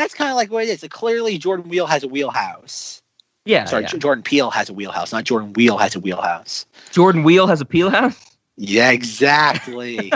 that's kind of like what it is. Like, clearly, Jordan Peele has a wheelhouse. Yeah. Sorry, yeah. Jordan Peele has a wheelhouse, not Jordan Peele has a wheelhouse. Jordan Peele has a Peele house? Yeah, exactly.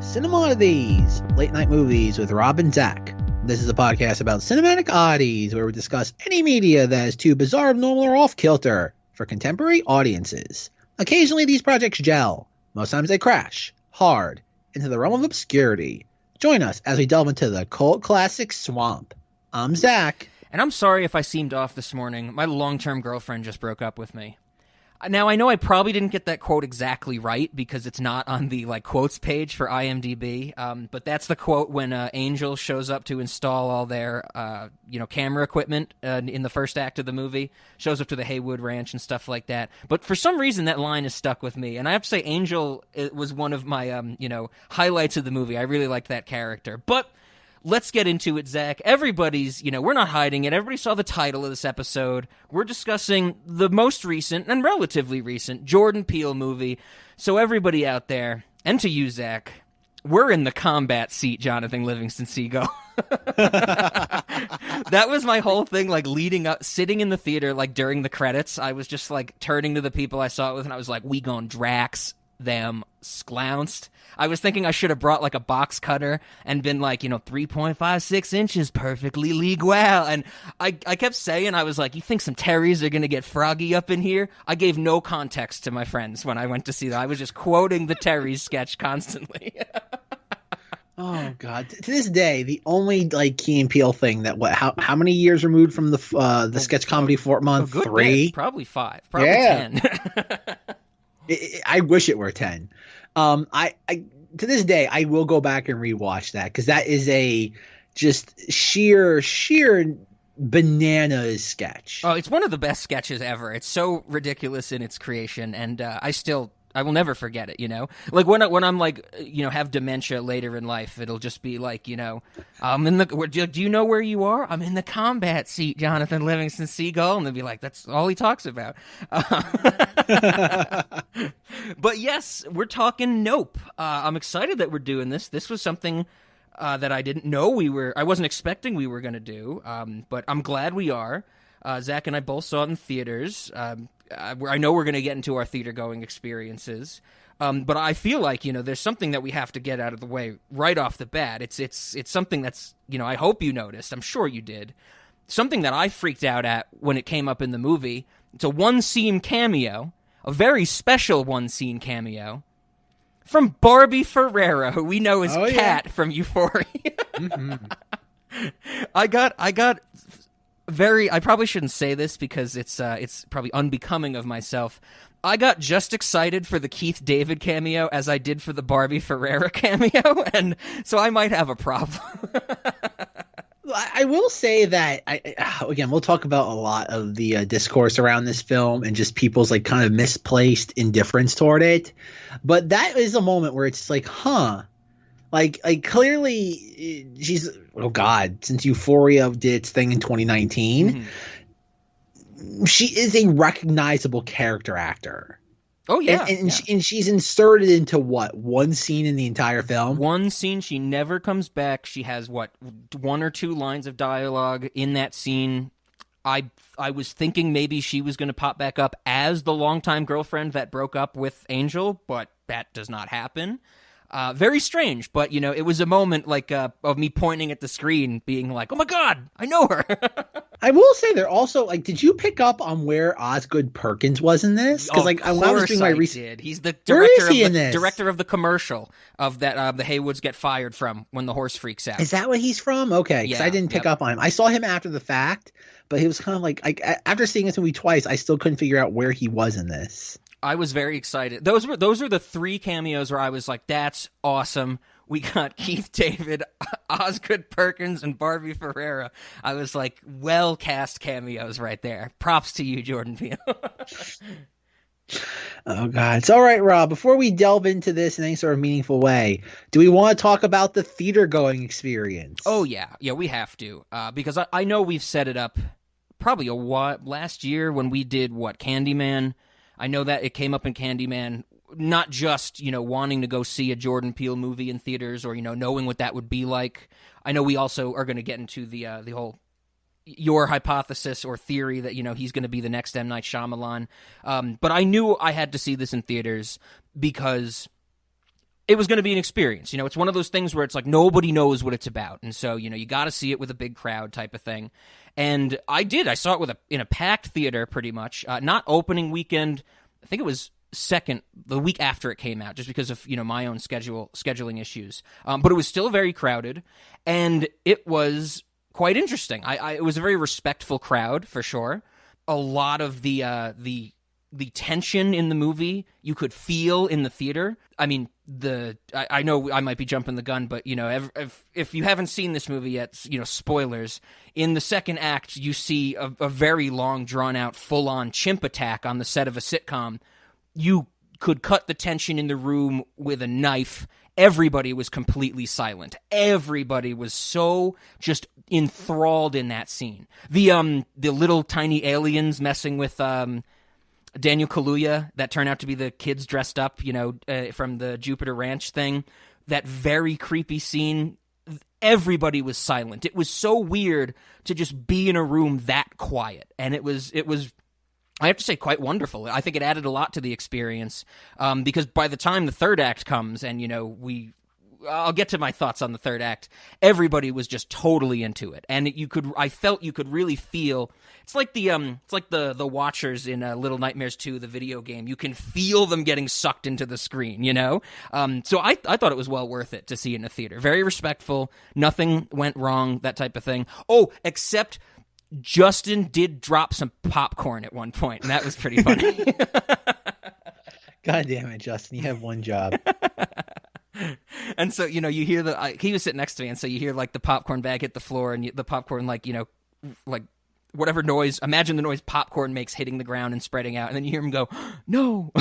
Cinemoddities, late night movies with Rob and Zack. This is a podcast about cinematic oddities where we discuss any media that is too bizarre, abnormal, or off-kilter for contemporary audiences. Occasionally these projects gel. Most times they crash hard into the realm of obscurity. Join us as we delve into the cult classic swamp. I'm Zack. And I'm sorry if I seemed off this morning. My long-term girlfriend just broke up with me. Now, I know I probably didn't get that quote exactly right because it's not on the quotes page for IMDb, but that's the quote when Angel shows up to install all their camera equipment in the first act of the movie, shows up to the Haywood Ranch and stuff like that. But for some reason, that line is stuck with me, and I have to say Angel was one of my highlights of the movie. I really liked that character, but let's get into it, Zach. Everybody's, we're not hiding it. Everybody saw the title of this episode. We're discussing the most recent and relatively recent Jordan Peele movie. So everybody out there, and to you, Zach, we're in the combat seat, Jonathan Livingston Seagull. That was my whole thing, leading up, sitting in the theater, during the credits. I was just, turning to the people I saw it with, and I was like, we gon' Drax them sklounced. I was thinking I should have brought a box cutter and been 3.56 inches perfectly legal. And I kept saying, I was like, you think some Terrys are going to get froggy up in here? I gave no context to my friends when I went to see that. I was just quoting the Terrys sketch constantly. Oh God! To this day, the only Key and Peele thing that how many years removed from the sketch comedy Fort Month? 3? Bit. Probably 5. Probably 10. I wish it were 10. I to this day I will go back and rewatch that because that is a just sheer bananas sketch. Oh, it's one of the best sketches ever. It's so ridiculous in its creation, and I will never forget it, when I'm have dementia later in life, it'll just be I'm in the, do you know where you are? I'm in the combat seat, Jonathan Livingston Seagull. And they'll be like, that's all he talks about. But yes, we're talking Nope. I'm excited that we're doing this. This was something that I didn't know I wasn't expecting we were going to do. But I'm glad we are. Zach and I both saw it in theaters. I know we're going to get into our theater-going experiences, but I feel like there's something that we have to get out of the way right off the bat. It's something that's I hope you noticed. I'm sure you did. Something that I freaked out at when it came up in the movie. It's a one-scene cameo, a very special one-scene cameo from Barbie Ferreira, who we know as Kat from Euphoria. Mm-hmm. I got. I probably shouldn't say this because it's probably unbecoming of myself. I got just excited for the Keith David cameo as I did for the Barbie Ferreira cameo, and so I might have a problem. I will say that, again, we'll talk about a lot of the discourse around this film and just people's kind of misplaced indifference toward it. But that is a moment where it's clearly she's, oh God, since Euphoria did its thing in 2019, she is a recognizable character actor. Oh, yeah. And she's inserted into one scene in the entire film? One scene. She never comes back. She has, 1 or 2 lines of dialogue in that scene. I was thinking maybe she was going to pop back up as the longtime girlfriend that broke up with Angel, but that does not happen. Very strange, but, it was a moment of me pointing at the screen being like, oh my God, I know her. I will say they're also did you pick up on where Osgood Perkins was in this? Because when I was doing my research, he's the director of the commercial of that the Haywoods get fired from when the horse freaks out. Is that what he's from? Okay, because I didn't pick up on him. I saw him after the fact, but he was kind of after seeing this movie twice, I still couldn't figure out where he was in this. I was very excited. Those were the 3 cameos where I was like, that's awesome. we got Keith David, Osgood Perkins, and Barbie Ferreira. I was like, well cast cameos right there. Props to you, Jordan Peele. Oh, God. It's all right, Rob. Before we delve into this in any sort of meaningful way, do we want to talk about the theater-going experience? Oh, yeah. Yeah, we have to. Because I know we've set it up probably last year when we did, Candyman. I know that it came up in Candyman, not just, wanting to go see a Jordan Peele movie in theaters or, knowing what that would be like. I know we also are going to get into the whole your hypothesis or theory that, he's going to be the next M. Night Shyamalan. But I knew I had to see this in theaters because it was going to be an experience. It's one of those things where it's like nobody knows what it's about. And so, you got to see it with a big crowd type of thing. And I did. I saw it in a packed theater pretty much. Not opening weekend. I think it was the week after it came out, just because of, my own scheduling issues. But it was still very crowded. And it was quite interesting. It was a very respectful crowd for sure. A lot of the tension in the movie you could feel in the theater. I mean, I know I might be jumping the gun, but if you haven't seen this movie yet, spoilers. In the second act, you see a very long, drawn out, full on chimp attack on the set of a sitcom. You could cut the tension in the room with a knife. Everybody was completely silent. Everybody was so just enthralled in that scene. The little tiny aliens messing with Daniel Kaluuya that turned out to be the kids dressed up, from the Jupiter Ranch thing. That very creepy scene. Everybody was silent. It was so weird to just be in a room that quiet, and it was. I have to say, quite wonderful. I think it added a lot to the experience because by the time the third act comes, and I'll get to my thoughts on the third act. Everybody was just totally into it, and I felt you could really feel. It's like the watchers in Little Nightmares 2, the video game. You can feel them getting sucked into the screen, So I thought it was well worth it to see in a theater. Very respectful. Nothing went wrong. That type of thing. Oh, except Justin did drop some popcorn at one point, and that was pretty funny. God damn it, Justin. You have one job. And so, you hear he was sitting next to me, and so you hear, the popcorn bag hit the floor, and the popcorn, whatever noise, imagine the noise popcorn makes hitting the ground and spreading out, and then you hear him go, no.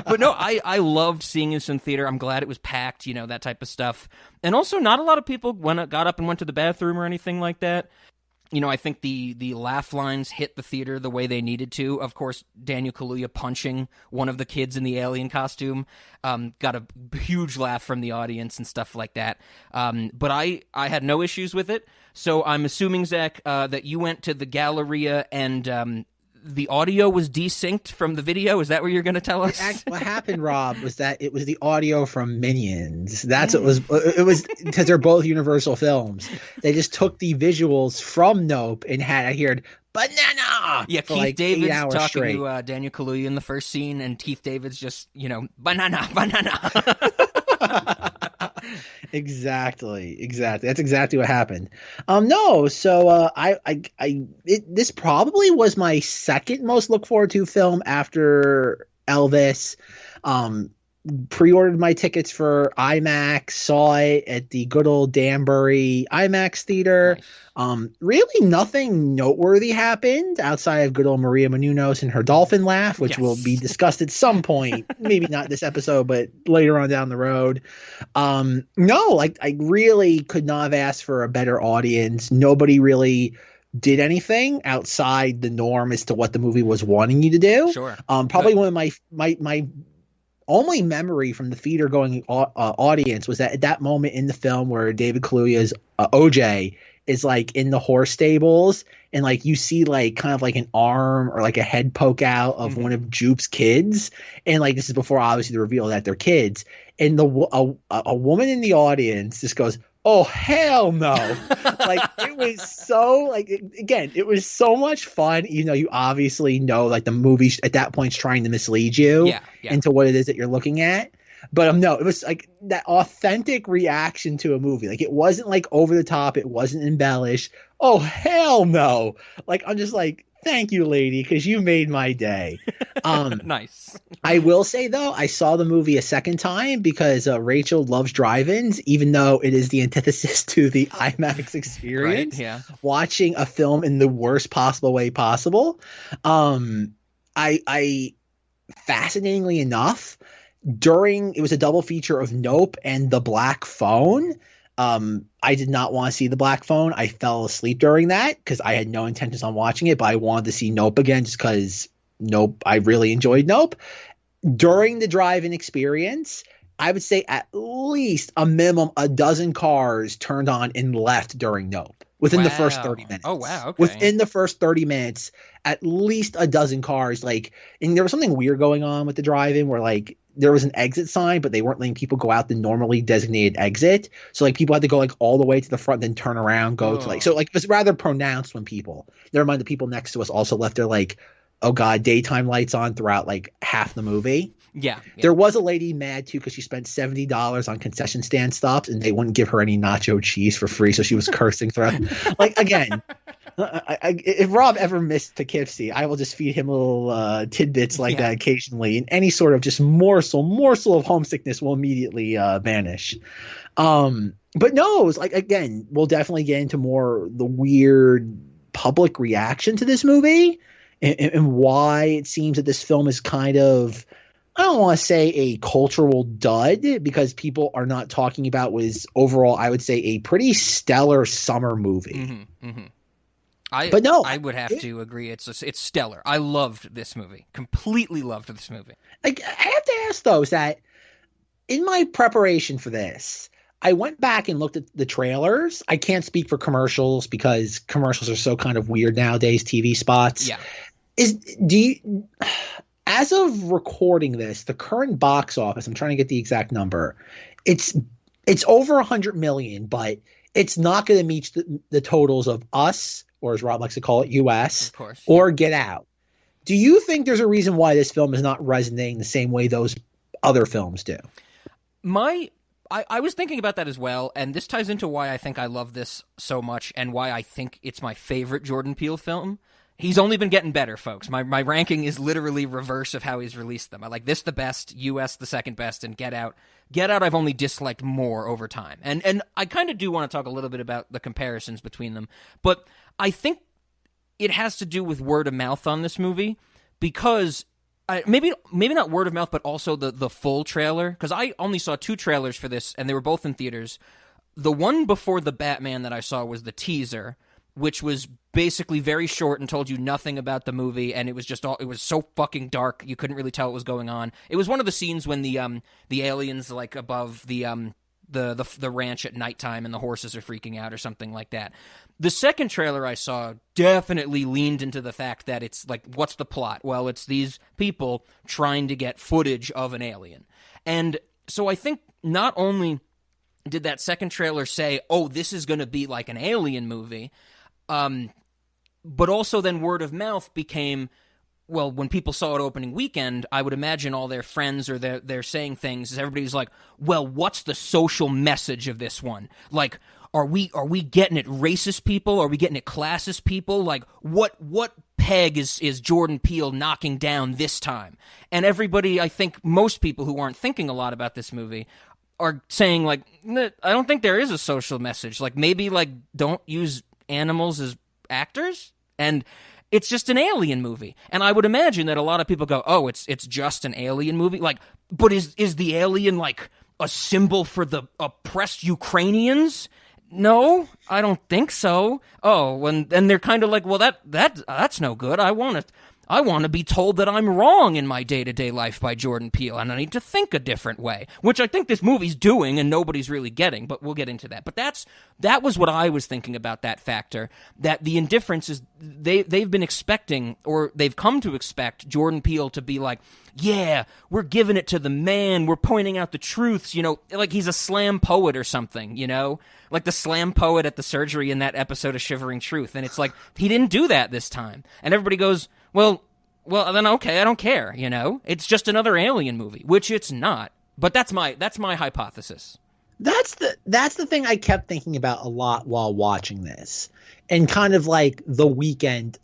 But no, I loved seeing this in theater. I'm glad it was packed, that type of stuff. And also, not a lot of people got up and went to the bathroom or anything like that. I think the laugh lines hit the theater the way they needed to. Of course, Daniel Kaluuya punching one of the kids in the alien costume got a huge laugh from the audience and stuff like that. But I had no issues with it. So I'm assuming, Zach, that you went to the Galleria and the audio was desynced from the video. Is that what you're going to tell us? What happened, Rob, was that it was the audio from Minions. That's what it was because they're both Universal films. They just took the visuals from Nope and I heard banana. Yeah, Keith David's talking to Daniel Kaluuya in the first scene, and Keith David's just, banana. Exactly. That's exactly what happened. No, so this probably was my second most look forward to film after Elvis. Pre-ordered my tickets for IMAX, saw it at the good old Danbury IMAX theater. Nice. Really nothing noteworthy happened outside of good old Maria Menounos and her dolphin laugh, which will be discussed at some point. Maybe not this episode, but later on down the road. No, I really could not have asked for a better audience. Nobody really did anything outside the norm as to what the movie was wanting you to do. Sure. Probably one of my only memory from the theater going audience was that at that moment in the film where David Kaluuya's OJ is in the horse stables and you see kind of an arm or a head poke out of one of Jupe's kids, and this is before obviously the reveal that they're kids, and a woman in the audience just goes, "Oh, hell no." It was so again, it was so much fun. You obviously know the movie at that point is trying to mislead you into what it is that you're looking at. But no, it was that authentic reaction to a movie. It wasn't over the top. It wasn't embellished. Oh, hell no. I'm just Thank you, lady, because you made my day. Nice. I will say, though, I saw the movie a second time because Rachel loves drive-ins, even though it is the antithesis to the IMAX experience. Right, yeah. Watching a film in the worst possible way possible. I fascinatingly enough, it was a double feature of Nope and The Black Phone. I did not want to see The Black Phone. I fell asleep during that because I had no intentions on watching it, but I wanted to see Nope again just because Nope, I really enjoyed Nope. During the drive-in experience, I would say at least a minimum a dozen cars turned on and left during Nope within the first 30 minutes. Oh, wow. Okay. Within the first 30 minutes, at least a dozen cars. And there was something weird going on with the drive-in where there was an exit sign, but they weren't letting people go out the normally designated exit. So people had to go all the way to the front, then turn around, go to it was rather pronounced when people, never mind the people next to us also left their oh God, daytime lights on throughout half the movie. Yeah. There was a lady mad too because she spent $70 on concession stand stops and they wouldn't give her any nacho cheese for free, so she was cursing throughout. Again, if Rob ever missed Poughkeepsie, I will just feed him little tidbits that occasionally, and any sort of just morsel of homesickness will immediately vanish. But no, it's again, we'll definitely get into more the weird public reaction to this movie. And why it seems that this film is kind of, I don't want to say a cultural dud, because people are not talking about was overall, I would say, a pretty stellar summer movie. Mm-hmm, mm-hmm. I would have to agree. It's stellar. I loved this movie. Completely loved this movie. I have to ask, though, is that in my preparation for this, I went back and looked at the trailers. I can't speak for commercials because commercials are so kind of weird nowadays, TV spots. Yeah. As of recording this, the current box office, I'm trying to get the exact number. It's over 100 million, but it's not going to meet the totals of Us, or as Rob likes to call it, US, of course, or Get Out. Do you think there's a reason why this film is not resonating the same way those other films do? I was thinking about that as well, and this ties into why I think I love this so much and why I think it's my favorite Jordan Peele film. He's only been getting better, folks. My ranking is literally reverse of how he's released them. I like this the best, US the second best, and Get Out I've only disliked more over time. And I kind of do want to talk a little bit about the comparisons between them, but I think it has to do with word of mouth on this movie, because maybe not word of mouth, but also the full trailer, because I only saw 2 trailers for this, and they were both in theaters. The one before the Batman that I saw was the teaser, which was basically very short and told you nothing about the movie, and it was so fucking dark you couldn't really tell what was going on. It was one of the scenes when the aliens above the ranch at nighttime and the horses are freaking out or something like that. The second trailer I saw definitely leaned into the fact that it's what's the plot? Well, it's these people trying to get footage of an alien. And so I think not only did that second trailer say, oh, this is going to be like an alien movie, but also then word of mouth became, well, when people saw it opening weekend, I would imagine all their friends or they're saying things, everybody's like, well, what's the social message of this one? Are we getting it racist people? Are we getting it classist people? What peg is Jordan Peele knocking down this time? And everybody, I think most people who aren't thinking a lot about this movie are saying I don't think there is a social message. Maybe don't use animals as actors, and it's just an alien movie. And I would imagine that a lot of people go, oh, it's just an alien movie. But is the alien a symbol for the oppressed Ukrainians? No, I don't think so. Oh, and they're kind of like, well, that's no good. I want to be told that I'm wrong in my day-to-day life by Jordan Peele, and I need to think a different way, which I think this movie's doing and nobody's really getting, but we'll get into that. But that was what I was thinking about that factor, that the indifference is they've been expecting, or they've come to expect Jordan Peele to be like, yeah, we're giving it to the man, we're pointing out the truths, he's a slam poet or something, like the slam poet at the surgery in that episode of Shivering Truth. And it's he didn't do that this time. And everybody goes, well, then okay, I don't care, It's just another alien movie, which it's not. But that's my hypothesis. That's the thing I kept thinking about a lot while watching this. And kind of the weekend,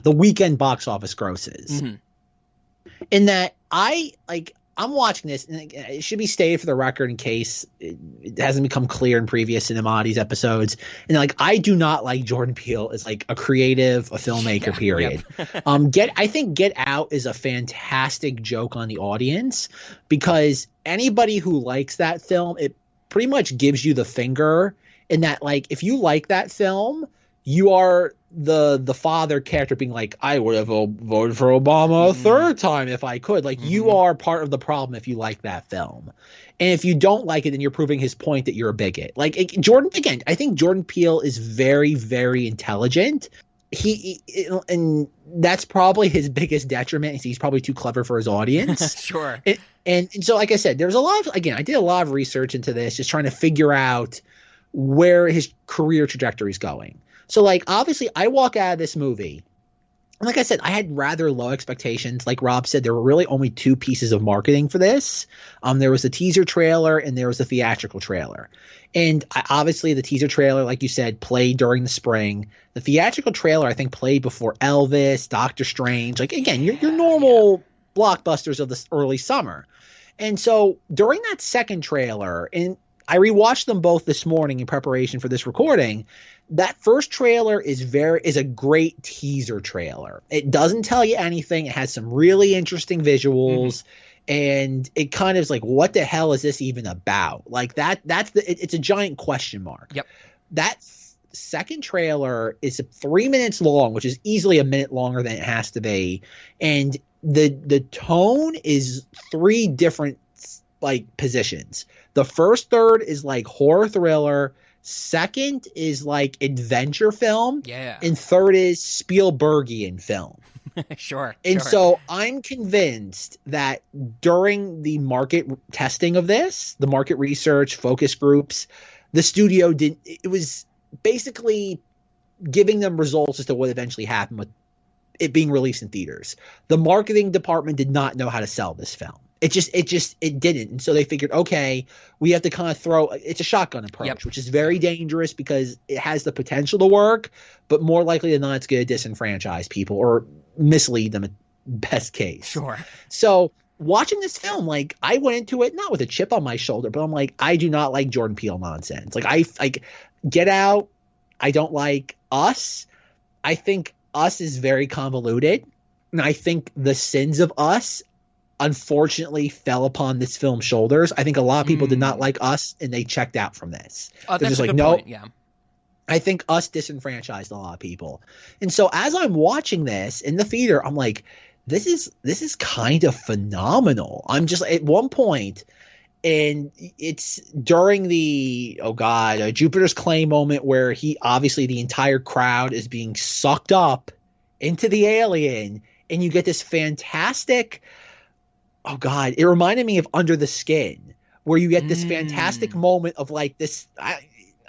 the weekend box office grosses. Mm-hmm. In that I'm watching this, and it should be stated for the record in case it hasn't become clear in previous Cinemoddities episodes. And like, I do not like Jordan Peele as like a creative, a filmmaker. Period. Yep. I think Get Out is a fantastic joke on the audience, because anybody who likes that film, it pretty much gives you the finger. In that, like, if you like that film, you are the father character being like, I would have voted for Obama a third time if I could. Like, you are part of the problem if you like that film. And if you don't like it, then you're proving his point that you're a bigot. Like, I think Jordan Peele is very, very intelligent. And that's probably his biggest detriment. He's probably too clever for his audience. Sure. And so, like I said, there's a lot of, again, I did a lot of research into this, just trying to figure out where his career trajectory is going. So, like, obviously, I walk out of this movie, and like I said, I had rather low expectations. Like Rob said, there were really only two pieces of marketing for this. There was the teaser trailer, and there was the theatrical trailer. And obviously, the teaser trailer, like you said, played during the spring. The theatrical trailer, I think, played before Elvis, Doctor Strange. Like, again, your normal blockbusters of the early summer. And so, during that second trailer, and I rewatched them both this morning in preparation for this recording. That first trailer is a great teaser trailer. It doesn't tell you anything. It has some really interesting visuals, and it kind of is like, what the hell is this even about? Like it's a giant question mark. Yep. That second trailer is 3 minutes long, which is easily a minute longer than it has to be, and the tone is three different like positions. The first third is like horror thriller. Second is like adventure film. Yeah. And third is Spielbergian film. Sure. And so I'm convinced that during the market testing of this, the market research, focus groups, the studio it was basically giving them results as to what eventually happened with it being released in theaters. The marketing department did not know how to sell this film. It didn't. And so they figured, okay, we have to kind of it's a shotgun approach, which is very dangerous because it has the potential to work, but more likely than not, it's going to disenfranchise people or mislead them at best case. Sure. So watching this film, like, I went into it not with a chip on my shoulder, but I'm like, I do not like Jordan Peele nonsense. Like, Get Out. I don't like Us. I think Us is very convoluted. And I think the sins of Us unfortunately fell upon this film's shoulders. I think a lot of people did not like Us, and they checked out from this. That's just a like, good no point. Yeah. I think Us disenfranchised a lot of people. And so as I'm watching this in the theater, I'm like, this is kind of phenomenal. I'm just at one point, and it's during the Jupiter's Clay moment where obviously the entire crowd is being sucked up into the alien, and you get this fantastic it reminded me of Under the Skin, where you get this fantastic moment of like this. I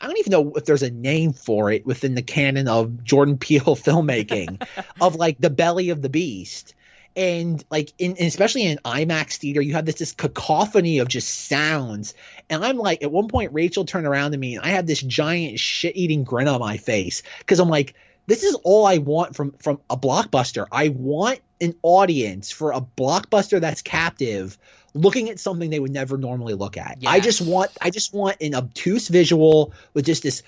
don't even know if there's a name for it within the canon of Jordan Peele filmmaking of like the belly of the beast. And like especially in an IMAX theater, you have this cacophony of just sounds. And I'm like, at one point, Rachel turned around to me, and I had this giant shit-eating grin on my face because I'm like, this is all I want from a blockbuster. I want an audience for a blockbuster that's captive, looking at something they would never normally look at. Yes. I just want an obtuse visual with just this,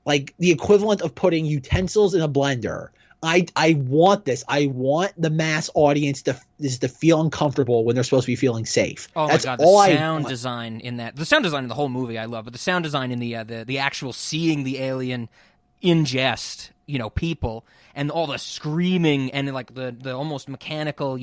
like, the equivalent of putting utensils in a blender. I want this. I want the mass audience to feel uncomfortable when they're supposed to be feeling safe. Oh That's my god, the sound design in that. The sound design in the whole movie I love, but the sound design in the actual seeing the alien ingest, people, and all the screaming and like the almost mechanical,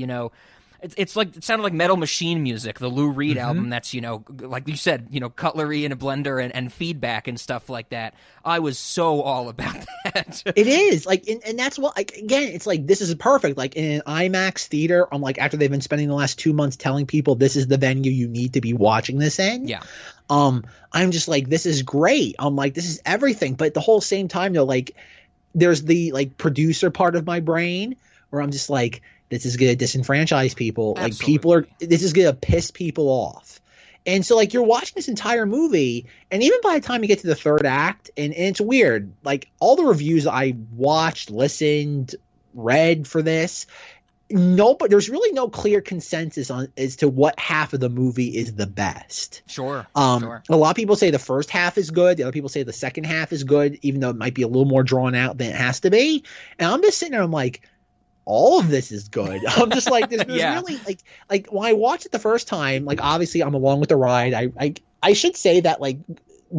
it's like, it sounded like Metal Machine music, the Lou Reed album. That's, like you said, cutlery in a blender and feedback and stuff like that. I was so all about that. It is like, and that's what, like, again, it's like, this is perfect. Like in an IMAX theater, I'm like, after they've been spending the last 2 months telling people this is the venue you need to be watching this in. Yeah. I'm just like, this is great. I'm like, this is everything. But the whole same time though, like, there's the like producer part of my brain where I'm just like, this is going to disenfranchise people. Absolutely. Like, this is going to piss people off. And so like, you're watching this entire movie, and even by the time you get to the third act, and it's weird, like all the reviews I watched, listened, read for this. No, but there's really no clear consensus on as to what half of the movie is the best. Sure. A lot of people say the first half is good. The other people say the second half is good, even though it might be a little more drawn out than it has to be. And I'm just sitting there, I'm like, all of this is good. I'm just like, there's really like when I watched it the first time, like obviously I'm along with the ride. I should say that like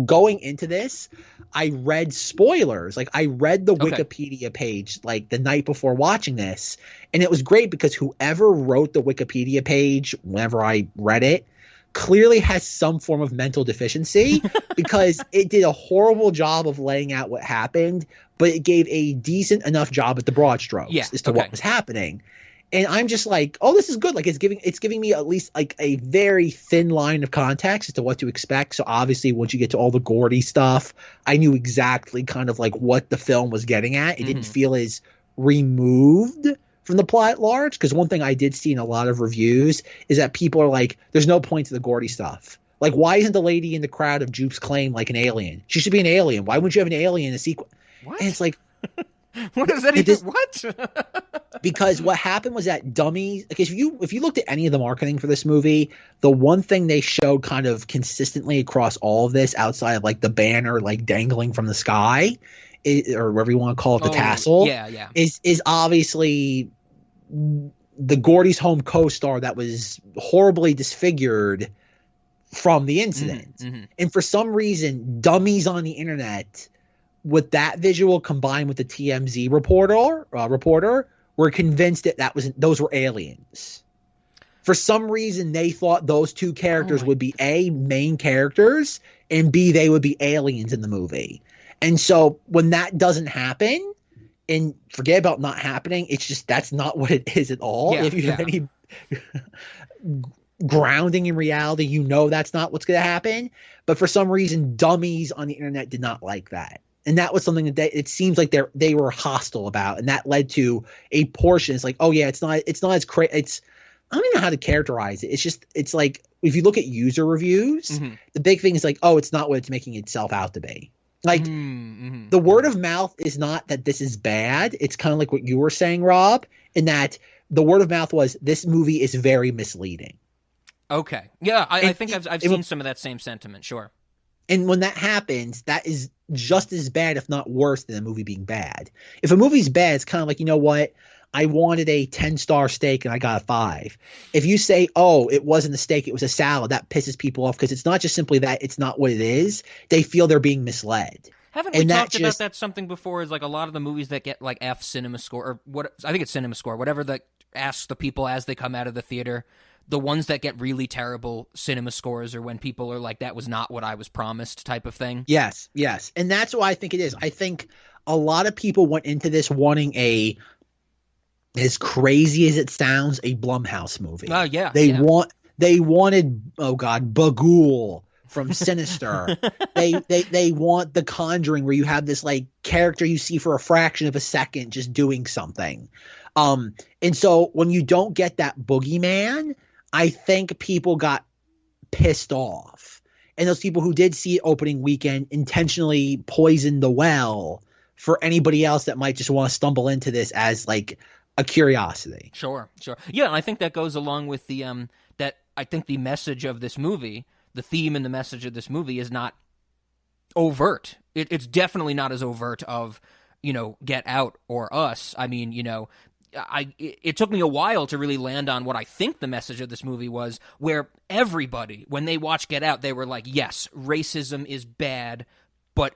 going into this, I read spoilers. Like I read the Wikipedia page like the night before watching this, and it was great because whoever wrote the Wikipedia page whenever I read it clearly has some form of mental deficiency because it did a horrible job of laying out what happened, but it gave a decent enough job at the broad strokes as to what was happening. And I'm just like, oh, this is good. Like it's giving me at least like a very thin line of context as to what to expect. So obviously once you get to all the Gordy stuff, I knew exactly kind of like what the film was getting at. It didn't feel as removed from the plot at large. Because one thing I did see in a lot of reviews is that people are like, there's no point to the Gordy stuff. Like, why isn't the lady in the crowd of Jupe's claim like an alien? She should be an alien. Why wouldn't you have an alien in a sequence? What? And it's like, what does that even? What? Because what happened was that dummies. Because if you looked at any of the marketing for this movie, the one thing they showed kind of consistently across all of this, outside of like the banner like dangling from the sky, or whatever you want to call it, the tassel, is obviously the Gordy's home co-star that was horribly disfigured from the incident. And for some reason, dummies on the internet with that visual combined with the TMZ reporter were convinced that those were aliens. For some reason, they thought those two characters would be A, main characters, and B, they would be aliens in the movie. And so when that doesn't happen, and forget about not happening, it's just that's not what it is at all. If you have any grounding in reality, you know that's not what's going to happen. But for some reason, dummies on the internet did not like that. And that was something that it seems like they were hostile about, and that led to a portion. It's like, oh yeah, it's not as crazy. I don't even know how to characterize it. It's like if you look at user reviews, the big thing is like, oh, it's not what it's making itself out to be. Like the word of mouth is not that this is bad. It's kind of like what you were saying, Rob, in that the word of mouth was this movie is very misleading. Okay, yeah, I think I've seen some of that same sentiment. Sure. And when that happens, that is just as bad, if not worse, than a movie being bad. If a movie's bad, it's kind of like, you know what? I wanted a 10-star steak and I got a 5. If you say, oh, it wasn't a steak, it was a salad, that pisses people off because it's not just simply that it's not what it is. They feel they're being misled. Haven't we talked about that something before? Is like a lot of the movies that get like F Cinema Score, or what? I think it's Cinema Score, whatever that asks the people as they come out of the theater. The ones that get really terrible cinema scores are when people are like, that was not what I was promised type of thing. Yes. And that's why I think it is. I think a lot of people went into this wanting as crazy as it sounds, a Blumhouse movie. Oh, yeah. They wanted, oh God, Bagul from Sinister. They want The Conjuring, where you have this like character you see for a fraction of a second just doing something. And so when you don't get that boogeyman, I think people got pissed off. And those people who did see it opening weekend intentionally poisoned the well for anybody else that might just want to stumble into this as like a curiosity. Sure. Yeah, and I think that goes along with the that I think the message of this movie, the theme and the message of this movie is not overt. It's definitely not as overt of, Get Out or Us. I mean, it took me a while to really land on what I think the message of this movie was, where everybody, when they watched Get Out, they were like, yes, racism is bad, but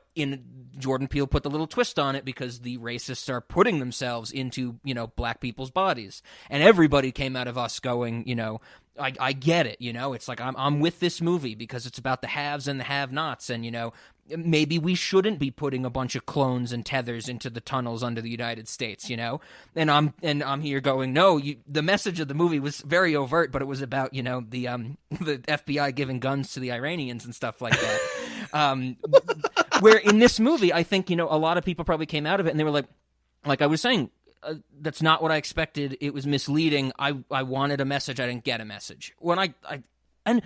Jordan Peele put the little twist on it because the racists are putting themselves into, black people's bodies. And everybody came out of Us going, I get it, it's like I'm with this movie because it's about the haves and the have-nots, and, maybe we shouldn't be putting a bunch of clones and tethers into the tunnels under the United States, And I'm here going, no, the message of the movie was very overt, but it was about, the FBI giving guns to the Iranians and stuff like that. Where in this movie, I think, a lot of people probably came out of it and they were like I was saying, that's not what I expected. It was misleading. I wanted a message. I didn't get a message. And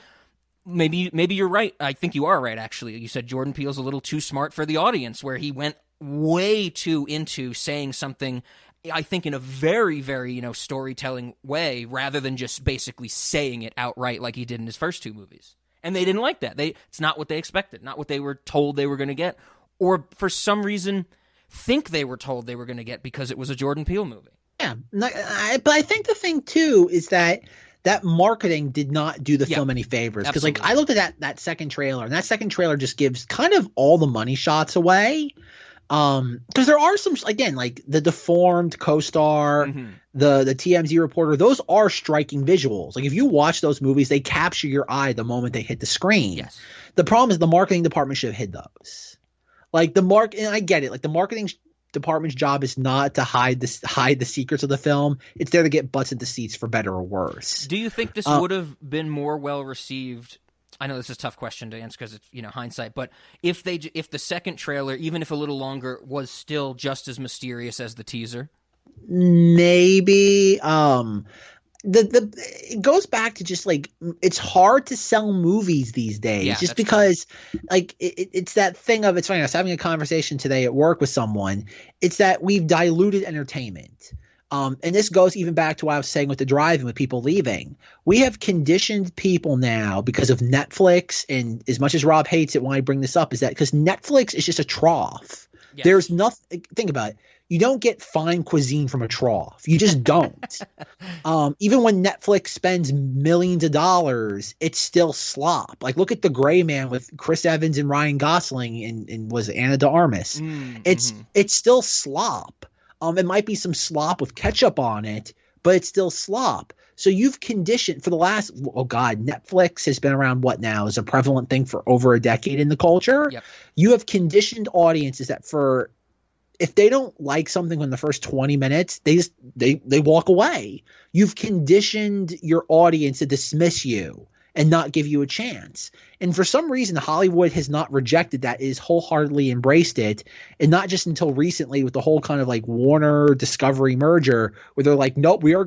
maybe you're right. I think you are right, actually. You said Jordan Peele's a little too smart for the audience, where he went way too into saying something I think in a very, very, storytelling way, rather than just basically saying it outright like he did in his first two movies. And they didn't like that. It's not what they expected, not what they were told they were going to get, or for some reason think they were told they were going to get because it was a Jordan Peele movie. Yeah, but I think the thing too is that marketing did not do the film any favors, because like I looked at that second trailer, and that second trailer just gives kind of all the money shots away. Because there are some, again, like the deformed co-star, the TMZ reporter, those are striking visuals. Like if you watch those movies, they capture your eye the moment they hit the screen. Yes. The problem is the marketing department should have hid those. Like and I get it. Like the marketing department's job is not to hide the secrets of the film. It's there to get butts into seats, for better or worse. Do you think this would have been more well received? I know this is a tough question to answer because it's hindsight, but if the second trailer, even if a little longer, was still just as mysterious as the teaser, maybe. It goes back to just like it's hard to sell movies these days, just because like it's that thing of, it's funny. I was having a conversation today at work with someone. It's that we've diluted entertainment. And this goes even back to what I was saying with the drive-in, with people leaving. We have conditioned people now because of Netflix, and as much as Rob hates it when I bring this up, is that because Netflix is just a trough. Yes. There's nothing – think about it. You don't get fine cuisine from a trough. You just don't. Even when Netflix spends millions of dollars, it's still slop. Like look at The Gray Man with Chris Evans and Ryan Gosling and was Ana de Armas. It's still slop. It might be some slop with ketchup on it, but it's still slop. So you've conditioned for the last, Netflix has been around what now is a prevalent thing for over a decade in the culture. Yep. You have conditioned audiences that if they don't like something in the first 20 minutes, they walk away. You've conditioned your audience to dismiss you and not give you a chance. And for some reason, Hollywood has not rejected that, is wholeheartedly embraced it. And not just until recently with the whole kind of like Warner Discovery merger, where they're like, nope, we're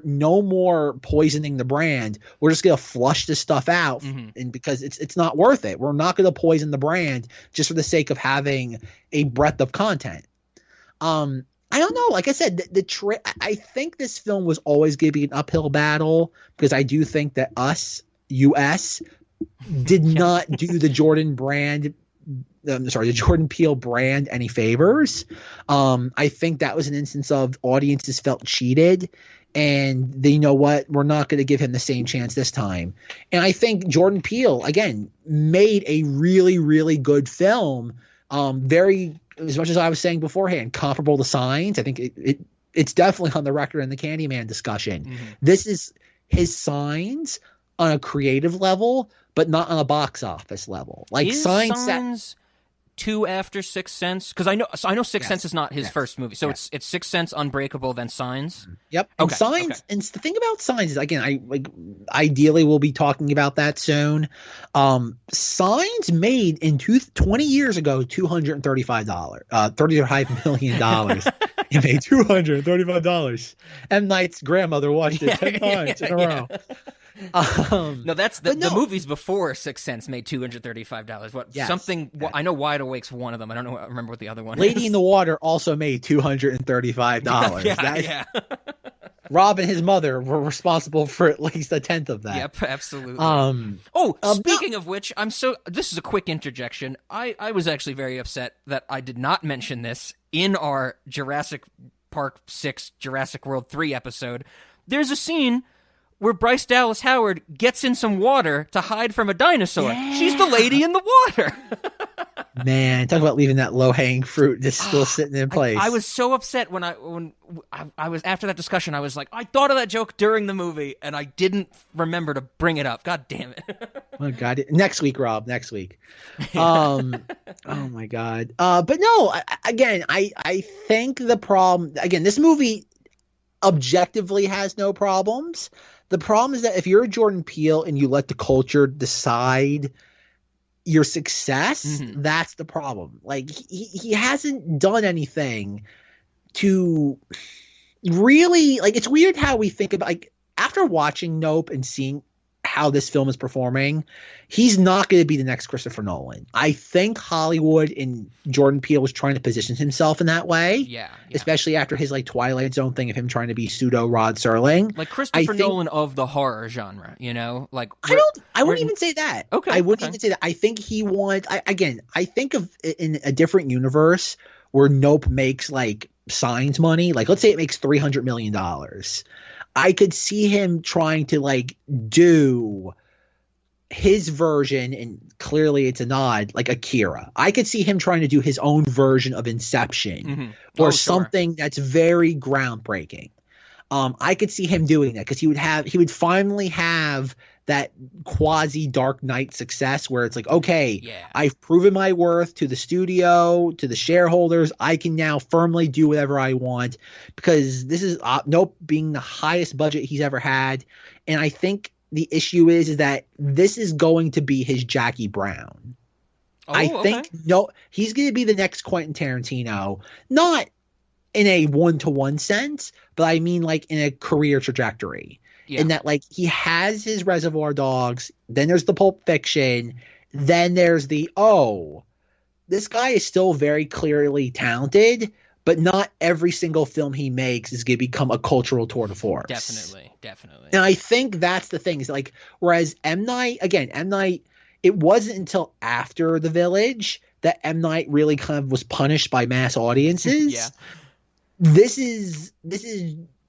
no more poisoning the brand. We're just going to flush this stuff out. And because it's not worth it. We're not going to poison the brand just for the sake of having a breadth of content. I don't know. Like I said, I think this film was always going to be an uphill battle, because I do think that US did not do the Jordan Peele brand any favors. I think that was an instance of audiences felt cheated, and they, you know what, we're not going to give him the same chance this time. And I think Jordan Peele, again, made a really, really good film. Very, as much as I was saying beforehand, comparable to Signs. I think it's definitely on the record in the Candyman discussion. This is his Signs on a creative level, but not on a box office level. Like is Signs 2 after Sixth Sense? Because I know Sixth Sense is not his first movie, so it's Sixth Sense, Unbreakable, then Signs. Yep. And Signs, and the thing about Signs is, again, ideally we'll be talking about that soon. Signs made 20 years ago $35 million. It made $235. M. Night's grandmother watched it 10 times in a row. No, that's the movies before Sixth Sense made $235. What something? Yes. I know Wide Awake's one of them. I don't know. I remember what the other one. Lady in the Water also made $235. Yeah. Rob and his mother were responsible for at least a tenth of that. Yep, absolutely. Speaking of which, this is a quick interjection. I was actually very upset that I did not mention this in our Jurassic Park 6, Jurassic World 3 episode. There's a scene where Bryce Dallas Howard gets in some water to hide from a dinosaur. Yeah. She's the lady in the water. Man, talk about leaving that low-hanging fruit just still sitting in place. I was so upset when I was after that discussion. I was like, I thought of that joke during the movie, and I didn't remember to bring it up. God damn it. Oh, God. Next week, Rob. Next week. Oh, my God. But no, I think the problem, again, this movie objectively has no problems. The problem is that if you're a Jordan Peele and you let the culture decide your success, that's the problem. Like he hasn't done anything to really, like, it's weird how we think about, like, after watching Nope and seeing how this film is performing, he's not going to be the next Christopher Nolan. I think Hollywood and Jordan Peele was trying to position himself in that way. Yeah. Especially after his like Twilight Zone thing of him trying to be pseudo Rod Serling. Like Christopher Nolan of the horror genre, you know? Like I wouldn't even say that. Okay. I wouldn't even say that. I think he wants I think of in a different universe where Nope makes like Signs money. Like let's say it makes $300 million. I could see him trying to like do his version, and clearly it's a nod, like Akira. I could see him trying to do his own version of Inception or something that's very groundbreaking. I could see him doing that because he would finally have that quasi Dark Knight success where it's like, okay, I've proven my worth to the studio, to the shareholders. I can now firmly do whatever I want because this is Nope being the highest budget he's ever had. And I think the issue is that this is going to be his Jackie Brown. I think he's going to be the next Quentin Tarantino, not in a one-to-one sense, but I mean like in a career trajectory. Yeah. In that like he has his Reservoir Dogs, then there's the Pulp Fiction, then there's the this guy is still very clearly talented, but not every single film he makes is going to become a cultural tour de force. Definitely. And I think that's the thing is like, whereas M. Night, it wasn't until after The Village that M. Night really kind of was punished by mass audiences. Yeah. This is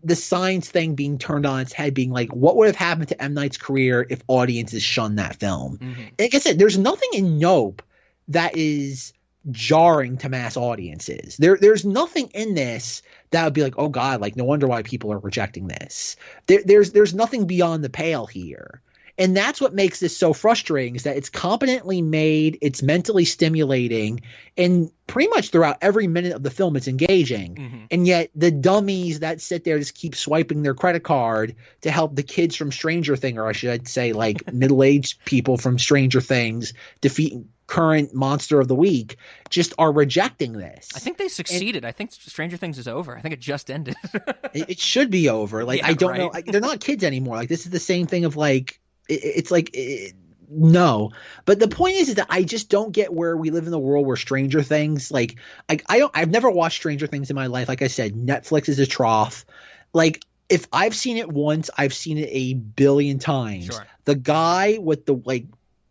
the Signs thing being turned on its head, being like, what would have happened to M. Night's career if audiences shunned that film? Like I said, there's nothing in Nope that is jarring to mass audiences. There's nothing in this that would be like, oh God, like no wonder why people are rejecting this. There's nothing beyond the pale here. And that's what makes this so frustrating is that it's competently made, it's mentally stimulating, and pretty much throughout every minute of the film it's engaging. And yet the dummies that sit there just keep swiping their credit card to help the kids from Stranger Things, or I should say like middle-aged people from Stranger Things defeat current monster of the week, just are rejecting this. I think they succeeded. I think Stranger Things is over. I think it just ended. It should be over. Like, I don't know. They're not kids anymore. Like this is the same thing of like, it's like no, but the point is that I just don't get where we live in the world where Stranger Things I've never watched Stranger Things in my life. Like I said, Netflix is a trough. Like if I've seen it once, I've seen it a billion times. Sure. The guy with the like,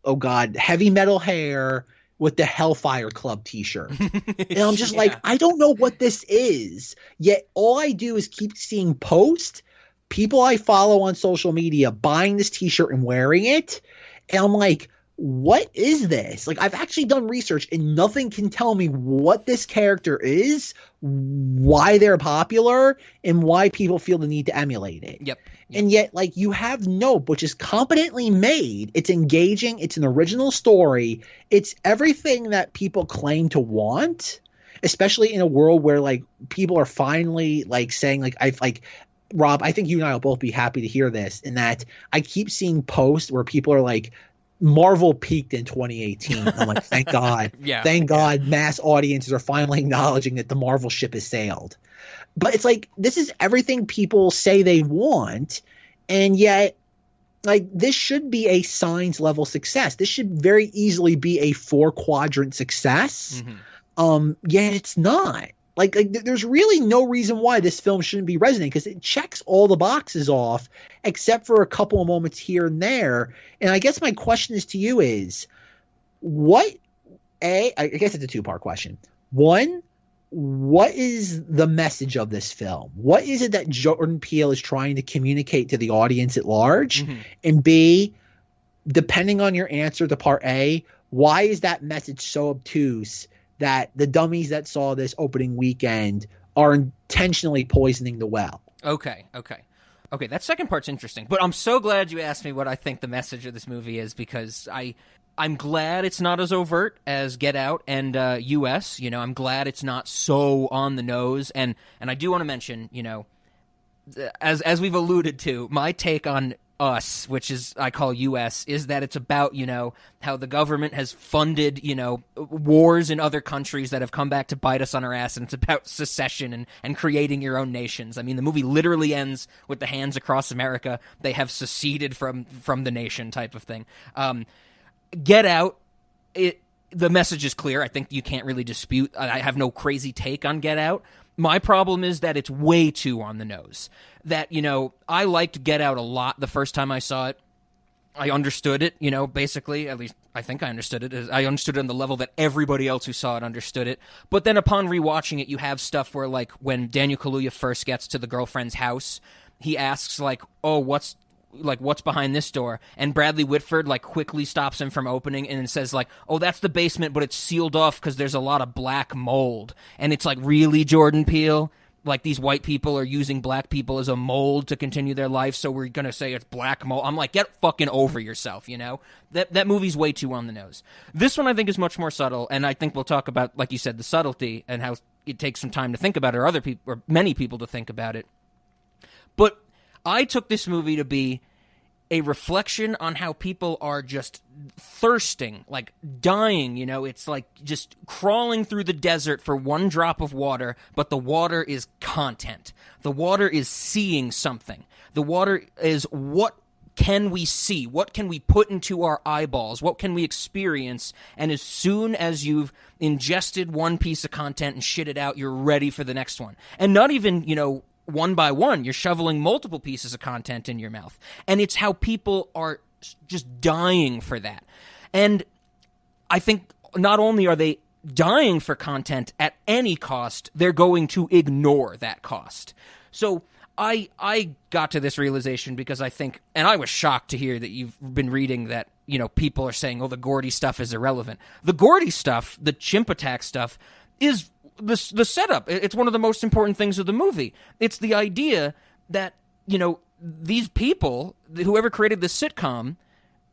oh God, heavy metal hair with the Hellfire Club t-shirt. And I'm just like, I don't know what this is. Yet all I do is keep seeing posts, people I follow on social media buying this t-shirt and wearing it. And I'm like, what is this? Like, I've actually done research and nothing can tell me what this character is, why they're popular, and why people feel the need to emulate it. Yep. And yet, like, you have Nope, which is competently made. It's engaging. It's an original story. It's everything that people claim to want, especially in a world where, like, people are finally, like, saying, like, Rob, I think you and I will both be happy to hear this, in that I keep seeing posts where people are like, Marvel peaked in 2018. I'm like, thank God. Thank God mass audiences are finally acknowledging that the Marvel ship has sailed. But it's like, this is everything people say they want, and yet, like, this should be a Signs level success. This should very easily be a 4-quadrant success. Yet it's not. Like there's really no reason why this film shouldn't be resonating, because it checks all the boxes off except for a couple of moments here and there. And I guess my question is to you is, I guess it's a two-part question. One, what is the message of this film? What is it that Jordan Peele is trying to communicate to the audience at large? And B, depending on your answer to part A, why is that message so obtuse that the dummies that saw this opening weekend are intentionally poisoning the well? Okay. That second part's interesting, but I'm so glad you asked me what I think the message of this movie is, because I'm glad it's not as overt as Get Out and US. You know, I'm glad it's not so on the nose, and I do want to mention, you know, as we've alluded to, my take on Us, which is I call US, is that it's about, how the government has funded, wars in other countries that have come back to bite us on our ass, and it's about secession and creating your own nations. I mean, the movie literally ends with the hands across America. They have seceded from the nation type of thing. Get Out, the message is clear. I think you can't really dispute. I have no crazy take on Get Out. My problem is that it's way too on the nose. That, I liked Get Out a lot the first time I saw it. I understood it, basically, at least I think I understood it. I understood it on the level that everybody else who saw it understood it. But then upon rewatching it, you have stuff where, like, when Daniel Kaluuya first gets to the girlfriend's house, he asks, like, oh, what's behind this door? And Bradley Whitford, like, quickly stops him from opening and says, like, oh, that's the basement, but it's sealed off because there's a lot of black mold. And it's like, really, Jordan Peele? Like, these white people are using black people as a mold to continue their life, so we're going to say it's black mold. I'm like, get fucking over yourself, That movie's way too on the nose. This one I think is much more subtle, and I think we'll talk about, like you said, the subtlety and how it takes some time to think about it, or many people to think about it. But I took this movie to be a reflection on how people are just thirsting, like dying, it's like just crawling through the desert for one drop of water, but the water is content. The water is seeing something. The water is what can we see? What can we put into our eyeballs? What can we experience? And as soon as you've ingested one piece of content and shit it out, you're ready for the next one. And not even, one by one, you're shoveling multiple pieces of content in your mouth. And it's how people are just dying for that. And I think not only are they dying for content at any cost, they're going to ignore that cost. So I got to this realization because I think, and I was shocked to hear that you've been reading that, people are saying, oh, the Gordy stuff is irrelevant. The Gordy stuff, the chimp attack stuff, is the setup. It's one of the most important things of the movie. It's the idea that, these people, whoever created this sitcom,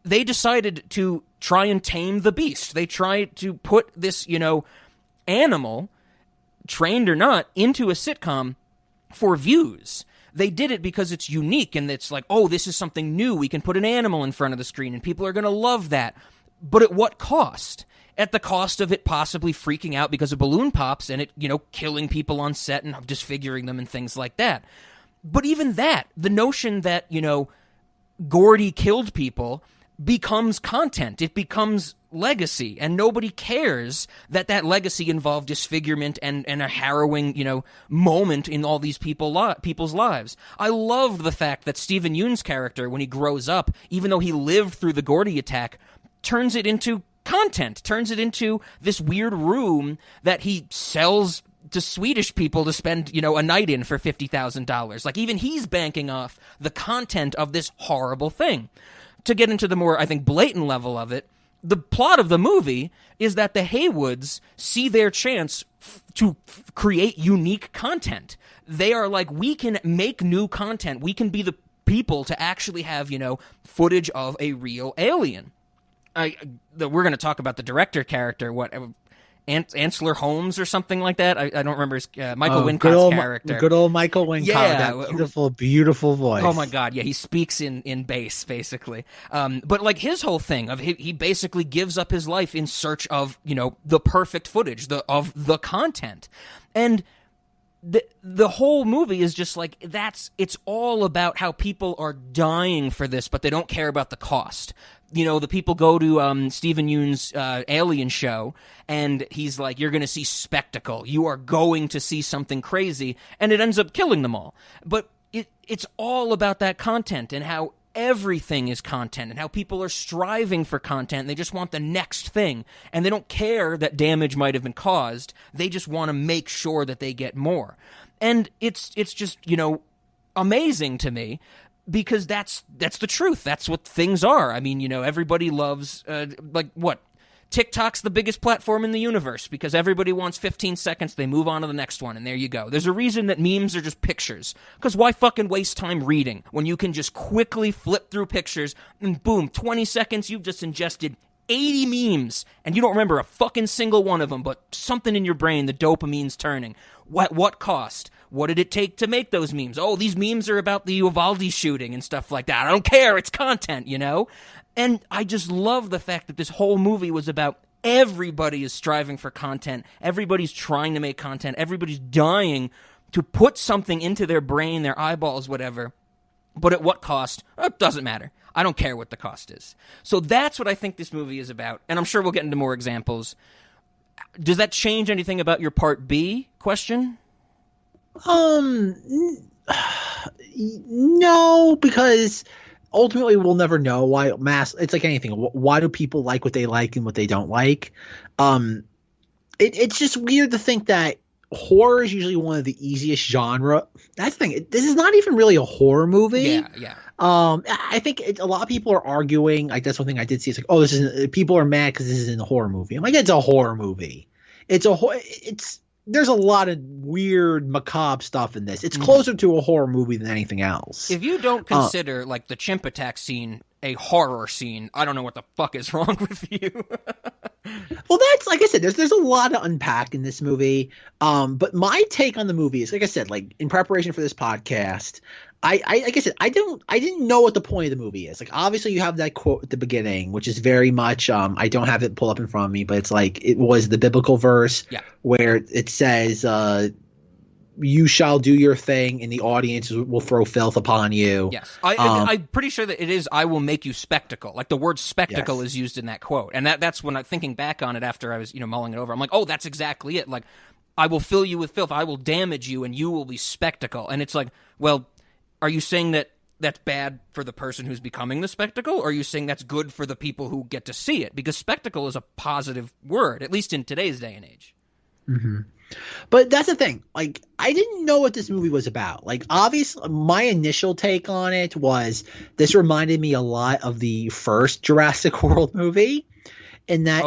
they decided to try and tame the beast. They tried to put this, animal, trained or not, into a sitcom for views. They did it because it's unique and it's like, oh, this is something new. We can put an animal in front of the screen and people are going to love that. But at what cost? At the cost of it possibly freaking out because a balloon pops and it, killing people on set and disfiguring them and things like that. But even that, the notion that, Gordy killed people becomes content. It becomes legacy, and nobody cares that legacy involved disfigurement and a harrowing, moment in all these people's lives. I love the fact that Stephen Yeun's character, when he grows up, even though he lived through the Gordy attack, turns it into content, turns it into this weird room that he sells to Swedish people to spend, a night in for $50,000. Like, even he's banking off the content of this horrible thing. To get into the more, I think, blatant level of it, the plot of the movie is that the Haywoods see their chance to create unique content. They are like, we can make new content. We can be the people to actually have, footage of a real alien. We're going to talk about the director character, Ansler Holmes or something like that. I don't remember his Michael Wincott's character. Good old Michael Wincott. Yeah, that beautiful, beautiful voice. Oh my God, yeah, he speaks in bass basically. But like his whole thing of he basically gives up his life in search of the perfect footage, of the content, and the whole movie is just like it's all about how people are dying for this, but they don't care about the cost. The people go to Stephen Yeun's Alien show, and he's like, you're going to see spectacle. You are going to see something crazy, and it ends up killing them all. But it's all about that content and how everything is content and how people are striving for content. And they just want the next thing, and they don't care that damage might have been caused. They just want to make sure that they get more. And it's just, amazing to me. Because that's the truth. That's what things are. I mean, everybody loves, TikTok's the biggest platform in the universe because everybody wants 15 seconds, they move on to the next one, and there you go. There's a reason that memes are just pictures. Because why fucking waste time reading when you can just quickly flip through pictures and boom, 20 seconds, you've just ingested 80 memes, and you don't remember a fucking single one of them, but something in your brain, the dopamine's turning. What cost? What did it take to make those memes? Oh, these memes are about the Uvalde shooting and stuff like that. I don't care. It's content, you know? And I just love the fact that this whole movie was about everybody is striving for content. Everybody's trying to make content. Everybody's dying to put something into their brain, their eyeballs, whatever. But at what cost? It doesn't matter. I don't care what the cost is. So that's what I think this movie is about. And I'm sure we'll get into more examples. Does that change anything about your Part B question? No, because ultimately we'll never know why it's like anything. Why do people like what they like and what they don't like? It's just weird to think that horror is usually one of the easiest genre. That's the thing. This is not even really a horror movie. Yeah. I think a lot of people are arguing. Like that's one thing I did see. It's like, oh, people are mad because this isn't a horror movie. I'm like, it's a horror movie. There's a lot of weird, macabre stuff in this. It's closer to a horror movie than anything else. If you don't consider, like, the chimp attack scene a horror scene, I don't know what the fuck is wrong with you. Well, that's, like I said, there's a lot to unpack in this movie. But my take on the movie is, like I said, like, in preparation for this podcast, like I said, I didn't know what the point of the movie is. Like, obviously you have that quote at the beginning, which is very much, I don't have it pulled up in front of me, but it's like, it was the biblical verse where it says, you shall do your thing and the audience will throw filth upon you. Yes. I'm pretty sure that it is, I will make you spectacle. Like the word spectacle is used in that quote. And that's when I'm thinking back on it after I was, mulling it over. I'm like, oh, that's exactly it. Like, I will fill you with filth. I will damage you and you will be spectacle. And it's like, well, are you saying that that's bad for the person who's becoming the spectacle? Or are you saying that's good for the people who get to see it? Because spectacle is a positive word, at least in today's day and age. Mm-hmm. But that's the thing. Like, I didn't know what this movie was about. Like, obviously, my initial take on it was this reminded me a lot of the first Jurassic World movie, in that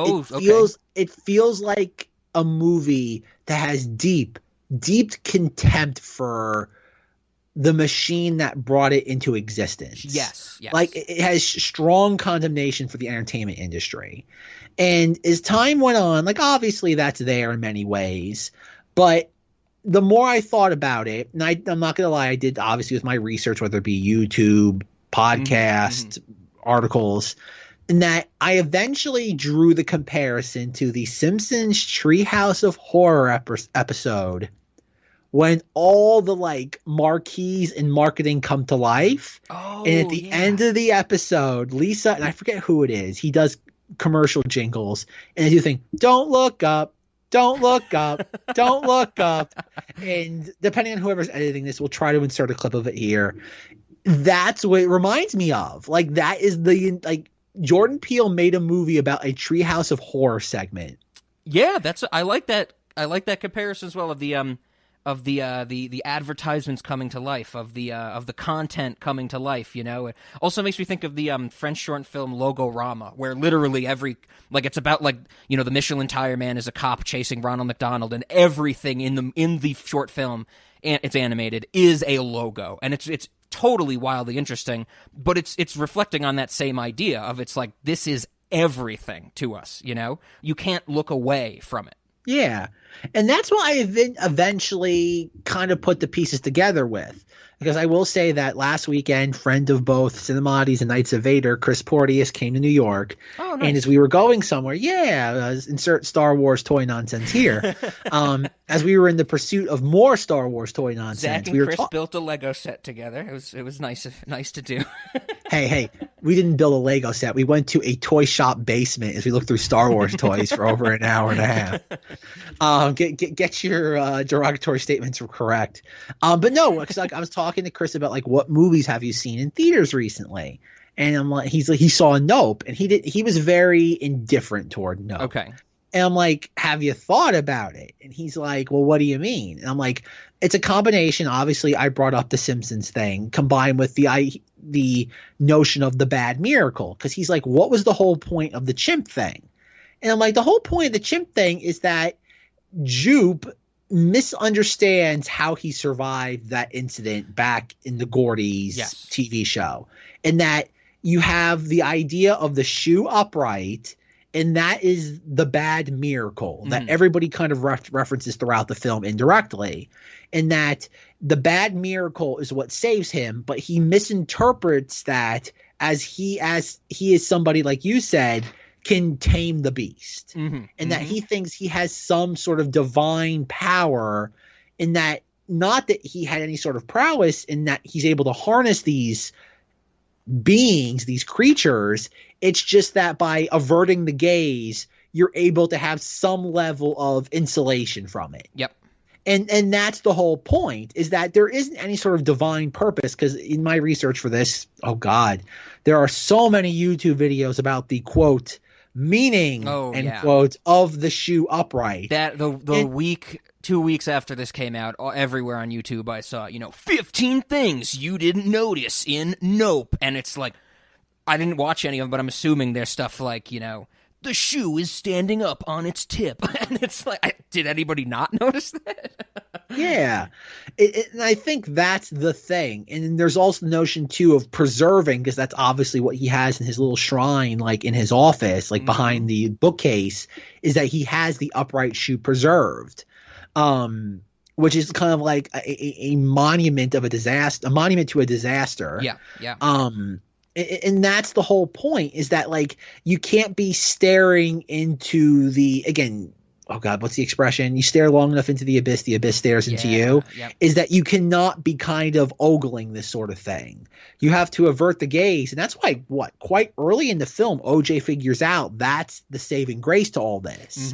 it feels like a movie that has deep contempt for the machine that brought it into existence. Yes. Like, it has strong condemnation for the entertainment industry. And as time went on, like, obviously that's there in many ways, but the more I thought about it, and I'm not going to lie, I did obviously with my research, whether it be YouTube, podcast, articles, and that I eventually drew the comparison to the Simpsons Treehouse of Horror episode, when all the like marquees and marketing come to life. Oh, and at the end of the episode, Lisa, and I forget who it is, he does commercial jingles and they do think, don't look up, don't look up, don't look up. And depending on whoever's editing this, we'll try to insert a clip of it here. That's what it reminds me of. Like, that is Jordan Peele made a movie about a Treehouse of Horror segment. Yeah, I like that. I like that comparison as well of the advertisements coming to life, of the content coming to life. It also makes me think of the French short film Logorama, where literally it's about the Michelin Tire Man is a cop chasing Ronald McDonald, and everything in the short film, and it's animated, is a logo, and it's totally wildly interesting. But it's reflecting on that same idea of, it's like, this is everything to us. You can't look away from it. Yeah. And that's why I eventually kind of put the pieces together with. Because I will say that last weekend, friend of both Cinemoddities and Knights of Vader, Chris Porteous, came to New York. Oh, nice. And as we were going somewhere, insert Star Wars toy nonsense here. As we were in the pursuit of more Star Wars toy nonsense. Zach and Chris built a Lego set together. It was nice to do. Hey, we didn't build a Lego set. We went to a toy shop basement as we looked through Star Wars toys for over an hour and a half. Get your derogatory statements correct. But no, because I was talking to Chris about what movies have you seen in theaters recently, and I'm like, he saw Nope, and he was very indifferent toward Nope. Okay. And I'm like, have you thought about it? And he's like, well, what do you mean? And I'm like, it's a combination. Obviously, I brought up the Simpsons thing combined with the notion of the bad miracle. Because he's like, what was the whole point of the chimp thing? And I'm like, the whole point of the chimp thing is that Jupe misunderstands how he survived that incident back in the Gordy's TV show. And that you have the idea of the shoe upright and that is the bad miracle that everybody kind of references throughout the film indirectly, and that the bad miracle is what saves him, but he misinterprets that as he is somebody, like you said, can tame the beast, and that he thinks he has some sort of divine power, in that not that he had any sort of prowess, in that he's able to harness these beings, these creatures. It's just that by averting the gaze, you're able to have some level of insulation from it. Yep. And that's the whole point, is that there isn't any sort of divine purpose, because in my research for this, oh God, there are so many YouTube videos about the quote meaning quote of the shoe upright. That the week 2 weeks after this came out, everywhere on YouTube I saw, 15 things you didn't notice in Nope. And it's like, I didn't watch any of them, but I'm assuming there's stuff like, the shoe is standing up on its tip. And it's like, did anybody not notice that? Yeah. And I think that's the thing. And there's also the notion, too, of preserving, because that's obviously what he has in his little shrine, like in his office, like behind the bookcase, is that he has the upright shoe preserved. Which is kind of like a monument of a disaster, a monument to a disaster. Yeah, yeah. And that's the whole point, is that, like, you can't be staring into the, again, oh God, what's the expression? You stare long enough into the abyss stares into you. Yep. Is that you cannot be kind of ogling this sort of thing. You have to avert the gaze. And that's why, quite early in the film, OJ figures out that's the saving grace to all this.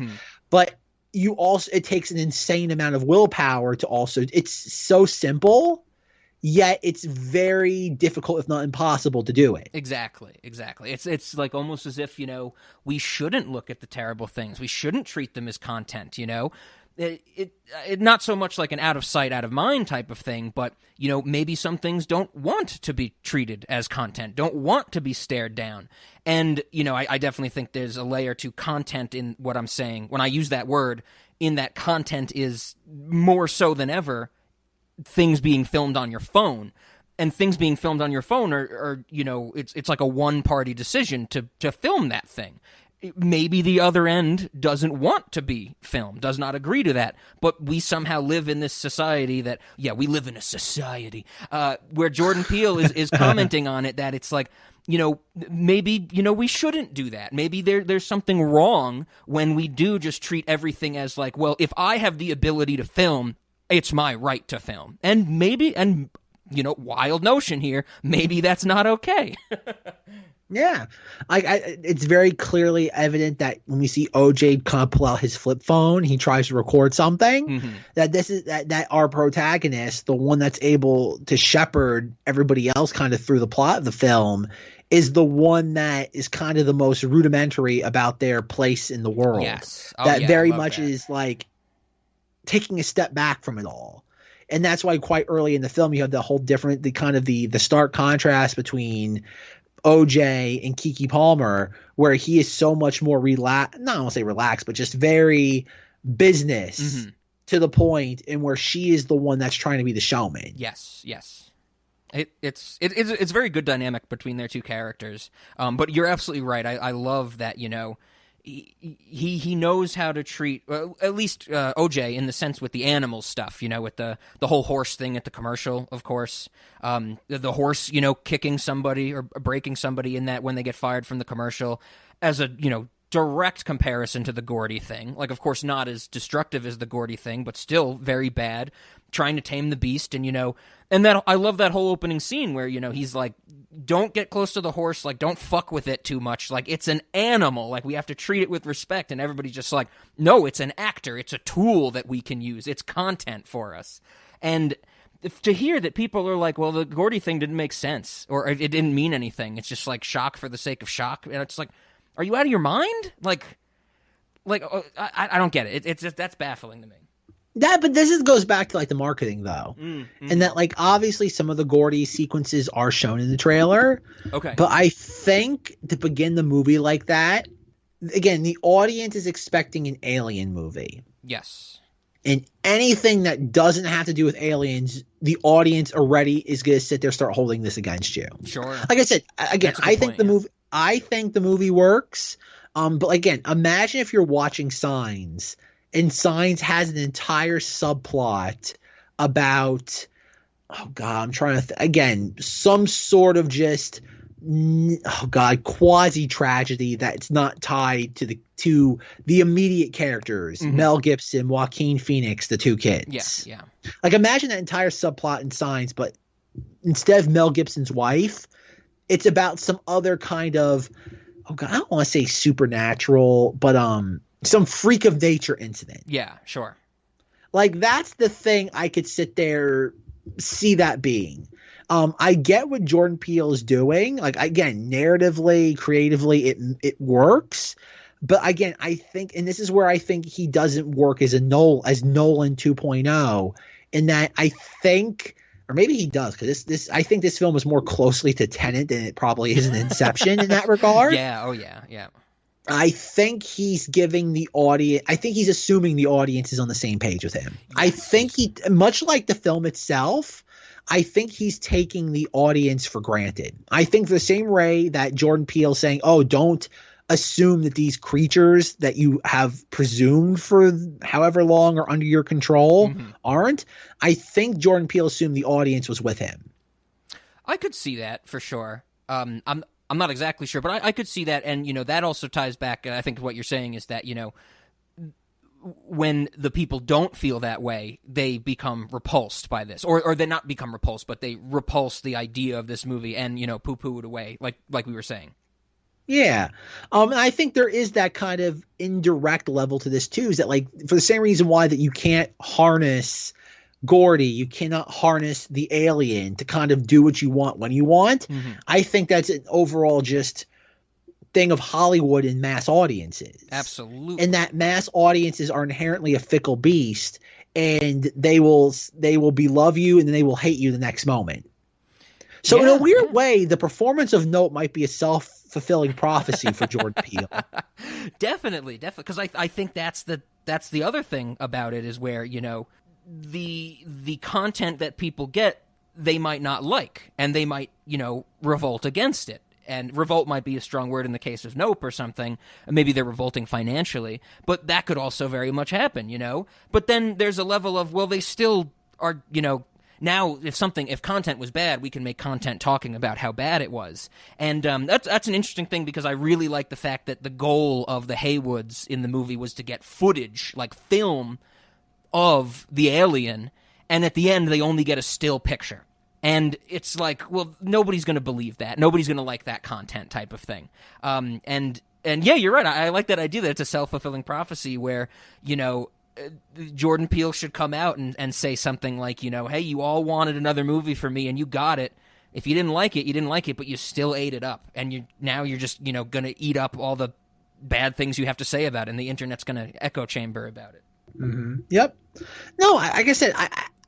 But it takes an insane amount of willpower to also, it's so simple, yet it's very difficult, if not impossible, to do it. Exactly. It's like almost as if, we shouldn't look at the terrible things. We shouldn't treat them as content, It not so much like an out of sight, out of mind type of thing, but, maybe some things don't want to be treated as content, don't want to be stared down. And, I definitely think there's a layer to content in what I'm saying. When I use that word, in that content is more so than ever things being filmed on your phone. And things being filmed on your phone are it's like a one-party decision to film that thing. Maybe the other end doesn't want to be filmed, does not agree to that, but we somehow live in this society that, we live in a society where Jordan Peele is commenting on it, that it's like, maybe, we shouldn't do that. Maybe there's something wrong when we do just treat everything as like, well, if I have the ability to film, it's my right to film. And maybe, wild notion here, maybe that's not okay. Yeah, it's very clearly evident that when we see OJ kind of pull out his flip phone, he tries to record something. That this is that our protagonist, the one that's able to shepherd everybody else kind of through the plot of the film, is the one that is kind of the most rudimentary about their place in the world. Yes, very much is like taking a step back from it all. And that's why quite early in the film you have the stark contrast between OJ and Keke Palmer, where he is so much more not I won't say relaxed, but just very business to the point, and where she is the one that's trying to be the showman. Yes. It's very good dynamic between their two characters. But you're absolutely right. I love that, he knows how to treat, at least OJ, in the sense with the animal stuff, with the whole horse thing at the commercial, of course. The horse, kicking somebody or breaking somebody in that when they get fired from the commercial, as a, direct comparison to the Gordy thing. Like, of course, not as destructive as the Gordy thing, but still very bad. Trying to tame the beast, and and that I love that whole opening scene where he's like, don't get close to the horse, like don't fuck with it too much, like it's an animal, like we have to treat it with respect, and everybody's just like, no, it's an actor, it's a tool that we can use, it's content for us. And to hear that people are like, well, the Gordy thing didn't make sense, or it didn't mean anything, it's just like shock for the sake of shock, and it's like, are you out of your mind? Like I don't get it. It's just, that's baffling to me. But this goes back to like the marketing though, and that like obviously some of the Gordy sequences are shown in the trailer. Okay, but I think to begin the movie like that, again, the audience is expecting an alien movie. Yes, and anything that doesn't have to do with aliens, the audience already is going to sit there, start holding this against you. Sure. Like I said, again, I think the movie works. But again, imagine if you're watching Signs, and Signs has an entire subplot about, oh God, I'm trying to again, some sort of just, oh God, quasi tragedy that's not tied to the immediate characters, Mel Gibson, Joaquin Phoenix, the two kids. Yeah. Like imagine that entire subplot in Signs, but instead of Mel Gibson's wife, it's about some other kind of, oh God, I don't want to say supernatural, but some freak of nature incident. Yeah, sure. Like that's the thing I could sit there, see that being. I get what Jordan Peele is doing. Like again, narratively, creatively, it works. But again, I think, and this is where I think he doesn't work as Nolan 2.0, in that I think, or maybe he does, because I think this film is more closely to Tenet than it probably is in Inception in that regard. Yeah. Oh yeah. I think he's giving the audience, I think he's assuming the audience is on the same page with him. Yes. I think he, much like the film itself, I think he's taking the audience for granted. I think the same way that Jordan Peele saying, oh, don't assume that these creatures that you have presumed for however long are under your control aren't. I think Jordan Peele assumed the audience was with him. I could see that for sure. I'm not exactly sure, but I could see that. And, that also ties back. I think what you're saying is that, when the people don't feel that way, they become repulsed by this, or they not become repulsed, but they repulse the idea of this movie and, poo-poo it away, like we were saying. Yeah. And I think there is that kind of indirect level to this too, is that like, for the same reason why that you can't harness Gordy, you cannot harness the alien to kind of do what you want when you want. I think that's an overall just thing of Hollywood and mass audiences. Absolutely. And that mass audiences are inherently a fickle beast, and they will love you and then they will hate you the next moment. So in a weird way, the performance of Nope might be a self-fulfilling prophecy for Jordan Peele. Definitely. Because I think that's the other thing about it, is where, the content that people get, they might not like, and they might, revolt against it. And revolt might be a strong word in the case of Nope or something. Maybe they're revolting financially, but that could also very much happen, But then there's a level of, well, they still are, now if content was bad, we can make content talking about how bad it was. And that's an interesting thing, because I really like the fact that the goal of the Haywoods in the movie was to get footage, like film, of the alien, and at the end they only get a still picture. And it's like, well, nobody's going to believe that. Nobody's going to like that content type of thing. And yeah, you're right. I like that idea that it's a self-fulfilling prophecy where, Jordan Peele should come out and say something like, hey, you all wanted another movie from me and you got it. If you didn't like it, you didn't like it, but you still ate it up. And you're just, going to eat up all the bad things you have to say about it, and the internet's going to echo chamber about it. Yep. No, like I said,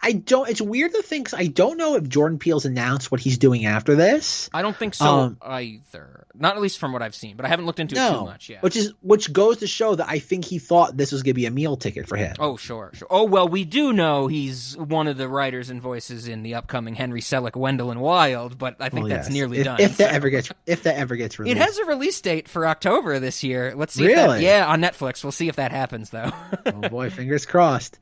I don't. It's weird to think, 'cause I don't know if Jordan Peele's announced what he's doing after this. I don't think so either. Not at least from what I've seen, but I haven't looked into it too much yet. Which goes to show that I think he thought this was going to be a meal ticket for him. Oh, sure. Oh, well, we do know he's one of the writers and voices in the upcoming Henry Selick, Wendell and Wild, but I think that's nearly done. If that ever gets released. It has a release date for October this year. Let's see. Really? On Netflix. We'll see if that happens, though. Oh boy, fingers crossed.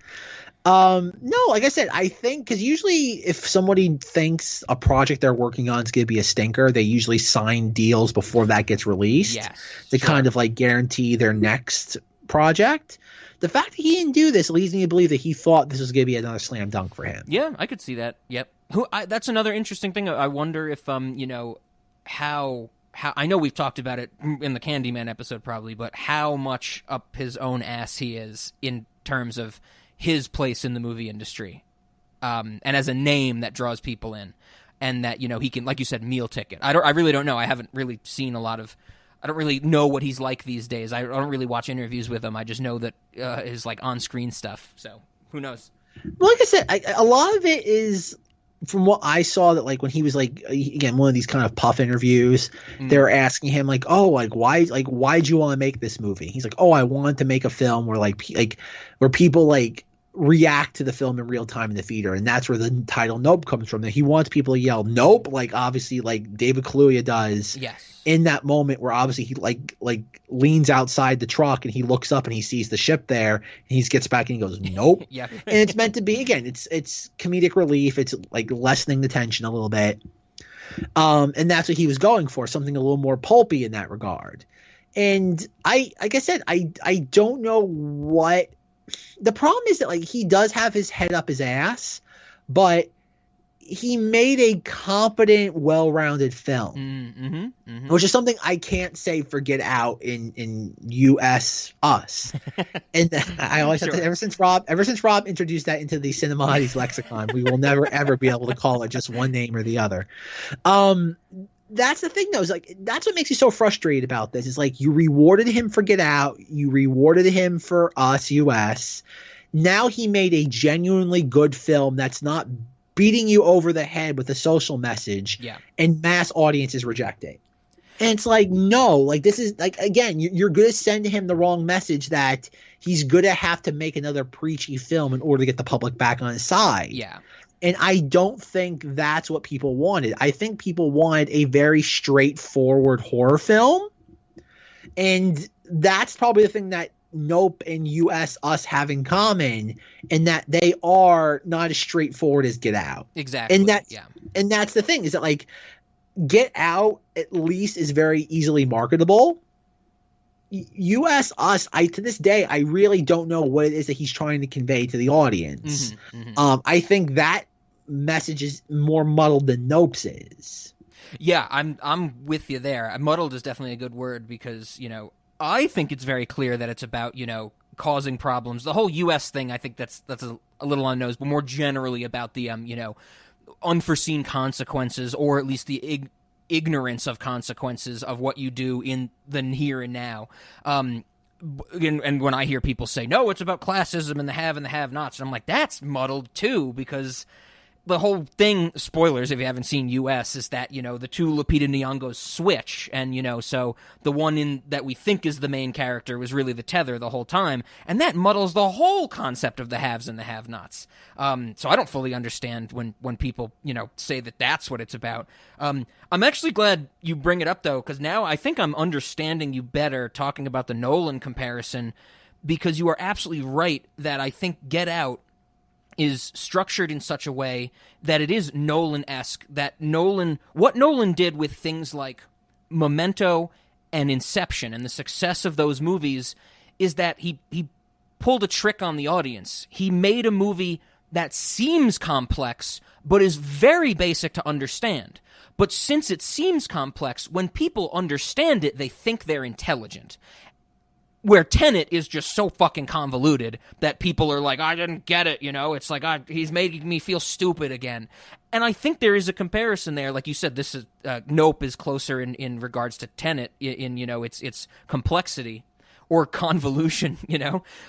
No, like I said, I think, because usually if somebody thinks a project they're working on is going to be a stinker, they usually sign deals before that gets released to kind of like guarantee their next project. The fact that he didn't do this leads me to believe that he thought this was going to be another slam dunk for him. Yeah, I could see that. Yep. That's another interesting thing. I wonder if, how I know we've talked about it in the Candyman episode probably, but how much up his own ass he is in terms of his place in the movie industry, and as a name that draws people in, and that, he can, like you said, meal ticket. I really don't know. I haven't really seen I don't really know what he's like these days. I don't really watch interviews with him. I just know that his like on-screen stuff. So who knows? Well, like I said, a lot of it is from what I saw, that like when he was like, again, one of these kind of puff interviews, they're asking him like, oh, why'd you want to make this movie? He's like, oh, I wanted to make a film where where people like react to the film in real time in the theater, and that's where the title Nope comes from. That he wants people to yell Nope, like obviously like David Kaluuya does. Yes. In that moment where obviously he like leans outside the truck and he looks up and he sees the ship there and he gets back and he goes Nope. Yeah. And it's meant to be, again, it's comedic relief. It's like lessening the tension a little bit. And that's what he was going for, something a little more pulpy in that regard. And like I said, I don't know what the problem is. That like he does have his head up his ass, but he made a competent, well-rounded film, which is something I can't say for Get Out in us. And I always have to, ever since Rob introduced that into the Cinemoddities lexicon, we will never ever be able to call it just one name or the other. That's the thing, though. Is like that's what makes me so frustrated about this. Is like you rewarded him for Get Out, you rewarded him for us. Now he made a genuinely good film that's not beating you over the head with a social message, and mass audiences reject it. And it's like, no, like this is like, again, you're going to send him the wrong message that he's going to have to make another preachy film in order to get the public back on his side. Yeah. And I don't think that's what people wanted. I think people wanted a very straightforward horror film. And that's probably the thing that Nope and us have in common, in that they are not as straightforward as Get Out. Exactly. And that's the thing, is that like Get Out at least is very easily marketable. Us, to this day, I really don't know what it is that he's trying to convey to the audience. I think that message is more muddled than Nope's is. Yeah, I'm with you there. Muddled is definitely a good word, because I think it's very clear that it's about, causing problems. The whole U.S. thing, I think that's a little on the nose, but more generally about the, unforeseen consequences, or at least the ignorance of consequences of what you do in the here and now. And when I hear people say, no, it's about classism and the have and the have-nots, and I'm like, that's muddled too, because the whole thing, spoilers if you haven't seen US, is that, the two Lupita Nyong'os switch, and, so the one that we think is the main character was really the tether the whole time, and that muddles the whole concept of the haves and the have-nots. So I don't fully understand when people, say that that's what it's about. I'm actually glad you bring it up, though, because now I think I'm understanding you better talking about the Nolan comparison, because you are absolutely right that I think Get Out is structured in such a way that it is Nolan-esque, that what Nolan did with things like Memento and Inception and the success of those movies is that he pulled a trick on the audience. He made a movie that seems complex but is very basic to understand. But since it seems complex, when people understand it, they think they're intelligent. Where Tenet is just so fucking convoluted that people are like, I didn't get it, It's like, he's making me feel stupid again. And I think there is a comparison there. Like you said, this is Nope is closer in regards to Tenet in its complexity or convolution,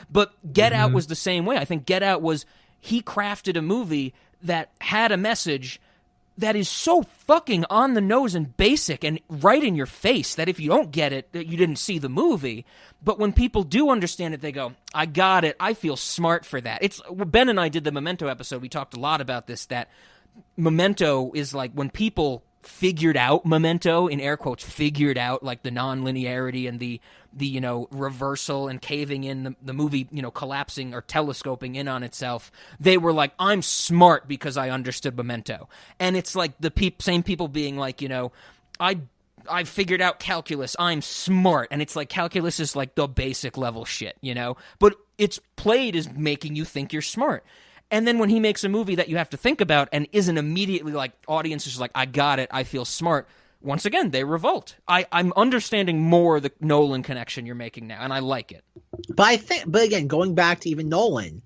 But Get Out was the same way. I think Get Out was, he crafted a movie that had a message that is so fucking on the nose and basic and right in your face that if you don't get it, that you didn't see the movie. But when people do understand it, they go, I got it. I feel smart for that. Ben and I did the Memento episode. We talked a lot about this, that Memento is like when people figured out Memento, in air quotes, figured out like the non-linearity and the reversal and caving in, the movie, collapsing or telescoping in on itself. They were like, I'm smart because I understood Memento. And it's like the same people being like, I figured out calculus, I'm smart. And it's like calculus is like the basic level shit, But it's played as making you think you're smart. And then when he makes a movie that you have to think about and isn't immediately like, audiences are like, I got it, I feel smart, once again, they revolt. I'm understanding more the Nolan connection you're making now, and I like it. But again, going back to even Nolan,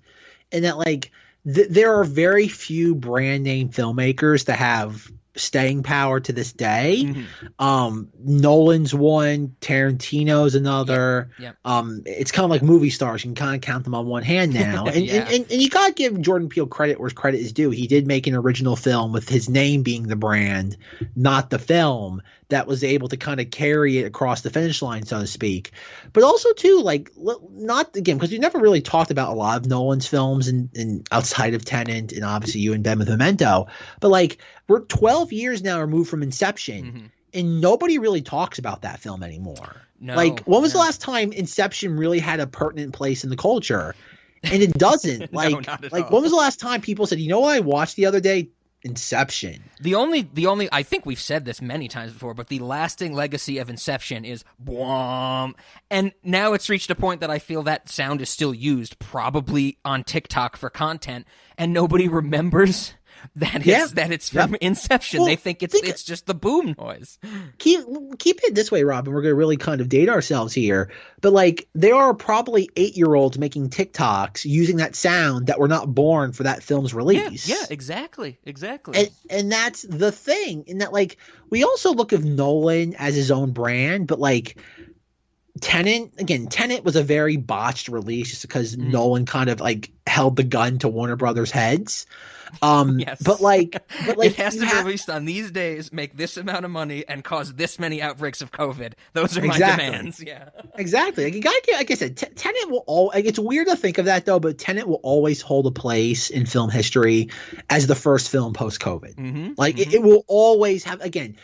and that like there are very few brand name filmmakers that have staying power to this day. Nolan's one, Tarantino's another. Yep. It's kind of like movie stars. You can kind of count them on one hand now. And, and you gotta give Jordan Peele credit where credit is due. He did make an original film with his name being the brand, not the film, that was able to kind of carry it across the finish line, so to speak. But also too, like, not again, because we never really talked about a lot of Nolan's films and outside of Tenet, and obviously you and Ben with Memento. But like, we're 12 years now removed from Inception, and nobody really talks about that film anymore. No, like, when was the last time Inception really had a pertinent place in the culture? And it doesn't. Like, No, not at like all. when was the last time people said, you know what I watched the other day? Inception. The only I think we've said this many times before, but the lasting legacy of Inception is Bwom. And now it's reached a point that I feel that sound is still used, probably on TikTok for content, and nobody remembers that it's from Inception. Well, they think it's just the boom noise. Keep it this way, Rob, and we're going to really kind of date ourselves here. But like, there are probably 8-year-olds making TikToks using that sound that were not born for that film's release. Yeah, exactly. And that's the thing. In that, like, we also look at Nolan as his own brand, but like, Tenet was a very botched release just because Nolan kind of like held the gun to Warner Brothers' heads. Yes. But it has to be released on these days, make this amount of money, and cause this many outbreaks of COVID. Those are my demands. Yeah, exactly. Like, you gotta get, like I said, Tenet will like, it's weird to think of that though, but Tenet will always hold a place in film history as the first film post-COVID. It will always have. Again,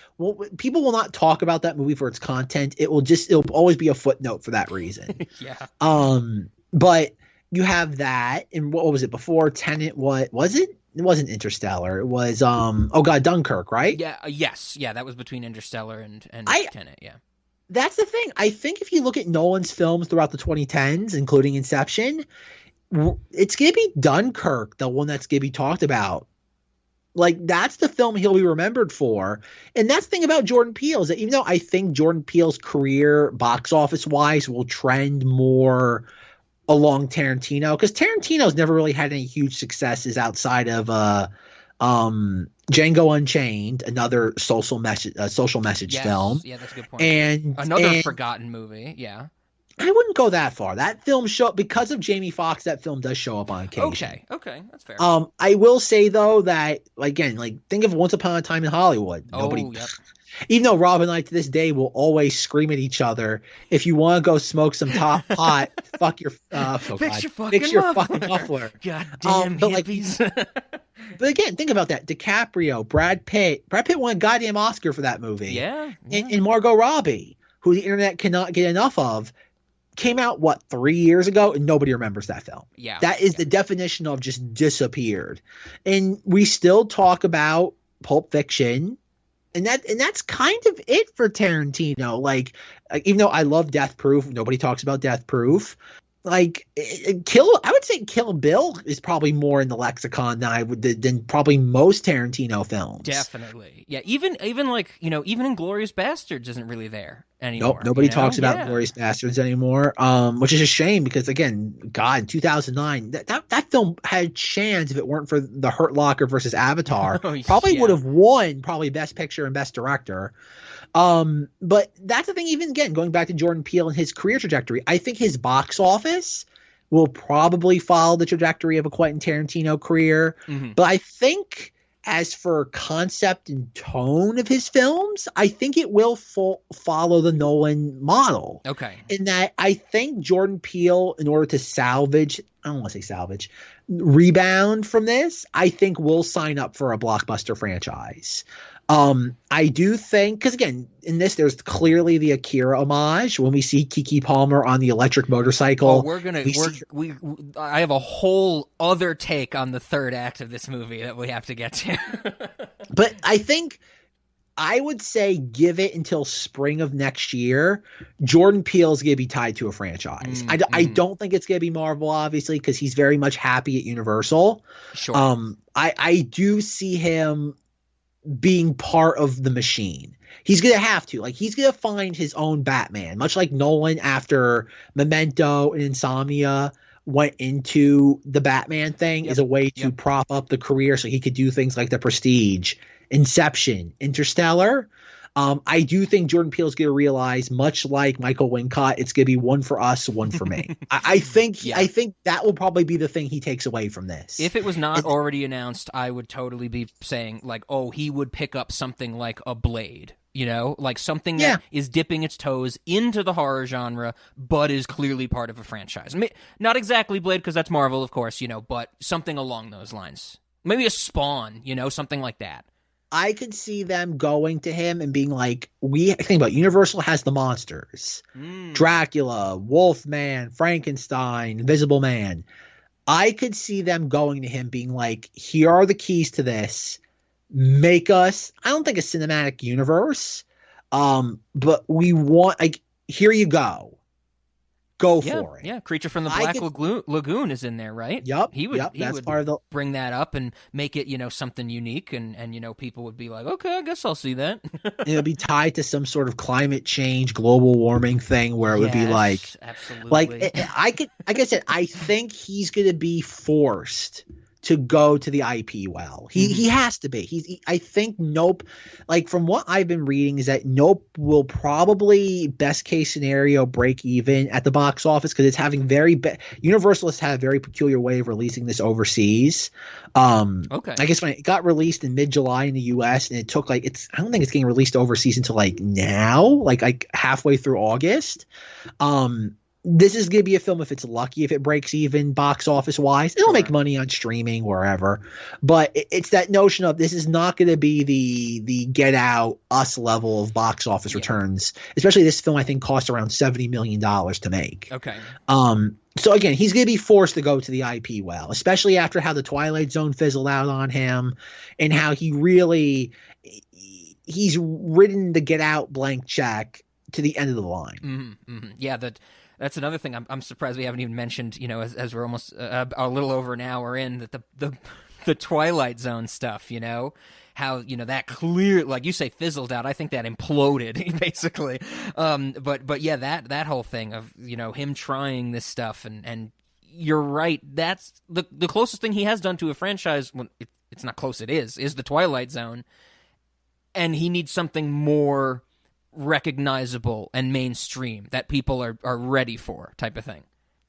people will not talk about that movie for its content. It'll always be a footnote for that reason. Yeah. But you have that, and what was it before Tenet? What was it? It wasn't Interstellar. It was Dunkirk, right? Yeah. Yes. Yeah. That was between Interstellar and Tenet. Yeah. That's the thing. I think if you look at Nolan's films throughout the 2010s, including Inception, it's gonna be Dunkirk, the one that's gonna be talked about. Like, that's the film he'll be remembered for. And that's the thing about Jordan Peele, is that even though I think Jordan Peele's career, box office wise, will trend more along Tarantino, because Tarantino's never really had any huge successes outside of Django Unchained, another social message film. Yeah, that's a good point. And another forgotten movie. Yeah, I wouldn't go that far. That film because of Jamie Foxx, that film does show up on occasion. Okay, that's fair. I will say though that, again, like, think of Once Upon a Time in Hollywood. Even though Rob and I to this day will always scream at each other, if you want to go smoke some top pot, fix your fucking muffler. God damn hippies. But again, think about that. DiCaprio, Brad Pitt won a goddamn Oscar for that movie. Yeah. And Margot Robbie, who the internet cannot get enough of, came out 3 years ago, and nobody remembers that film. Yeah. That is the definition of just disappeared. And we still talk about Pulp Fiction. And that's kind of it for Tarantino. Like, even though I love Death Proof, nobody talks about Death Proof. Like, I would say Kill Bill is probably more in the lexicon than probably most Tarantino films. Definitely. Yeah, even like, even Inglourious Bastards isn't really there anymore. Nope, nobody talks about Inglourious Bastards anymore, which is a shame because, again, God, in 2009, that film had a chance if it weren't for The Hurt Locker versus Avatar. Probably would have won Best Picture and Best Director. But that's the thing, even again, going back to Jordan Peele and his career trajectory, I think his box office will probably follow the trajectory of a Quentin Tarantino career. But I think as for concept and tone of his films, I think it will follow the Nolan model. Okay. In that I think Jordan Peele, in order to rebound from this, I think will sign up for a blockbuster franchise. I do think, because again, in this, there's clearly the Akira homage when we see Keke Palmer on the electric motorcycle. I have a whole other take on the third act of this movie that we have to get to. But I think I would say give it until spring of next year. Jordan Peele's going to be tied to a franchise. I don't think it's going to be Marvel, obviously, because he's very much happy at Universal. Sure. I do see him being part of the machine. He's going to have to. Like, he's going to find his own Batman, much like Nolan after Memento and Insomnia went into the Batman thing as a way to prop up the career so he could do things like The Prestige, Inception, Interstellar. I do think Jordan Peele is going to realize, much like Michael Wincott, it's going to be one for us, one for me. I think that will probably be the thing he takes away from this. If it was not already announced, I would totally be saying, like, oh, he would pick up something like a Blade, like something that is dipping its toes into the horror genre, but is clearly part of a franchise. Not exactly Blade, because that's Marvel, of course, but something along those lines. Maybe a Spawn, something like that. I could see them going to him and being like, we think about Universal has the monsters, Dracula, Wolfman, Frankenstein, Invisible Man. I could see them going to him being like, here are the keys to this. Make us, I don't think a cinematic universe, but we want, like, here you go. Go for it. Yeah, Creature from the Black Lagoon is in there, right? Yep. He would part of the... bring that up and make it, something unique, and people would be like, okay, I guess I'll see that. It would be tied to some sort of climate change, global warming thing where it would be like, absolutely. Like I said, I think he's going to be forced to go to the IP well. He has to be. I think Nope, like from what I've been reading, is that Nope will probably, best case scenario, break even at the box office because it's having Universal has had a very peculiar way of releasing this overseas. Okay. I guess when it got released in mid-July in the US, and it took I don't think it's getting released overseas until like now, like halfway through August. This is going to be a film, if it's lucky, if it breaks even box office wise, it'll make money on streaming wherever. But it's that notion of this is not going to be the Get Out, Us level of box office returns. Especially this film, I think, cost around $70 million to make. Okay. So again, he's going to be forced to go to the IP well, especially after how the Twilight Zone fizzled out on him and how he's ridden the Get Out blank check to the end of the line. Mm-hmm, mm-hmm. Yeah, that's another thing. I'm surprised we haven't even mentioned, as we're almost a little over an hour in, that the Twilight Zone stuff, how, that clear, like you say, fizzled out. I think that imploded, basically. But yeah, that whole thing of, him trying this stuff, and you're right, that's the closest thing he has done to a franchise. Well, it's not close, it is the Twilight Zone. And he needs something more recognizable and mainstream that people are ready for, type of thing.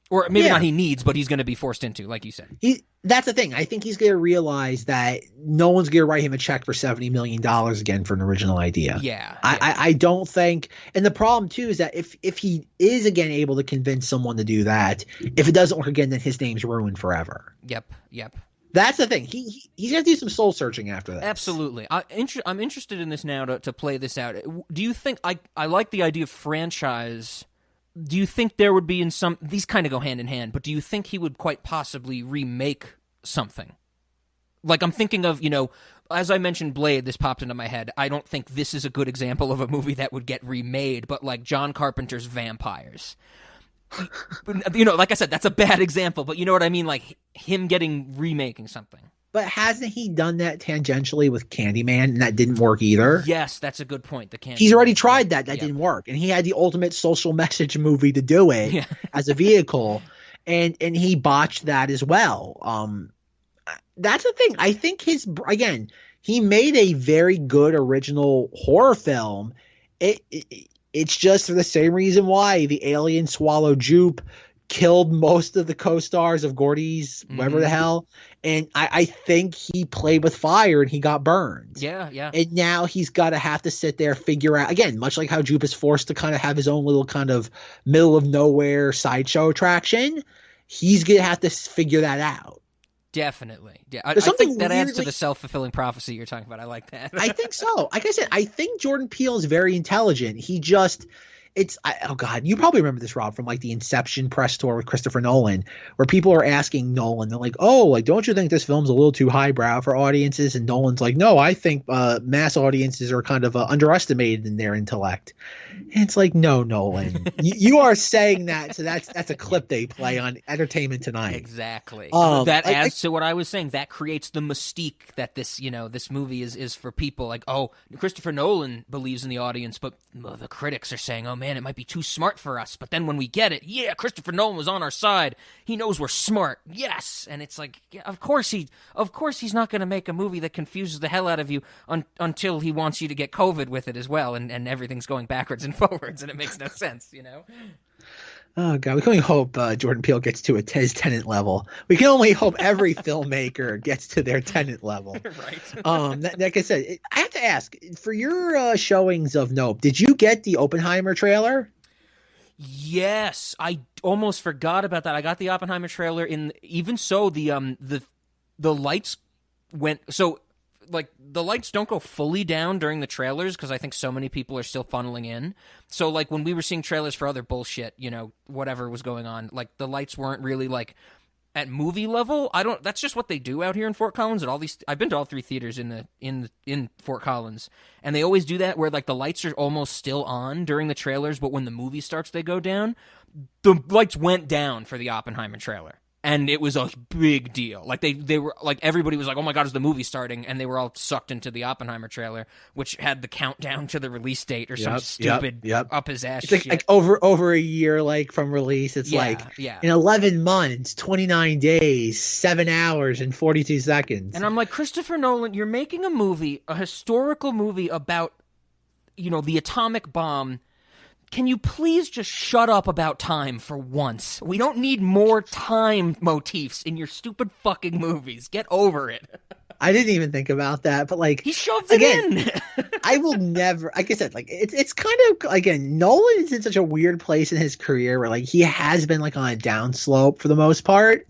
Or maybe not he needs, but he's going to be forced into, like you said. That's the thing. I think he's going to realize that no one's going to write him a check for $70 million again for an original idea. Yeah. I don't think. And the problem, too, is that if he is, again, able to convince someone to do that, if it doesn't work again, then his name's ruined forever. Yep. That's the thing. He's going to do some soul searching after that. Absolutely. I'm interested in this now to play this out. Do you think I like the idea of franchise? Do you think there would be these kind of go hand in hand, but do you think he would quite possibly remake something? Like I'm thinking of, as I mentioned Blade, this popped into my head. I don't think this is a good example of a movie that would get remade, but like John Carpenter's Vampires. Like I said, that's a bad example, but you know what I mean? Like him remaking something. But hasn't he done that tangentially with Candyman, and that didn't work either? Yes, that's a good point. The Candyman. He's already tried that. That didn't work. And he had the ultimate social message movie to do it as a vehicle, and he botched that as well. That's the thing. I think he made a very good original horror film. It's just for the same reason why the alien swallowed Jupe, killed most of the co-stars of Gordy's, whatever the hell. And I think he played with fire and he got burned. Yeah. And now he's got to have to sit there, figure out, again, much like how Jupe is forced to kind of have his own little kind of middle of nowhere sideshow attraction. He's going to have to figure that out. Definitely. Yeah. I think that adds to the self-fulfilling prophecy you're talking about. I like that. I think so. Like I said, I think Jordan Peele is very intelligent. Oh God, you probably remember this, Rob, from like the Inception press tour with Christopher Nolan, where people are asking Nolan, they're like, oh, like, don't you think this film's a little too highbrow for audiences? And Nolan's like, no, I think mass audiences are kind of underestimated in their intellect. And it's like, no, Nolan, you are saying that. So that's a clip they play on Entertainment Tonight. Exactly. That adds to what I was saying. That creates the mystique that this movie is for people. Like, oh, Christopher Nolan believes in the audience, but the critics are saying, oh man, it might be too smart for us. But then when we get it, yeah, Christopher Nolan was on our side. He knows we're smart. Yes. And it's like, yeah, of course he's not going to make a movie that confuses the hell out of you until he wants you to get COVID with it as well. And everything's going backwards and forwards and it makes no sense, Oh god, we can only hope Jordan Peele gets to his Tenet level. We can only hope every filmmaker gets to their Tenet level. Right. Like I said, I have to ask for your showings of Nope. Did you get the Oppenheimer trailer? Yes, I almost forgot about that. I got the Oppenheimer trailer even so the lights went so like the lights don't go fully down during the trailers because I think so many people are still funneling in. So like when we were seeing trailers for other bullshit, whatever was going on, like the lights weren't really like at movie level. That's just what they do out here in Fort Collins at all these. I've been to all three theaters in Fort Collins, and they always do that where like the lights are almost still on during the trailers, but when the movie starts they go down. The lights went down for the Oppenheimer trailer. And it was a big deal. Like they were like everybody was like, "Oh my god, is the movie starting?" And they were all sucked into the Oppenheimer trailer, which had the countdown to the release date or some stupid up his ass shit. Like over a year, like from release. It's in 11 months, 29 days, 7 hours, and 42 seconds. And I'm like, Christopher Nolan, you're making a movie, a historical movie about, the atomic bomb. Can you please just shut up about time for once? We don't need more time motifs in your stupid fucking movies. Get over it. I didn't even think about that, but like he shoved it in. I will never, like I said, like it's kind of again, Nolan is in such a weird place in his career where like he has been like on a downslope for the most part.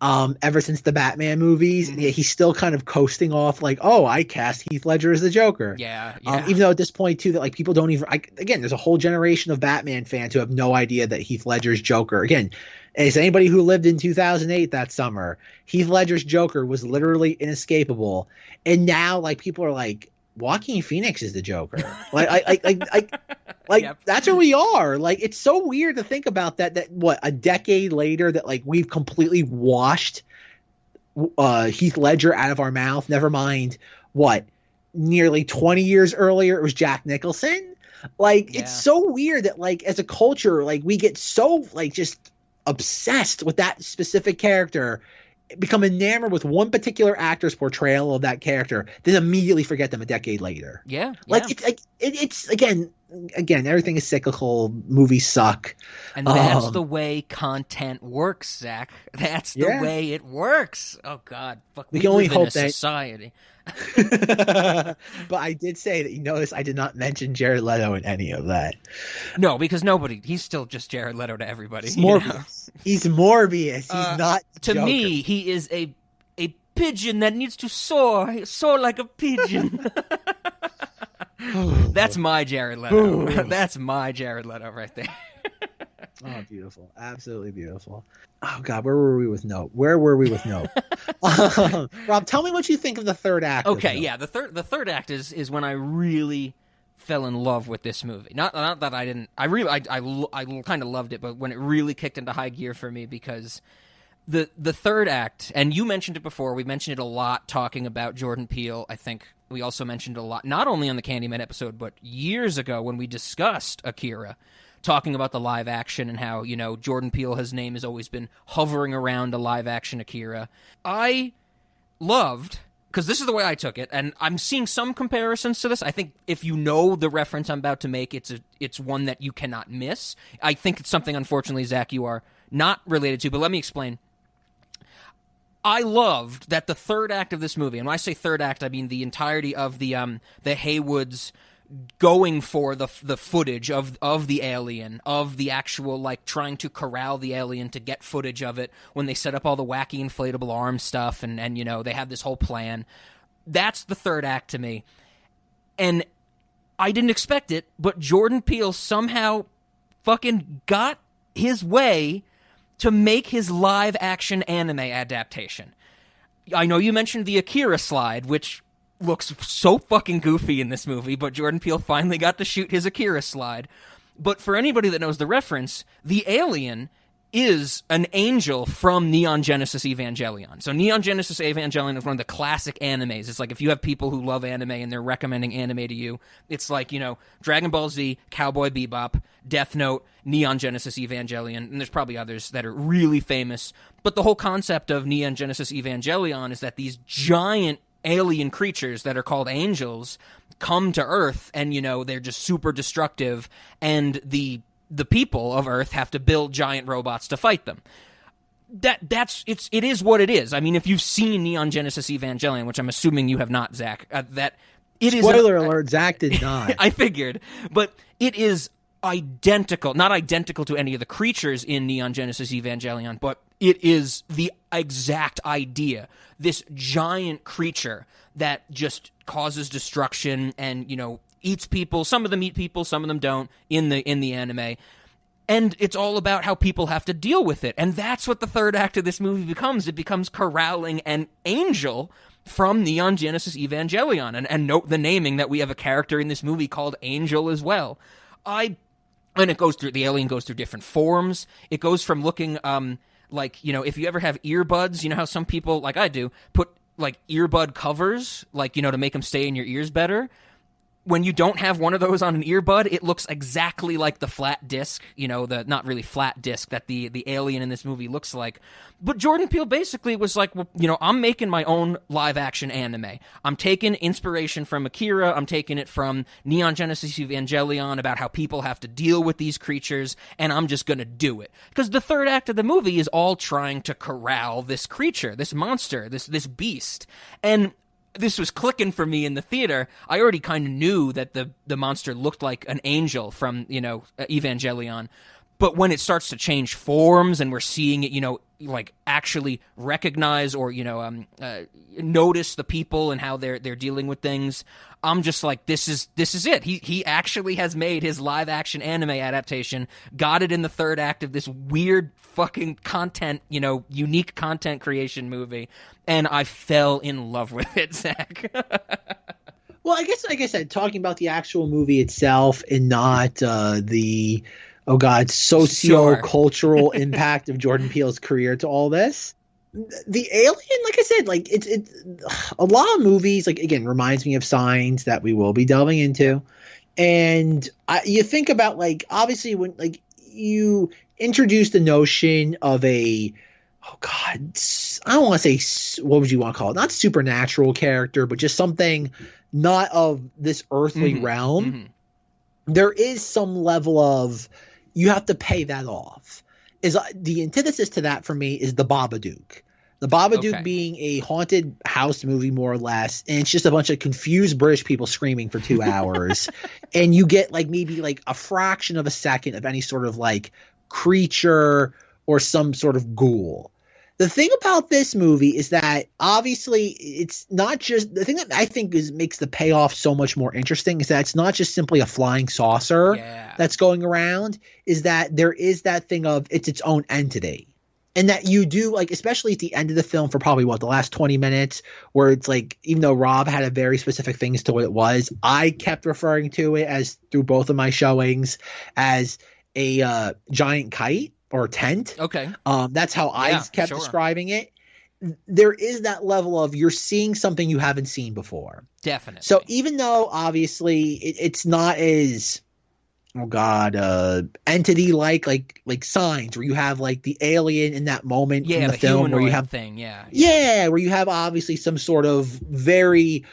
Ever since the Batman movies, he's still kind of coasting off like, oh, I cast Heath Ledger as the Joker. Yeah. Even though at this point too, that like people don't even, again, there's a whole generation of Batman fans who have no idea that Heath Ledger's Joker, again, as anybody who lived in 2008 that summer, Heath Ledger's Joker was literally inescapable. And now like people are like, Joaquin Phoenix is the Joker. Yep. That's where we are. Like, it's so weird to think about that what, a decade later that like we've completely washed Heath Ledger out of our mouth. Never mind what, nearly 20 years earlier it was Jack Nicholson. Like, it's so weird that like as a culture, like we get so like just obsessed with that specific character, become enamored with one particular actor's portrayal of that character, then immediately forget them a decade later. Yeah. Like it's again, everything is cyclical. Movies suck. And that's the way content works, Zach. That's the way it works. Oh God. Fuck, we can only hope that society. But I did say that, you notice I did not mention Jared Leto in any of that. No, because he's still just Jared Leto to everybody. He's Morbius. He's Morbius. He's not to Joker. Me, he is a pigeon that needs to soar like a pigeon. That's my Jared Leto. That's my Jared Leto right there. Oh, beautiful. Absolutely beautiful. Oh, God, where were we with Nope? Rob, tell me what you think of the third act. Okay, yeah, the third act is when I really fell in love with this movie. Not that I didn't. I kind of loved it, but when it really kicked into high gear for me, because the third act, and you mentioned it before, we mentioned it a lot talking about Jordan Peele. I think we also mentioned it a lot, not only on the Candyman episode, but years ago when we discussed Akira, talking about the live action and how, Jordan Peele, his name has always been hovering around a live action Akira. I loved, because this is the way I took it, and I'm seeing some comparisons to this. I think if you know the reference I'm about to make, it's one that you cannot miss. I think it's something, unfortunately, Zach, you are not related to, but let me explain. I loved that the third act of this movie, and when I say third act, I mean the entirety of the Haywoods going for the footage of the alien, of the actual, like, trying to corral the alien to get footage of it when they set up all the wacky inflatable arm stuff and they have this whole plan. That's the third act to me. And I didn't expect it, but Jordan Peele somehow fucking got his way to make his live action anime adaptation. I know you mentioned the Akira slide, which looks so fucking goofy in this movie, but Jordan Peele finally got to shoot his Akira slide. But for anybody that knows the reference, the alien is an angel from Neon Genesis Evangelion. So Neon Genesis Evangelion is one of the classic animes. It's like if you have people who love anime and they're recommending anime to you, it's like, Dragon Ball Z, Cowboy Bebop, Death Note, Neon Genesis Evangelion, and there's probably others that are really famous. But the whole concept of Neon Genesis Evangelion is that these giant alien creatures that are called angels come to Earth, and they're just super destructive, and the the people of Earth have to build giant robots to fight them. It is what it is. I mean, if you've seen Neon Genesis Evangelion, which I'm assuming you have not, Zach, that it is. Spoiler alert, Zach did not. I figured, but it is identical, not identical to any of the creatures in Neon Genesis Evangelion, but it is the exact idea. This giant creature that just causes destruction and, eats people. Some of them eat people, some of them don't in the anime. And it's all about how people have to deal with it. And that's what the third act of this movie becomes. It becomes corralling an angel from Neon Genesis Evangelion. And note the naming that we have a character in this movie called Angel as well. And it goes through, the alien goes through different forms. It goes from looking like, if you ever have earbuds, how some people, like I do, put like earbud covers, like, to make them stay in your ears better. When you don't have one of those on an earbud, it looks exactly like the flat disc, the not really flat disc that the alien in this movie looks like. But Jordan Peele basically was like, well, I'm making my own live-action anime. I'm taking inspiration from Akira. I'm taking it from Neon Genesis Evangelion about how people have to deal with these creatures, and I'm just going to do it. Because the third act of the movie is all trying to corral this creature, this monster, this beast. And this was clicking for me in the theater. I already kind of knew that the monster looked like an angel from, Evangelion. But when it starts to change forms and we're seeing it, like actually recognize or, notice the people and how they're dealing with things, I'm just like, this is it. He actually has made his live action anime adaptation, got it in the third act of this weird fucking content, unique content creation movie, and I fell in love with it, Zach. Well, I guess, like I said, talking about the actual movie itself and not the socio-cultural impact of Jordan Peele's career to all this. The alien, like I said, like it's a lot of movies, like, again, reminds me of Signs that we will be delving into. And you think about, like, obviously when, like, you introduce the notion of I don't want to say, what would you want to call it? Not supernatural character, but just something not of this earthly realm. Mm-hmm. There is some level of, you have to pay that off. Is the antithesis to that for me is the Babadook. The Babadook being a haunted house movie, more or less, and it's just a bunch of confused British people screaming for 2 hours, and you get like maybe like a fraction of a second of any sort of like creature or some sort of ghoul. The thing about this movie is that obviously it's not just the thing that I think makes the payoff so much more interesting is that it's not just simply a flying saucer that's going around, is that there is that thing of it's its own entity. And that you do, like, especially at the end of the film for probably the last 20 minutes, where it's like, even though Rob had a very specific things to what it was, I kept referring to it as, through both of my showings, as a giant kite or tent. Okay. That's how I kept describing it. There is that level of you're seeing something you haven't seen before. Definitely. So even though obviously it's not as entity like Signs, where you have like the alien in that moment in the film where you have where you have obviously some sort of very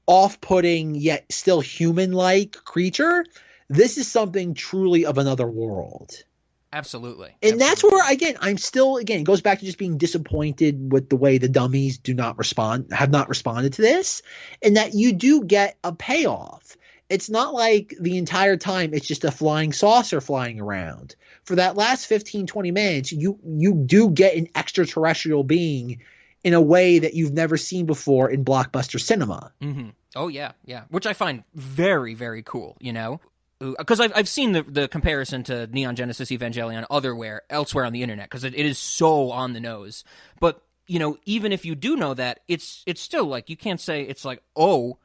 off-putting yet still human-like creature. This is something truly of another world. Absolutely. And that's where, again, it goes back to just being disappointed with the way the dummies have not responded to this, and that you do get a payoff. It's not like the entire time it's just a flying saucer flying around. For that last 15, 20 minutes, you do get an extraterrestrial being in a way that you've never seen before in blockbuster cinema. Mm-hmm. Oh, yeah. Which I find very, very cool, Because I've seen the comparison to Neon Genesis Evangelion elsewhere on the internet, because it is so on the nose. But, even if you do know that, it's still like, you can't say it's like, oh,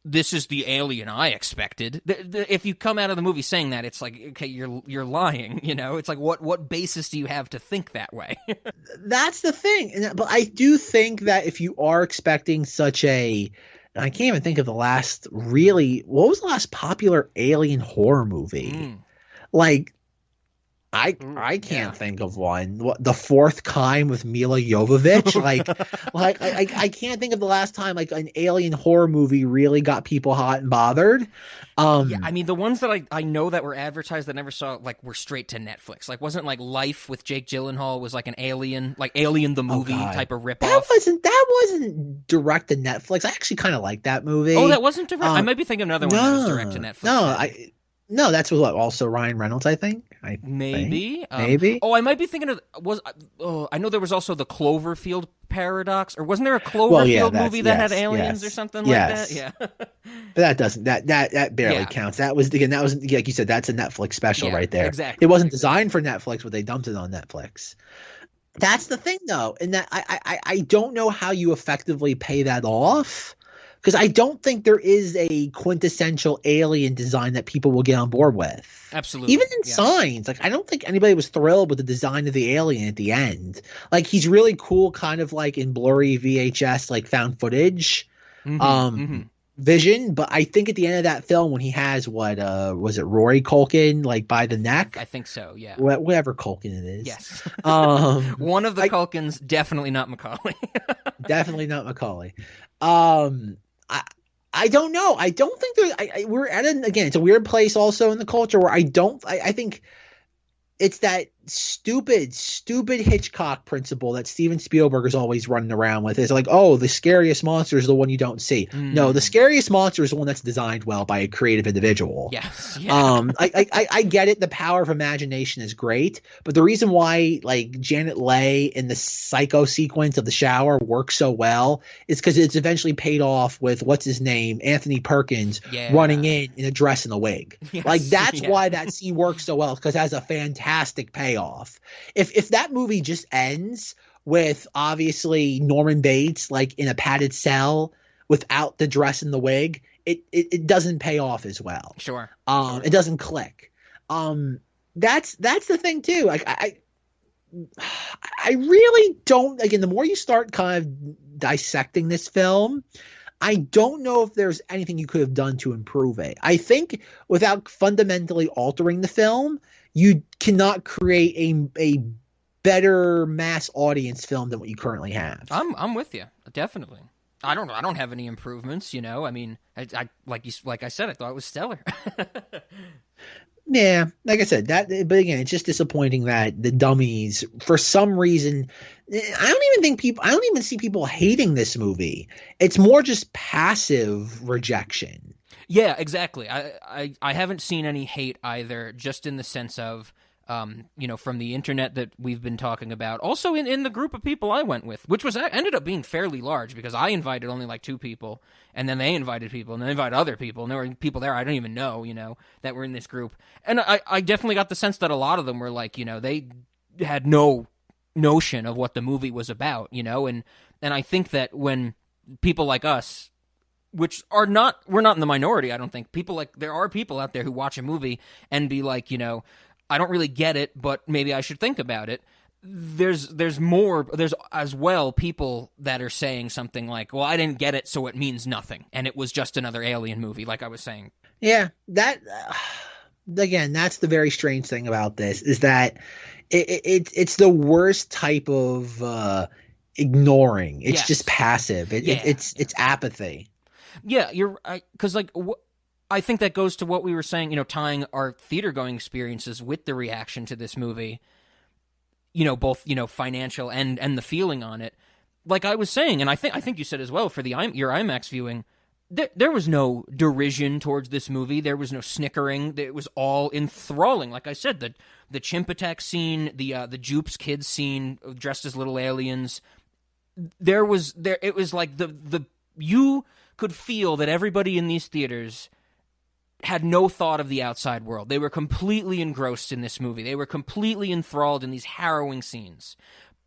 this is the alien I expected. If you come out of the movie saying that, it's like, okay, you're lying, It's like, what basis do you have to think that way? That's the thing. But I do think that if you are expecting such I can't even think of what was the last popular alien horror movie? Like, I can't yeah. think of one. What, the Fourth Kind with Mila Jovovich? I can't think of the last time like an alien horror movie really got people hot and bothered. Yeah, Um, I mean the ones that I know that were advertised that never saw like were straight to Netflix. Like wasn't like Life with Jake Gyllenhaal was like an Alien, like Alien the movie God. type of ripoff. That wasn't direct to Netflix. I actually kind of like that movie. Oh, that wasn't direct. I might be thinking of another one that was direct to Netflix. No, that's what also Ryan Reynolds. I think. Maybe. Maybe. Oh, I might be thinking of I know there was also the Cloverfield paradox, or wasn't there a Cloverfield movie that had aliens or something like that? Yeah. But that doesn't that barely counts. That was like you said, that's a Netflix special right there. Exactly. It wasn't designed for Netflix, but they dumped it on Netflix. That's the thing though, and that I don't know how you effectively pay that off. Because I don't think there is a quintessential alien design that people will get on board with. Absolutely. Even in Signs, like I don't think anybody was thrilled with the design of the alien at the end. Like he's really cool, kind of like in blurry VHS, like found footage vision. But I think at the end of that film, when he has was it Rory Culkin like by the neck? I think so. Yeah. Whatever Culkin it is. Yes. One of the Culkins, definitely not Macaulay. Definitely not Macaulay. I don't know. I don't think we're at it's a weird place also in the culture where I think it's that stupid Hitchcock principle that Steven Spielberg is always running around with. It's like, oh, the scariest monster is the one you don't see. No, the scariest monster is the one that's designed well by a creative individual. Yes. Yeah. I get it. The power of imagination is great, but the reason why like Janet Leigh in the psycho sequence of the shower works so well is because it's eventually paid off with what's his name, Anthony Perkins, running in a dress and a wig. Yes. Like that's why that scene works so well, because it has a fantastic payoff. If that movie just ends with obviously Norman Bates like in a padded cell without the dress and the wig, it doesn't pay off as well. Sure. It doesn't click. That's the thing too. Like I really don't. Again, the more you start kind of dissecting this film, I don't know if there's anything you could have done to improve it. I think without fundamentally altering the film, you cannot create a better mass audience film than what you currently have. I'm with you, definitely. I don't have any improvements, you know. I mean, I like I said, I thought it was stellar. Yeah, like I said, but again, it's just disappointing that the dummies, for some reason, I don't even see people hating this movie. It's more just passive rejection. Yeah, exactly. I haven't seen any hate either, just in the sense of, from the internet that we've been talking about. Also in the group of people I went with, which ended up being fairly large because I invited only like 2 people, and then they invited people, and they invited other people, and there were people there I don't even know, that were in this group. And I definitely got the sense that a lot of them were like, they had no notion of what the movie was about, and I think that when people like us, which we're not in the minority, I don't think. There are people out there who watch a movie and be like, I don't really get it, but maybe I should think about it. There's as well people that are saying something like, well, I didn't get it, so it means nothing, and it was just another alien movie, like I was saying. Yeah, that again, that's the very strange thing about this, is that it's the worst type of ignoring. It's just passive. It's apathy. Yeah, you're right. Because I think that goes to what we were saying, tying our theater-going experiences with the reaction to this movie, both, financial and the feeling on it. Like I was saying, and I think you said as well for your IMAX viewing, there was no derision towards this movie. There was no snickering. It was all enthralling. Like I said, the chimp attack scene, the Jupes kids scene dressed as little aliens. It was like you could feel that everybody in these theaters had no thought of the outside world. They were completely engrossed in this movie. They were completely enthralled in these harrowing scenes.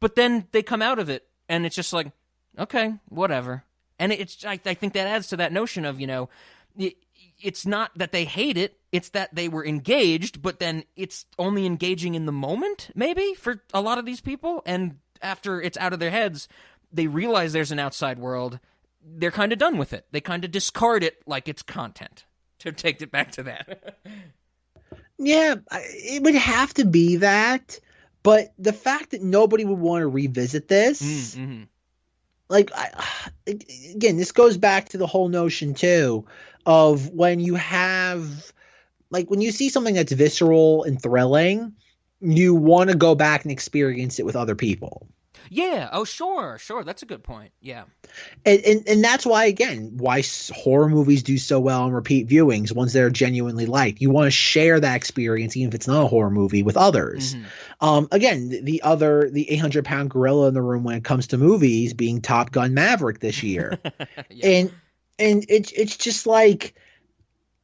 But then they come out of it, and it's just like, okay, whatever. And I think that adds to that notion of, it's not that they hate it, it's that they were engaged, but then it's only engaging in the moment, maybe, for a lot of these people. And after it's out of their heads, they realize there's an outside world. They're kind of done with it. They kind of discard it like it's content. To take it back to that. Yeah, it would have to be that. But the fact that nobody would want to revisit this, Mm-hmm. like, again, this goes back to the whole notion too of when you have, like, when you see something that's visceral and thrilling, you want to go back and experience it with other people. Yeah. Oh, sure. That's a good point. Yeah. And that's why, again, why horror movies do so well on repeat viewings, ones that are genuinely liked. You want to share that experience, even if it's not a horror movie, with others. Again, the 800-pound gorilla in the room when it comes to movies being Top Gun Maverick this year. Yeah. And it's just like,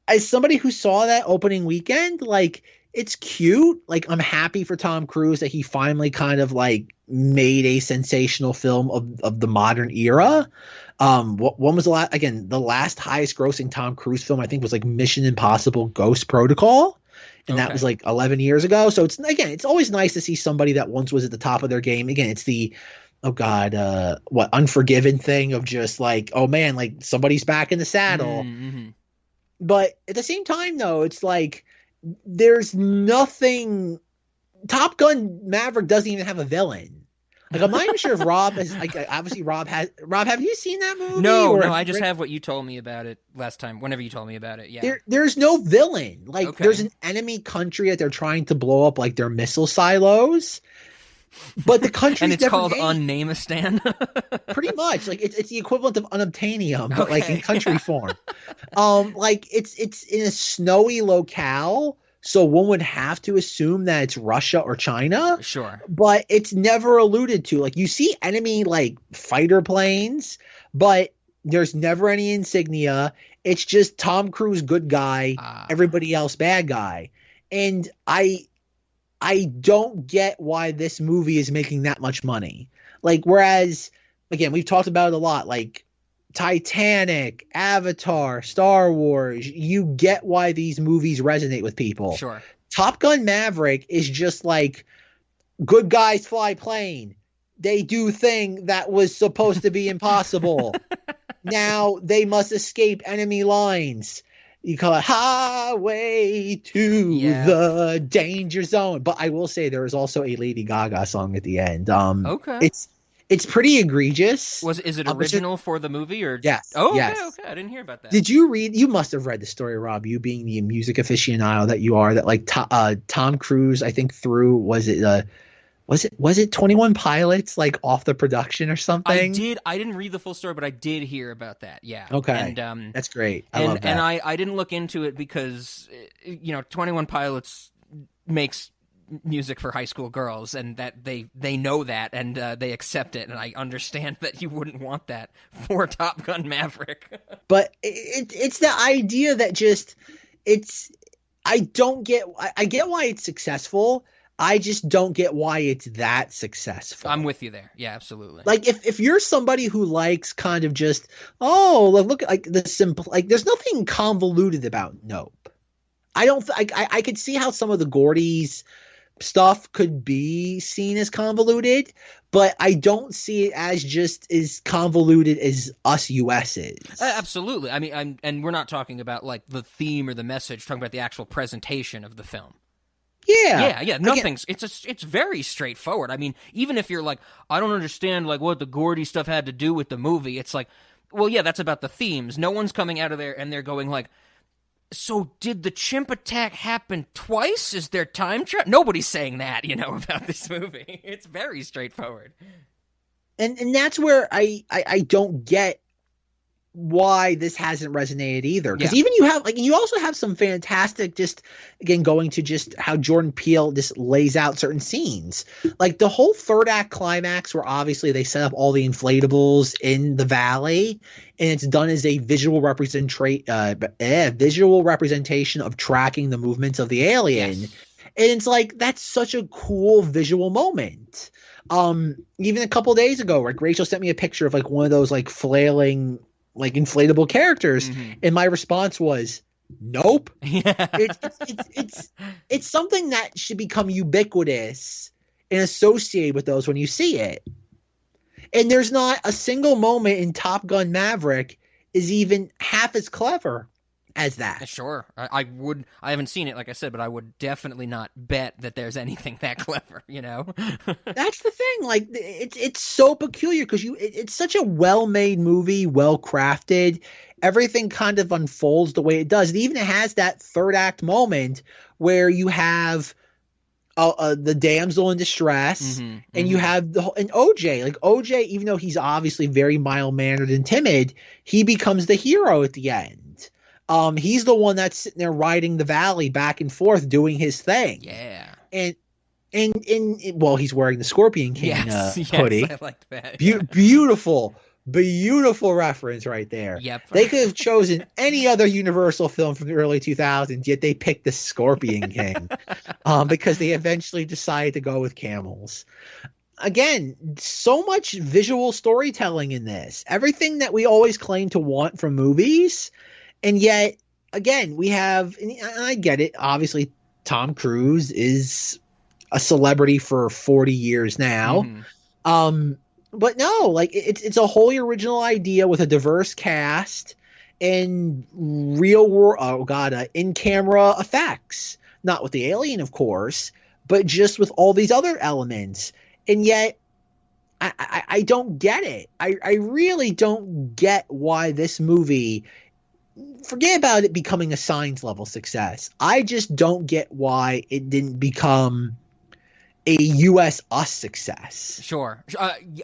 as somebody who saw that opening weekend, like, it's cute. Like, I'm happy for Tom Cruise that he finally kind of like made a sensational film of the modern era. When was the last highest grossing Tom Cruise film, I think, was like Mission Impossible Ghost Protocol. And that was like 11 years ago. So it's always nice to see somebody that once was at the top of their game. Again, it's the, Unforgiven thing of just like, oh man, like somebody's back in the saddle. Mm-hmm. But at the same time, though, it's like, there's nothing. Top Gun Maverick doesn't even have a villain. Like, I'm not even sure if Rob has. Like, obviously, Rob, have you seen that movie? No. I just have what you told me about it last time. Whenever you told me about it, yeah. There's no villain. Like, there's an enemy country that they're trying to blow up, like their missile silos. But the country and it's called Unnamistan. Pretty much, like it's the equivalent of unobtainium, but like in country form. Like it's in a snowy locale, so one would have to assume that it's Russia or China. Sure, but it's never alluded to. Like, you see enemy like fighter planes, but there's never any insignia. It's just Tom Cruise good guy, everybody else bad guy, and I don't get why this movie is making that much money. Like, whereas, again, we've talked about it a lot, like Titanic, Avatar, Star Wars, you get why these movies resonate with people. Sure. Top Gun Maverick is just like, good guys fly plane. They do thing that was supposed to be impossible. Now they must escape enemy lines. You call it Highway to the Danger Zone. But I will say there is also a Lady Gaga song at the end. Okay. It's pretty egregious. Is it original for the movie or? Yes. Oh, okay, yes. okay. I didn't hear about that. Did you read? You must have read the story, Rob. You being the music aficionado that you are, that like Tom Cruise, I think was it 21 Pilots, like, off the production or something? I didn't read the full story, but I did hear about that. Yeah. Okay. And that's great. I love that. And I didn't look into it because 21 Pilots makes music for high school girls, and that they know that, and they accept it, and I understand that you wouldn't want that for Top Gun Maverick. But it's the idea that just I get why it's successful. I just don't get why it's that successful. I'm with you there. Yeah, absolutely. Like, if you're somebody who likes kind of just, look, like the simple, like, there's nothing convoluted about Nope. I could see how some of the Gordy's stuff could be seen as convoluted, but I don't see it as just as convoluted as Us US is. Absolutely. I mean, and we're not talking about like the theme or the message, we're talking about the actual presentation of the film. Yeah. Nothing's. It's very straightforward. I mean, even if you're like, I don't understand like what the Gordy stuff had to do with the movie. It's like, well, yeah, that's about the themes. No one's coming out of there and they're going like, so did the chimp attack happen twice? Is there time travel? Nobody's saying that, about this movie. It's very straightforward. And that's where I don't get why this hasn't resonated either, because even you also have some fantastic, just again going to just how Jordan Peele just lays out certain scenes, like the whole third act climax where obviously they set up all the inflatables in the valley and it's done as a visual representation of tracking the movements of the alien. And it's like, that's such a cool visual moment. Even a couple days ago, like, Rachel sent me a picture of like one of those like flailing like inflatable characters, and my response was nope. It's something that should become ubiquitous and associated with those when you see it. And there's not a single moment in Top Gun Maverick is even half as clever as that. Sure. I would. I haven't seen it, like I said, but I would definitely not bet that there's anything that clever, you know? That's the thing. Like, it's so peculiar because it's such a well-made movie, well-crafted. Everything kind of unfolds the way it does. It even has that third act moment where you have the damsel in distress, and you have and OJ. Like, OJ, even though he's obviously very mild-mannered and timid, he becomes the hero at the end. He's the one that's sitting there riding the valley back and forth doing his thing. Yeah. And well, he's wearing the Scorpion King hoodie. I like that. Beautiful reference right there. Yep. They could have chosen any other Universal film from the early 2000s, yet they picked the Scorpion King because they eventually decided to go with camels. Again, so much visual storytelling in this. Everything that we always claim to want from movies. And yet, again, we have, and I get it, obviously Tom Cruise is a celebrity for 40 years now. But no, like it's a wholly original idea with a diverse cast and real world, in-camera effects. Not with the alien, of course, but just with all these other elements. And yet, I don't get it. I really don't get why this movie... Forget about it becoming a Signs level success. I just don't get why it didn't become a US us success. Sure.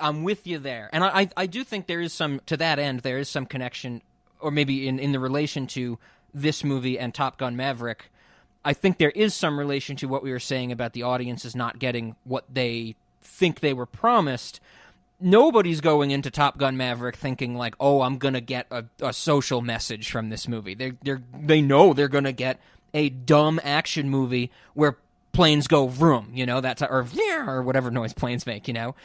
I'm with you there. And I do think there is some, to that end, there is some connection, or maybe in the relation to this movie and Top Gun Maverick. I think there is some relation to what we were saying about the audiences not getting what they think they were promised. Nobody's going into Top Gun Maverick thinking like, "Oh, I'm gonna get a social message from this movie." They know they're gonna get a dumb action movie where planes go vroom, you know, or whatever noise planes make, you know.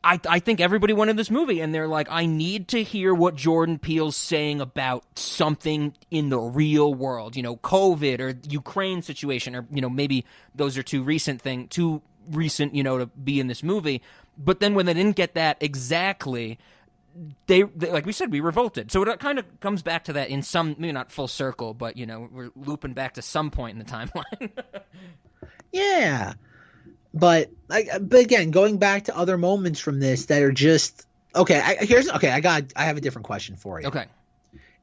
I think everybody wanted this movie, and they're like, I need to hear what Jordan Peele's saying about something in the real world, you know, COVID or Ukraine situation, or, you know, maybe those are too recent, you know, to be in this movie. But then when they didn't get that exactly, they like we said, we revolted. So it kind of comes back to that in some, maybe not full circle, but, you know, we're looping back to some point in the timeline. Yeah. But again, going back to other moments from this that are just okay. I have a different question for you. Okay.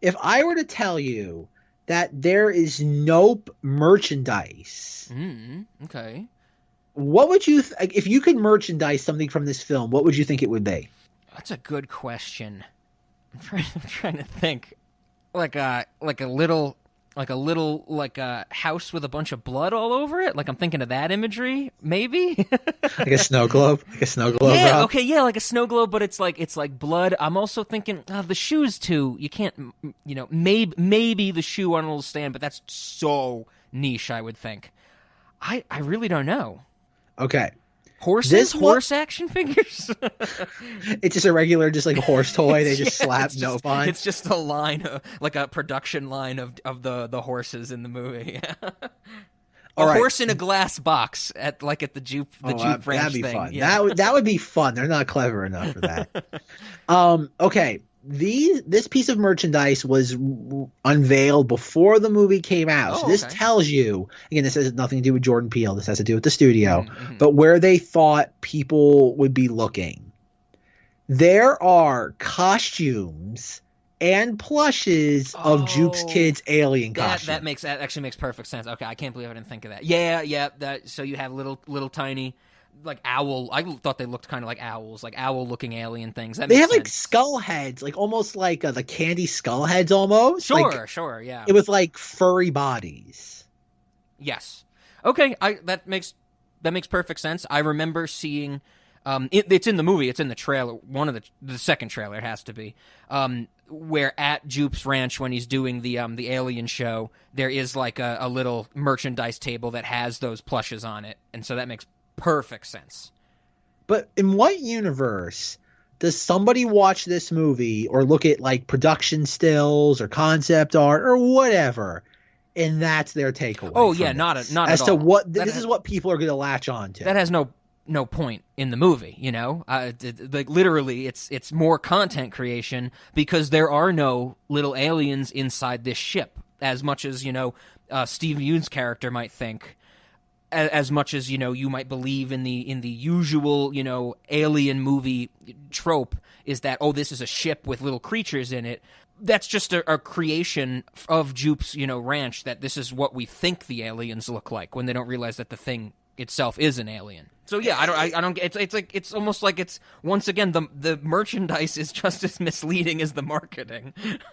If I were to tell you that there is Nope merchandise, okay, what would you if you could merchandise something from this film? What would you think it would be? That's a good question. I'm trying to think, like a little house with a bunch of blood all over it. Like, I'm thinking of that imagery, maybe. Like a snow globe. Yeah. Rob? Okay. Yeah. Like a snow globe, but it's like blood. I'm also thinking the shoes too. You can't, you know, maybe the shoe on a little stand, but that's so niche. I would think. I really don't know. Okay. Horse action figures? It's just a regular, just like a horse toy. They just slap Nope on. It's just a line, like a production line of the horses in the movie. A horse in a glass box at the juke ranch that'd be thing. Fun. Yeah. That would be fun. They're not clever enough for that. Okay. This piece of merchandise was unveiled before the movie came out. So this tells you, again, this has nothing to do with Jordan Peele. This has to do with the studio, but where they thought people would be looking. There are costumes and plushes of Juke's kids' alien costume. That actually makes perfect sense. Okay, I can't believe I didn't think of that. Yeah. So you have little tiny, like owl. I thought they looked kind of like owls, like owl-looking alien things. They have like skull heads, like almost like the candy skull heads, almost. Sure, yeah. It with like furry bodies. Yes. Okay. That makes perfect sense. I remember seeing. It's in the movie. It's in the trailer. One of the second trailer, it has to be. Where at Jupe's ranch, when he's doing the alien show, there is like a little merchandise table that has those plushes on it, and so that makes perfect sense. But in what universe does somebody watch this movie or look at like production stills or concept art or whatever, and that's their takeaway? Oh yeah, not as to all. What this is what people are going to latch on to. That has no point in the movie, you know. Like literally, it's more content creation because there are no little aliens inside this ship. as much as, Steve Yeun's character might think, as much as, you might believe in the usual, alien movie trope is that, oh, this is a ship with little creatures in it. That's just a creation of Jupe's, ranch, that this is what we think the aliens look like when they don't realize that the thing itself is an alien. So yeah, I don't. It's almost like it's, once again, the merchandise is just as misleading as the marketing.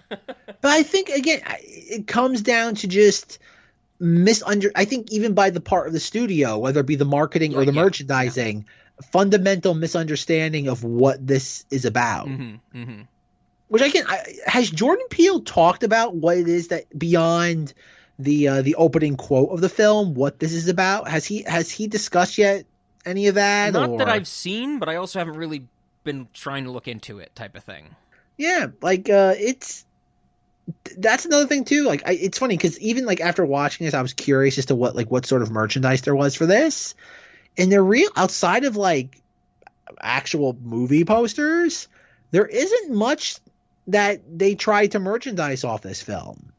But I think again, it comes down to just I think even by the part of the studio, whether it be the marketing or the merchandising, fundamental misunderstanding of what this is about. Mm-hmm, mm-hmm. Which again, has Jordan Peele talked about what it is that beyond the opening quote of the film, what this is about? Has he discussed yet any of that? Not that I've seen, but I also haven't really been trying to look into it, type of thing. Yeah, like that's another thing too. Like it's funny because even like after watching this, I was curious as to what sort of merchandise there was for this, and they're real outside of like actual movie posters. There isn't much that they tried to merchandise off this film.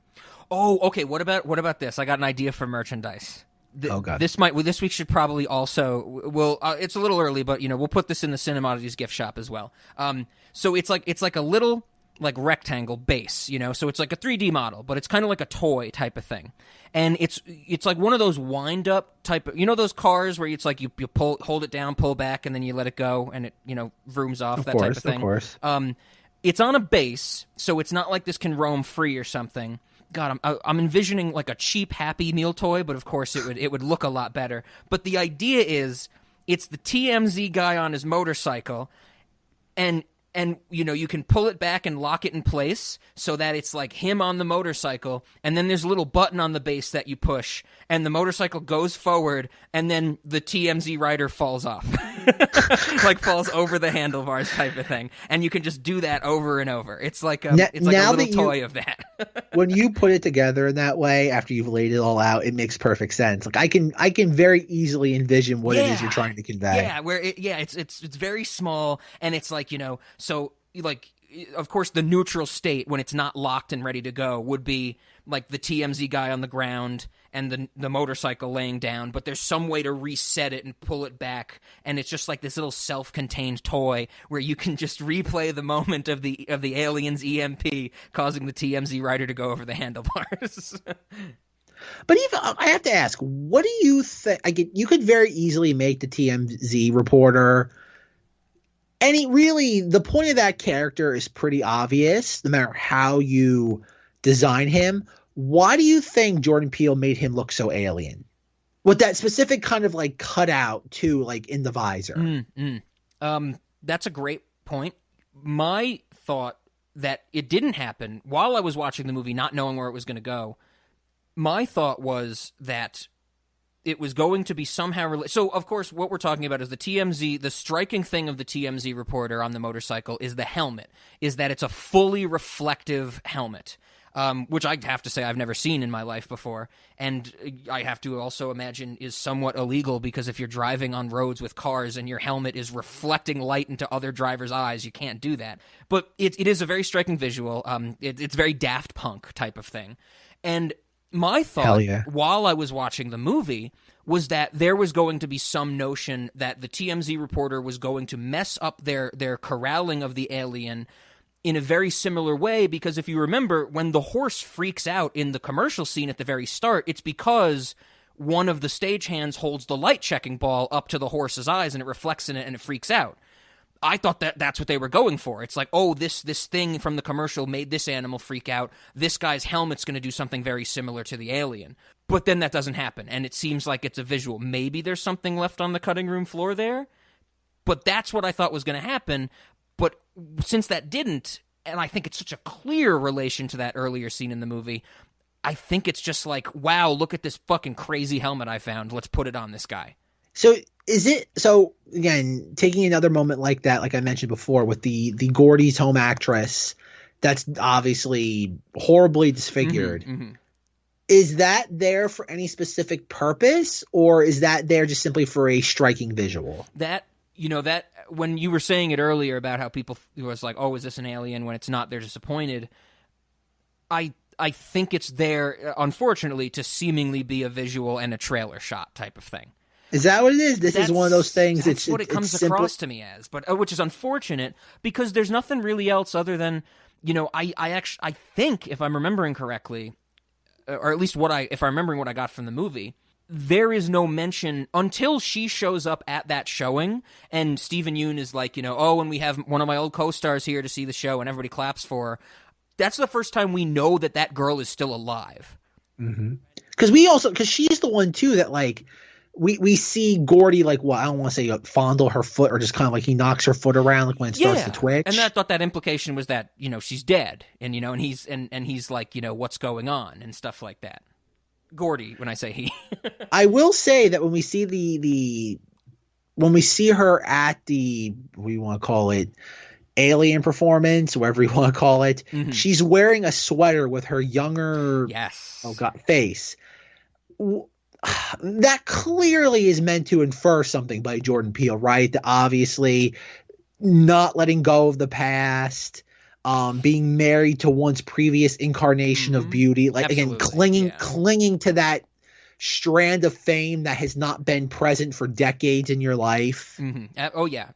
Oh, okay. What about this? I got an idea for merchandise. Oh god. This week should probably also it's a little early, but we'll put this in the Cinemoddities gift shop as well. So it's like a little like rectangle base, so it's like a 3D model, but it's kind of like a toy type of thing. And it's like one of those wind up type of, those cars where it's like you hold it down, pull back, and then you let it go and it, vrooms off, type of thing. Of course. It's on a base, so it's not like this can roam free or something. God, I'm envisioning like a cheap Happy Meal toy, but of course it would look a lot better. But the idea is, it's the TMZ guy on his motorcycle, and you can pull it back and lock it in place so that it's like him on the motorcycle, and then there's a little button on the base that you push, and the motorcycle goes forward, and then the TMZ rider falls off. Like falls over the handlebars type of thing. And you can just do that over and over. It's like a little toy of that. When you put it together in that way, after you've laid it all out, it makes perfect sense. Like I can very easily envision what it is you're trying to convey. Yeah, it's very small, and it's like, so like, of course, the neutral state when it's not locked and ready to go would be like the TMZ guy on the ground and the motorcycle laying down, but there's some way to reset it and pull it back, and it's just like this little self-contained toy where you can just replay the moment of the alien's EMP causing the TMZ rider to go over the handlebars. But even I have to ask, what do you think? You could very easily make the TMZ reporter. Really, the point of that character is pretty obvious, no matter how you design him. Why do you think Jordan Peele made him look so alien? With that specific kind of like cutout too, like in the visor. That's a great point. My thought that it didn't happen while I was watching the movie, not knowing where it was going to go. My thought was that it was going to be somehow related. So, of course, what we're talking about is the TMZ. The striking thing of the TMZ reporter on the motorcycle is the helmet, is that it's a fully reflective helmet. Which I have to say I've never seen in my life before, and I have to also imagine is somewhat illegal, because if you're driving on roads with cars and your helmet is reflecting light into other drivers' eyes, you can't do that. But it is a very striking visual. It's very Daft Punk type of thing. And my thought while I was watching the movie was that there was going to be some notion that the TMZ reporter was going to mess up their corralling of the alien in a very similar way, because if you remember, when the horse freaks out in the commercial scene at the very start, it's because one of the stagehands holds the light-checking ball up to the horse's eyes, and it reflects in it, and it freaks out. I thought that's what they were going for. It's like, oh, this thing from the commercial made this animal freak out. This guy's helmet's going to do something very similar to the alien. But then that doesn't happen, and it seems like it's a visual. Maybe there's something left on the cutting room floor there, but that's what I thought was going to happen. But since that didn't, and I think it's such a clear relation to that earlier scene in the movie, I think it's just like, wow, look at this fucking crazy helmet I found. Let's put it on this guy. So again, taking another moment like that, like I mentioned before, with the Gordy's home actress that's obviously horribly disfigured. Mm-hmm. Is that there for any specific purpose, or is that there just simply for a striking visual? That when you were saying it earlier about how people was like, oh, is this an alien? When it's not, they're disappointed. I I think it's there, unfortunately, to seemingly be a visual and a trailer shot type of thing. Is that what it is? This is one of those things. That's what it comes across to me as, but which is unfortunate because there's nothing really else other than, I think, if I'm remembering correctly, or at least if I'm remembering what I got from the movie, there is no mention until she shows up at that showing, and Stephen Yeun is like, oh, and we have one of my old co-stars here to see the show, and everybody claps for her. That's the first time we know that girl is still alive. Mm-hmm. Because she's the one too that like we see Gordy like, well, I don't want to say fondle her foot or just kind of like he knocks her foot around like when it starts to twitch. And I thought that implication was that she's dead, and and he's like what's going on and stuff like that. Gordy, when I say he. I will say that when we see when we see her at the, what do you want to call it, alien performance, whatever you want to call it, she's wearing a sweater with her younger face. That clearly is meant to infer something by Jordan Peele, right? That obviously not letting go of the past, being married to one's previous incarnation of beauty, like absolutely. Again, clinging to that strand of fame that has not been present for decades in your life. Oh yeah.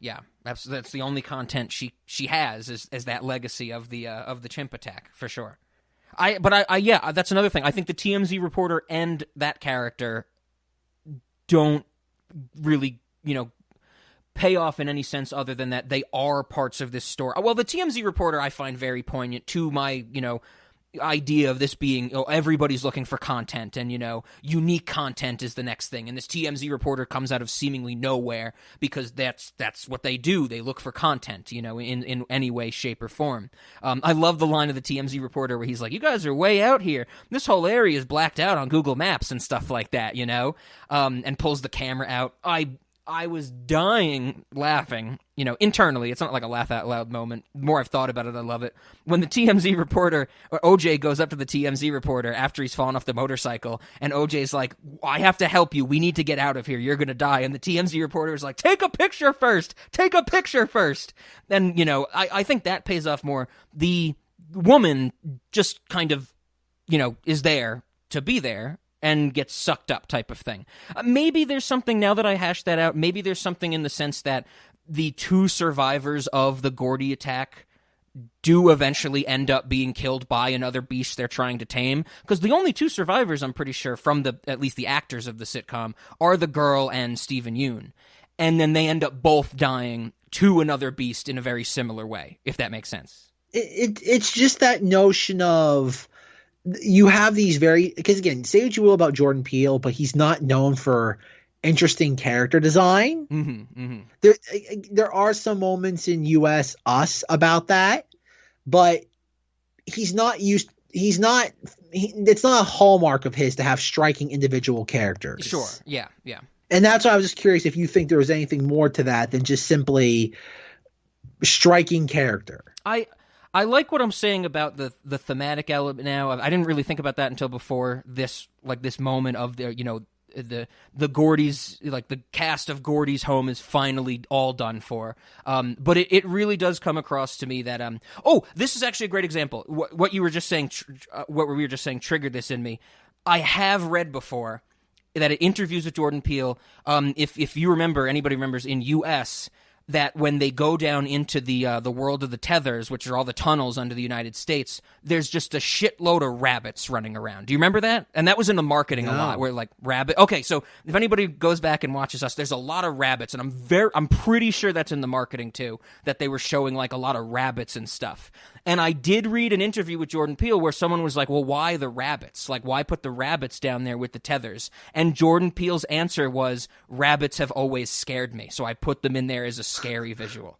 That's the only content she has is that legacy of the chimp attack for sure. That's another thing. I think the TMZ reporter and that character don't really, pay off in any sense other than that they are parts of this story. Well, the TMZ reporter I find very poignant to my, idea of this being everybody's looking for content and unique content is the next thing, and this TMZ reporter comes out of seemingly nowhere because that's what they do. They look for content in any way, shape, or form. I love the line of the TMZ reporter where he's like, you guys are way out here, this whole area is blacked out on Google Maps and stuff like that, and pulls the camera out. I was dying laughing, internally. It's not like a laugh out loud moment. The more I've thought about it, I love it. When the TMZ reporter, or OJ, goes up to the TMZ reporter after he's fallen off the motorcycle, and OJ's like, I have to help you. We need to get out of here. You're going to die. And the TMZ reporter is like, take a picture first. Take a picture first. And, I think that pays off more. The woman just kind of, is there to be there and gets sucked up type of thing. Maybe there's something, now that I hashed that out, maybe there's something in the sense that the two survivors of the Gordy attack do eventually end up being killed by another beast they're trying to tame. Because the only two survivors, I'm pretty sure, from at least the actors of the sitcom, are the girl and Stephen Yeun. And then they end up both dying to another beast in a very similar way, if that makes sense. It's just that notion of, you have these because again, say what you will about Jordan Peele, but he's not known for interesting character design. There are some moments in Us about that, but it's not a hallmark of his to have striking individual characters. Sure. Yeah. And that's why I was just curious if you think there was anything more to that than just simply striking character. I like what I'm saying about the thematic element now. I didn't really think about that until before this moment of the Gordy's, like the cast of Gordy's home is finally all done for. But it really does come across to me that this is actually a great example. What you were just saying, what we were just saying, triggered this in me. I have read before that in interviews with Jordan Peele, if you remember, anybody remembers in US, that when they go down into the world of the tethers, which are all the tunnels under the United States, there's just a shitload of rabbits running around. Do you remember that? And that was in the marketing a lot, where like rabbit. Okay, so if anybody goes back and watches Us, there's a lot of rabbits, and I'm pretty sure that's in the marketing too, that they were showing like a lot of rabbits and stuff. And I did read an interview with Jordan Peele where someone was like, well, why the rabbits? Like, why put the rabbits down there with the tethers? And Jordan Peele's answer was, rabbits have always scared me, so I put them in there as a scary visual.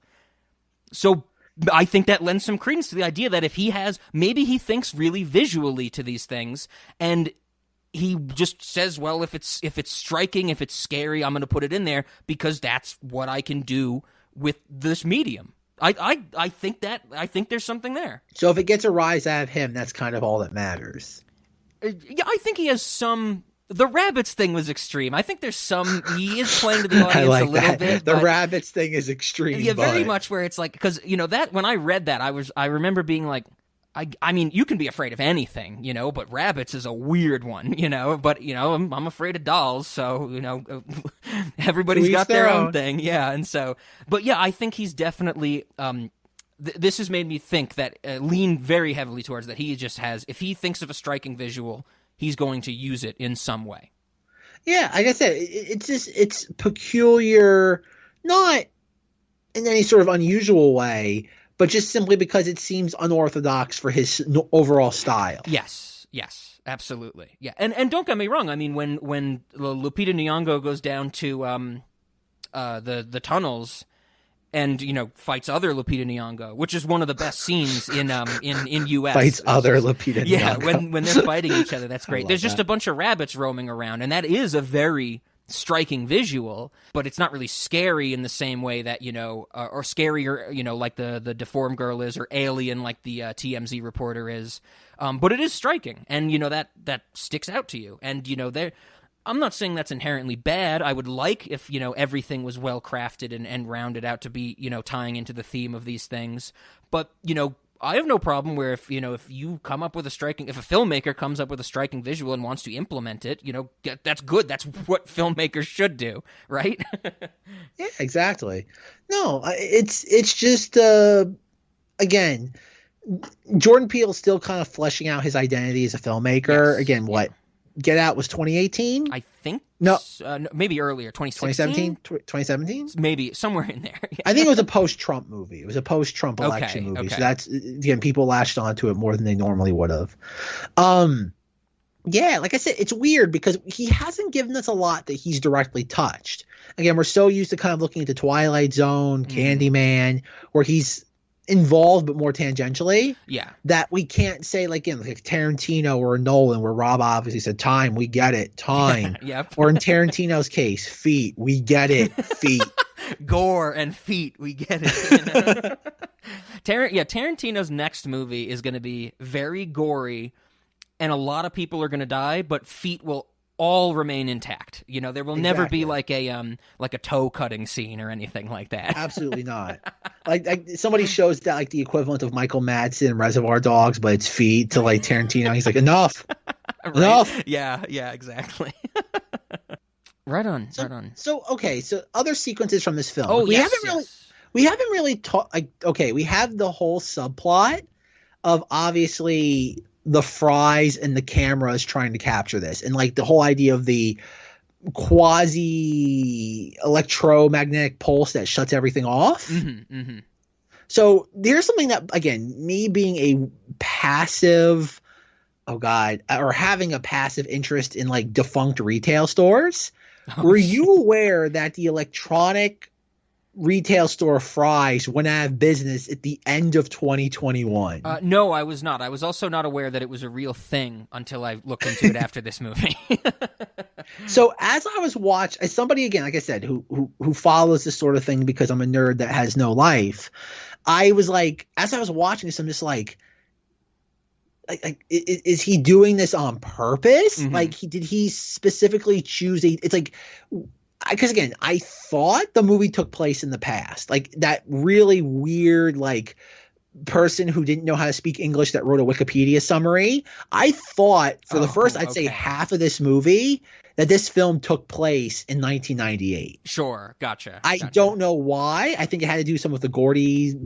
So I think that lends some credence to the idea that if maybe he thinks really visually to these things, and he just says, well, if it's striking, if it's scary, I'm going to put it in there because that's what I can do with this medium. I think there's something there. So if it gets a rise out of him, that's kind of all that matters. Yeah, I think he has some. The rabbits thing was extreme. I think there's some. He is playing to the audience a little bit. The rabbits thing is extreme. Yeah, very much where it's like, because that when I read that, I remember being like, I mean, you can be afraid of anything, but rabbits is a weird one, but, I'm afraid of dolls, so, everybody's got their own thing. Yeah. And so, but yeah, I think he's definitely, this has made me think that, lean very heavily towards that he just has, if he thinks of a striking visual, he's going to use it in some way. Yeah. Like I said, it's peculiar, not in any sort of unusual way, but just simply because it seems unorthodox for his overall style. Yes, absolutely. Yeah, and don't get me wrong. I mean, when Lupita Nyong'o goes down to the tunnels and fights other Lupita Nyong'o, which is one of the best scenes in US. Fights other Lupita Nyong'o. Yeah, when they're fighting each other, that's great. There's just a bunch of rabbits roaming around, and that is a very striking visual, but it's not really scary in the same way that or scarier like the deformed girl is, or alien like the TMZ reporter is, but it is striking, and that sticks out to you, and I'm not saying that's inherently bad. I would like if everything was well crafted and rounded out to be tying into the theme of these things, but I have no problem where if you come up with if a filmmaker comes up with a striking visual and wants to implement it, that's good. That's what filmmakers should do, right? Yeah, exactly. No, it's just again, Jordan Peele is still kind of fleshing out his identity as a filmmaker. Yes. Again, what Get Out was 2018? I think no, maybe earlier, 2016? 2017? Maybe somewhere in there. Yeah. I think it was a post-Trump movie. It was a post-Trump election movie. Okay. So that's, again, people latched onto it more than they normally would have. Yeah, like I said, it's weird because he hasn't given us a lot that he's directly touched. Again, we're so used to kind of looking at the Twilight Zone, Candyman, where he's involved but more tangentially, that we can't say like Tarantino or Nolan, where Rob obviously said time, we get it, time. Yep. Or in Tarantino's case, feet, we get it, feet. Gore and feet, we get it. Tarantino's next movie is going to be very gory, and a lot of people are going to die, but feet will all remain intact. There will never be like a toe cutting scene or anything like that. Absolutely not. Like somebody shows that like the equivalent of Michael Madsen in Reservoir Dogs, but it's feet to like Tarantino. He's like, enough, right? Enough. Yeah, exactly. Right on. So okay, so other sequences from this film. Oh, we haven't really taught. Like, okay, we have the whole subplot of obviously the Fries and the cameras trying to capture this, and like the whole idea of the quasi electromagnetic pulse that shuts everything off. So there's something that, again, me being a passive, or having a passive interest in like defunct retail stores. Were you aware that the electronic retail store Fry's went out of business at the end of 2021? No, I was not. I was also not aware that it was a real thing until I looked into it after this movie. So as I was watching, as somebody, again, like I said, who follows this sort of thing because I'm a nerd that has no life, I was like, as I was watching this, I'm just like is he doing this on purpose? Like, did he specifically choose it's like, because again, I thought the movie took place in the past, like that really weird like person who didn't know how to speak English that wrote a Wikipedia summary. I thought for the first, I'd say half of this movie, that this film took place in 1998. Sure, gotcha. I don't know why. I think it had to do some with the Gordy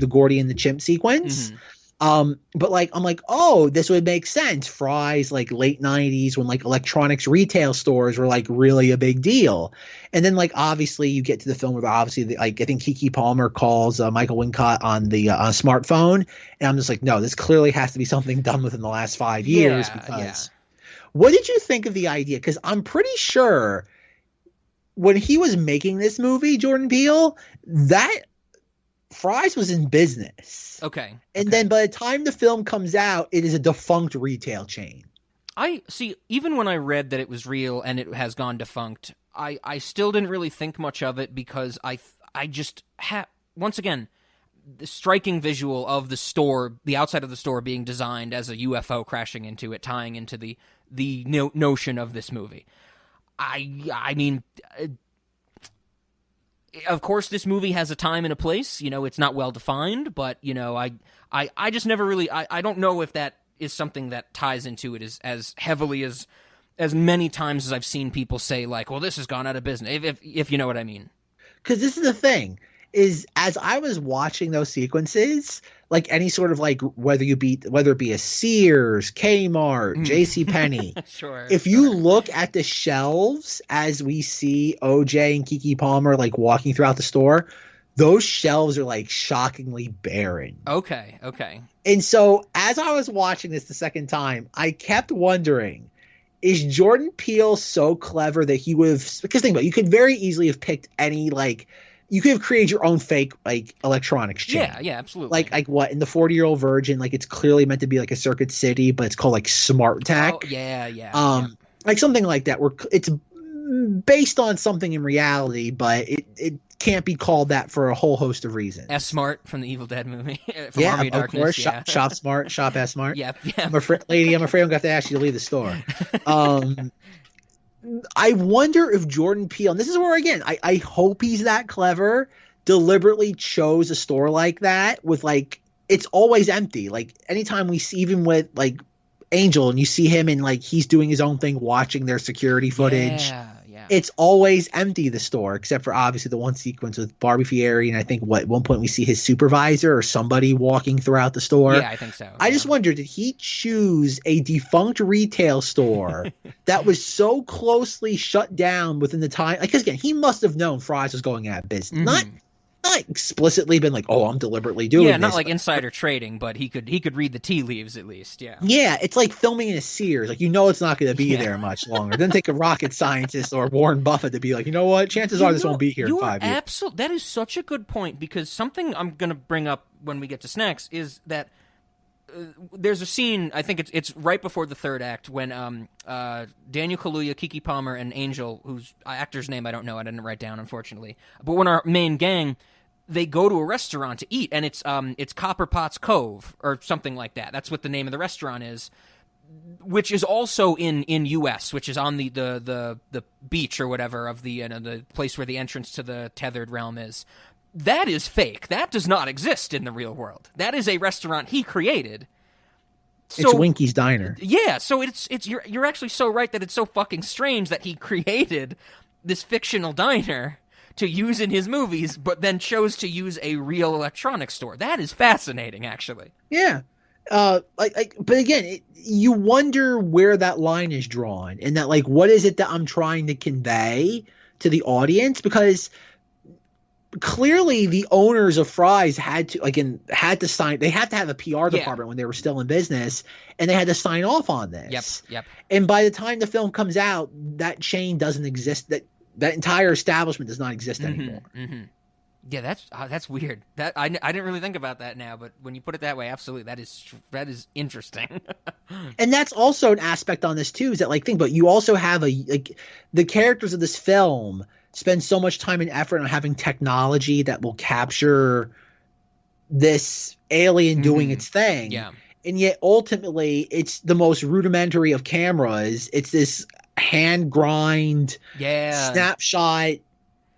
and the chimp sequence. But like, I'm like, oh, this would make sense. Fry's like late 90s when like electronics retail stores were like really a big deal. And then like, obviously you get to the film where obviously like, I think Keke Palmer calls Michael Wincott on the smartphone. And I'm just like, no, this clearly has to be something done within the last 5 years. What did you think of the idea? Because I'm pretty sure when he was making this movie, Jordan Peele, that Fry's was in business. Okay. And then by the time the film comes out, it is a defunct retail chain. I see. Even when I read that it was real and it has gone defunct, I still didn't really think much of it because I just once again, the striking visual of the store, the outside of the store being designed as a UFO crashing into it, tying into the notion of this movie. I mean, of course, this movie has a time and a place. You know, it's not well defined, but you know, I just never really. I don't know if that is something that ties into it as heavily as many times as I've seen people say, like, well, this has gone out of business. If you know what I mean. Because this is the thing, is as I was watching those sequences, like any sort of like whether it be a Sears, Kmart, JCPenney, sure. If you look at the shelves as we see OJ and Keke Palmer like walking throughout the store, those shelves are like shockingly barren. Okay. And so as I was watching this the second time, I kept wondering, is Jordan Peele so clever that he would have, because think about it, you could very easily have picked any, like, you could have created your own fake, like, electronics chain. Yeah, absolutely. Like what, in the 40-Year-Old Virgin, like, it's clearly meant to be like a Circuit City, but it's called like Smart Tech. Oh, yeah. Like something like that, where it's based on something in reality, but it can't be called that for a whole host of reasons. S Smart from the Evil Dead movie. From Army of Darkness, course. yeah. Shop Smart, Shop S Smart. Yeah. I'm afraid I'm going to have to ask you to leave the store. I wonder if Jordan Peele, and this is where, again, I hope he's that clever, deliberately chose a store like that with, like, it's always empty. Like, anytime we see, even with, like, Angel, and you see him and, like, he's doing his own thing, watching their security footage. Yeah. It's always empty, the store, except for obviously the one sequence with Barbie Fieri, and I think at one point we see his supervisor or somebody walking throughout the store. Yeah, I think so. I just wonder, did he choose a defunct retail store that was so closely shut down within the time? Because again, he must have known Fry's was going out of business. Not explicitly been like, oh, I'm deliberately doing this. Yeah, not like insider trading, but he could read the tea leaves at least, yeah. Yeah, it's like filming in a Sears. Like, you know it's not going to be there much longer. It doesn't take a rocket scientist or Warren Buffett to be like, you know what, chances are this won't be here in 5 years. That is such a good point, because something I'm going to bring up when we get to snacks is that there's a scene, I think it's right before the third act, when Daniel Kaluuya, Keke Palmer, and Angel, whose actor's name I don't know, I didn't write down, unfortunately, but when our main gang, they go to a restaurant to eat, and it's Copper Potts Cove or something like that. That's what the name of the restaurant is, which is also in U.S., which is on the beach or whatever of the place where the entrance to the tethered realm is. That is fake. That does not exist in the real world. That is a restaurant he created. So, it's Winky's Diner. Yeah, so it's you're actually so right that it's so fucking strange that he created this fictional diner to use in his movies, but then chose to use a real electronics store. That is fascinating, actually. Yeah. But again, you wonder where that line is drawn, and that, like, what is it that I'm trying to convey to the audience? Because clearly the owners of Fry's had to sign. They had to have a PR department when they were still in business, and they had to sign off on this. Yep. And by the time the film comes out, that chain doesn't exist. That entire establishment does not exist anymore. Mm-hmm. Yeah, that's weird. That I didn't really think about that now, but when you put it that way, absolutely, that is interesting. And that's also an aspect on this too, is that, like, think about, you also have the characters of this film spend so much time and effort on having technology that will capture this alien doing its thing. Yeah. And yet ultimately it's the most rudimentary of cameras. It's this hand grind snapshot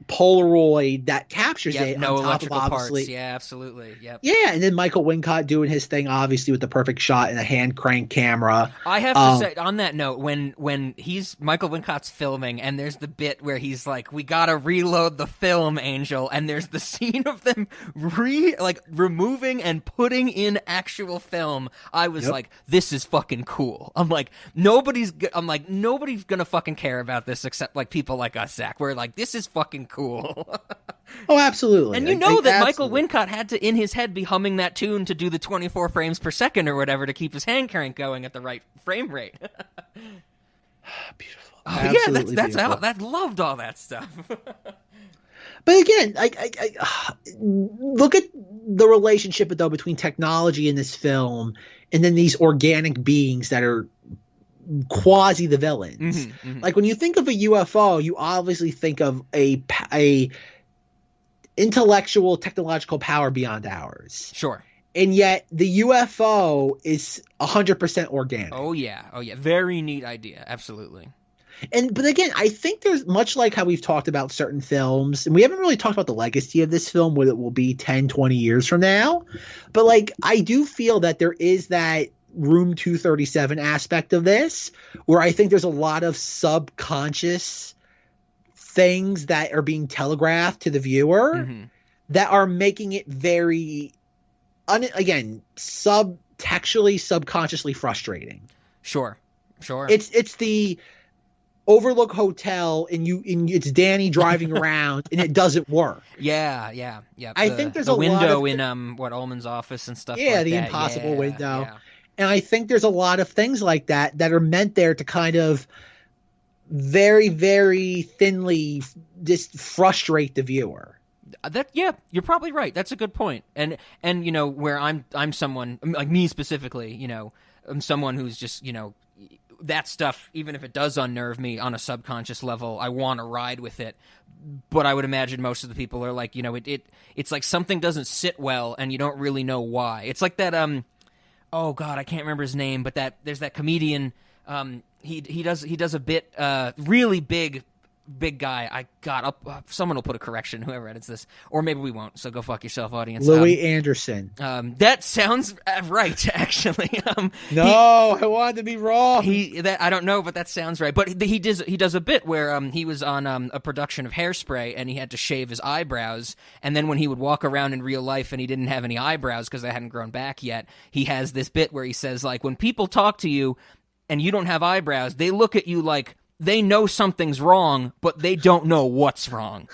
Polaroid that captures it no on top electrical of, obviously, parts. Yeah, absolutely. Yep. Yeah, and then Michael Wincott doing his thing, obviously, with the perfect shot and a hand crank camera. I have to say, on that note, when Michael Wincott's filming, and there's the bit where he's like, "We gotta reload the film, Angel," and there's the scene of them removing and putting in actual film. I was like, "This is fucking cool." I'm like, nobody's gonna fucking care about this except like people like us, Zach. We're like, this is fucking cool. Oh, absolutely. And that Michael Wincott had to, in his head, be humming that tune to do the 24 frames per second or whatever to keep his hand crank going at the right frame rate. Beautiful. Oh, yeah, that's beautiful. how I loved all that stuff. But again, I look at the relationship, though, between technology in this film and then these organic beings that are quasi the villains. Like, when you think of a UFO, you obviously think of a intellectual, technological power beyond ours. Sure. And yet the UFO is 100% organic. Oh yeah. Very neat idea. Absolutely. But again, I think there's much like how we've talked about certain films, and we haven't really talked about the legacy of this film, what it will be 10, 20 years from now. But like, I do feel that there is that Room 237 aspect of this, where I think there's a lot of subconscious things that are being telegraphed to the viewer that are making it very, again, subtextually, subconsciously frustrating. Sure. It's the Overlook Hotel, and it's Danny driving around, and it doesn't work. Yeah. I think there's a window lot of in Ullman's office and stuff. Yeah, like the that. impossible window. Yeah. And I think there's a lot of things like that are meant there to kind of very, very thinly just frustrate the viewer. You're probably right. That's a good point. And where I'm someone like me specifically, I'm someone who's just, that stuff, even if it does unnerve me on a subconscious level, I want to ride with it. But I would imagine most of the people are like, it's like something doesn't sit well and you don't really know why. It's like that, oh God, I can't remember his name, but there's that comedian, he does a bit, really big guy. Someone will put a correction, whoever edits this, or maybe we won't. So go fuck yourself, audience. Louis Anderson. That sounds right, actually. I wanted to be wrong. I don't know, but that sounds right. But he does a bit where he was on a production of Hairspray, and he had to shave his eyebrows. And then when he would walk around in real life, and he didn't have any eyebrows because they hadn't grown back yet, he has this bit where he says, like, when people talk to you and you don't have eyebrows, they look at you like they know something's wrong, but they don't know what's wrong.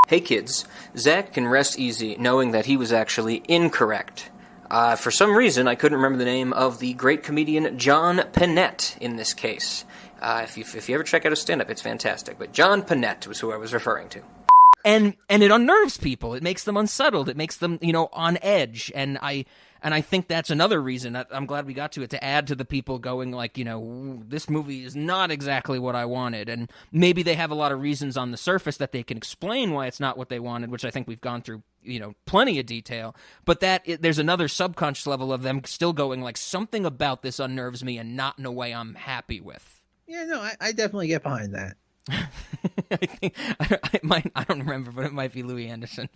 Hey kids, Zach can rest easy knowing that he was actually incorrect. For some reason, I couldn't remember the name of the great comedian John Panette in this case. If you ever check out his stand-up, it's fantastic. But John Panette was who I was referring to. And it unnerves people. It makes them unsettled. It makes them, on edge. And I think that's another reason. I'm glad we got to it, to add to the people going like, this movie is not exactly what I wanted. And maybe they have a lot of reasons on the surface that they can explain why it's not what they wanted, which I think we've gone through, plenty of detail. But there's another subconscious level of them still going like, something about this unnerves me and not in a way I'm happy with. Yeah, no, I definitely get behind that. I don't remember, but it might be Louis Anderson.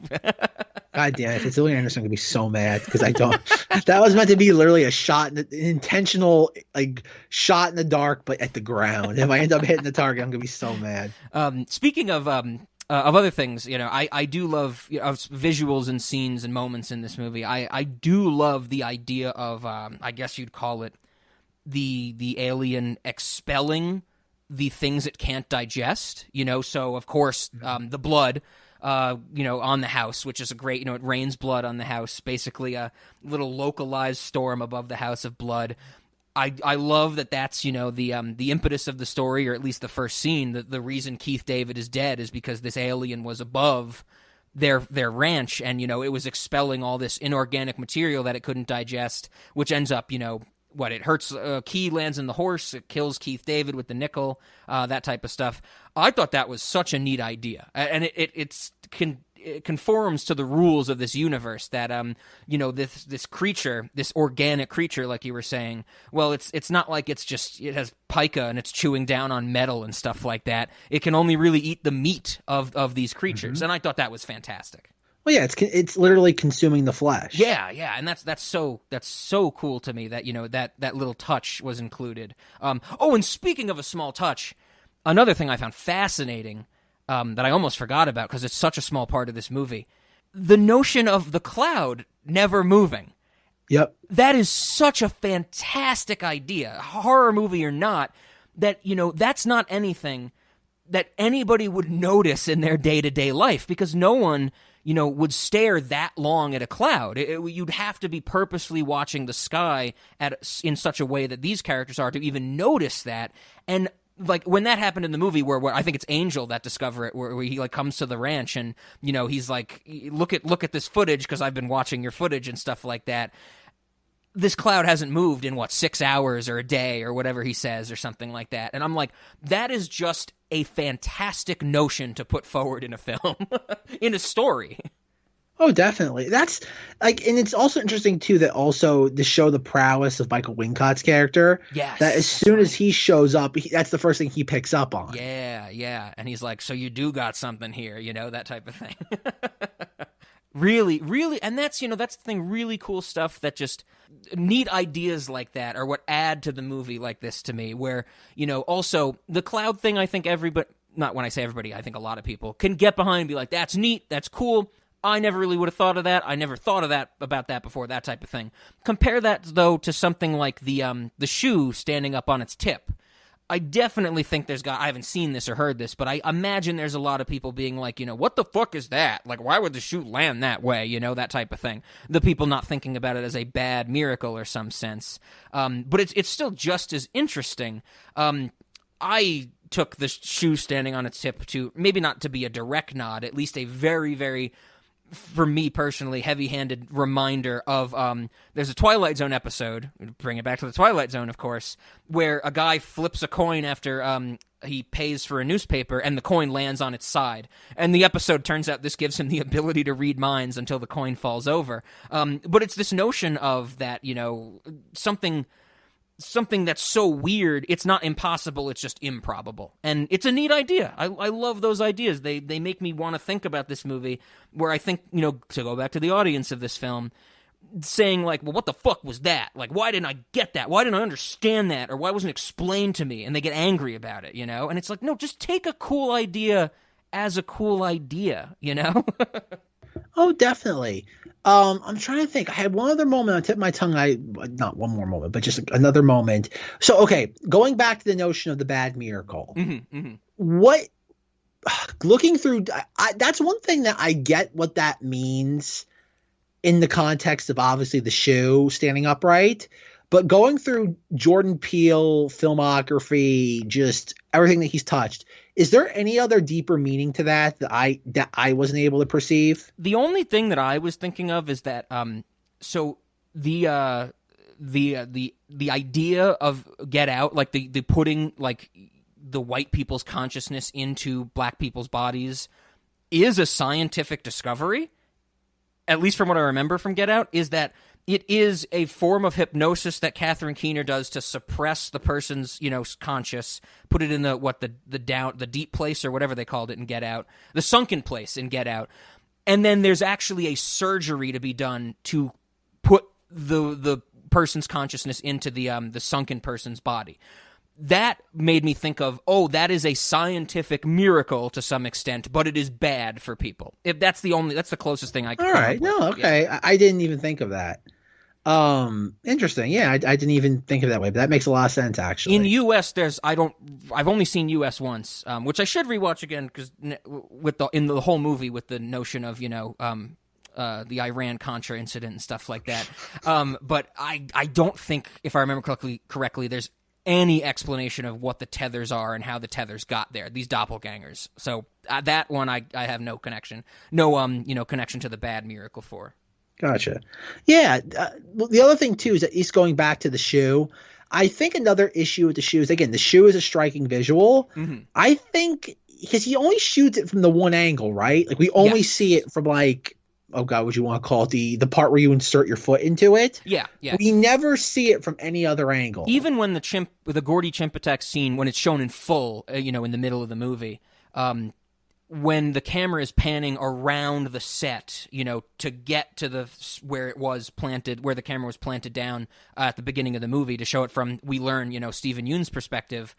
God damn it. If it's Louis Anderson, I'm going to be so mad because I don't. That was meant to be literally an intentional shot in the dark, but at the ground. If I end up hitting the target, I'm going to be so mad. Speaking of other things, I do love of visuals and scenes and moments in this movie. I do love the idea of, I guess you'd call it, the alien expelling the things it can't digest, so of course, the blood, on the house, which is a great, it rains blood on the house, basically a little localized storm above the house of blood. I love that's, the impetus of the story, or at least the first scene, the reason Keith David is dead is because this alien was above their ranch, and, it was expelling all this inorganic material that it couldn't digest, which ends up, it hurts, Key lands in the horse, it kills Keith David with the nickel, that type of stuff. I thought that was such a neat idea, and it conforms to the rules of this universe that, this creature, this organic creature, like you were saying, well, it's not like it has pica and it's chewing down on metal and stuff like that. It can only really eat the meat of these creatures, and I thought that was fantastic. Well, yeah, it's literally consuming the flesh. Yeah, and that's so cool to me that that little touch was included. And speaking of a small touch, another thing I found fascinating that I almost forgot about because it's such a small part of this movie, the notion of the cloud never moving. Yep, that is such a fantastic idea, horror movie or not. That that's not anything that anybody would notice in their day-to-day life because no one would stare that long at a cloud. You'd have to be purposely watching the sky in such a way that these characters are to even notice that. And like when that happened in the movie where I think it's Angel that discover it, where he like comes to the ranch and, he's like, look at this footage because I've been watching your footage and stuff like that. This cloud hasn't moved in 6 hours or a day or whatever he says or something like that. And I'm like, that is just a fantastic notion to put forward in a film, in a story. Oh, definitely. That's like, and it's also interesting too that also to show the prowess of Michael Wincott's character. That as Yes, that's soon as right. he shows up, that's the first thing he picks up on. Yeah, yeah. And he's like, so you do got something here, that type of thing. Really, really, and that's the thing, really cool stuff that just neat ideas like that are what add to the movie like this to me, where, also the cloud thing, I think everybody, not when I say everybody, I think a lot of people can get behind and be like, that's neat, that's cool. I never really would have thought of that. I never thought of that about that before, that type of thing. Compare that, though, to something like the shoe standing up on its tip. I definitely think I haven't seen this or heard this, but I imagine there's a lot of people being like, what the fuck is that? Like, why would the shoe land that way? That type of thing. The people not thinking about it as a bad miracle or some sense. But it's still just as interesting. I took the shoe standing on its tip to, maybe not to be a direct nod, at least a very, very, for me personally, heavy-handed reminder of there's a Twilight Zone episode, bring it back to the Twilight Zone, of course, where a guy flips a coin after he pays for a newspaper, and the coin lands on its side. And the episode turns out this gives him the ability to read minds until the coin falls over. But it's this notion of that, something that's so weird, it's not impossible, it's just improbable. And it's a neat idea. I love those ideas. They make me want to think about this movie, where I think, to go back to the audience of this film, saying like, well, what the fuck was that? Like, why didn't I get that? Why didn't I understand that? Or why wasn't it explained to me? And they get angry about it, And it's like, no, just take a cool idea as a cool idea, Oh, definitely. I'm trying to think. I had one other moment on the tip of my tongue. Not one more moment, but just another moment. So, okay, going back to the notion of the bad miracle. Mm-hmm, mm-hmm. What, looking through, that's one thing that I get what that means in the context of obviously the shoe standing upright. But going through Jordan Peele filmography, just everything that he's touched, is there any other deeper meaning to that I wasn't able to perceive? The only thing that I was thinking of is that so the idea of Get Out, like the putting like the white people's consciousness into black people's bodies, is a scientific discovery. At least from what I remember from Get Out, is that it is a form of hypnosis that Catherine Keener does to suppress the person's, conscious, put it in the deep place or whatever they called it in Get Out, the sunken place in Get Out. And then there's actually a surgery to be done to put the person's consciousness into the sunken person's body. That made me think of, that is a scientific miracle to some extent, but it is bad for people. If that's the closest thing I could. All right, come up with. okay, Yeah. I didn't even think of that. Interesting. Yeah, I didn't even think of it that way, but that makes a lot of sense actually. In US, I've only seen US once, which I should rewatch again because in the whole movie with the notion of the Iran-Contra incident and stuff like that. But I don't think, if I remember correctly, there's any explanation of what the tethers are and how the tethers got there, these doppelgangers. So that one I have no connection, connection to the bad miracle for. Gotcha. Yeah. The other thing too is that he's going back to the shoe. I think another issue with the shoe is, again, the shoe is a striking visual. Mm-hmm. I think because he only shoots it from the one angle, right? Like we only see it from like, oh God, what you want to call it, the part where you insert your foot into it. Yeah, yeah. We never see it from any other angle. Even when the Gordy chimp attack scene, when it's shown in full, in the middle of the movie, when the camera is panning around the set, to get to where it was planted, where the camera was planted down at the beginning of the movie to show it from, we learn, Stephen Yeun's perspective.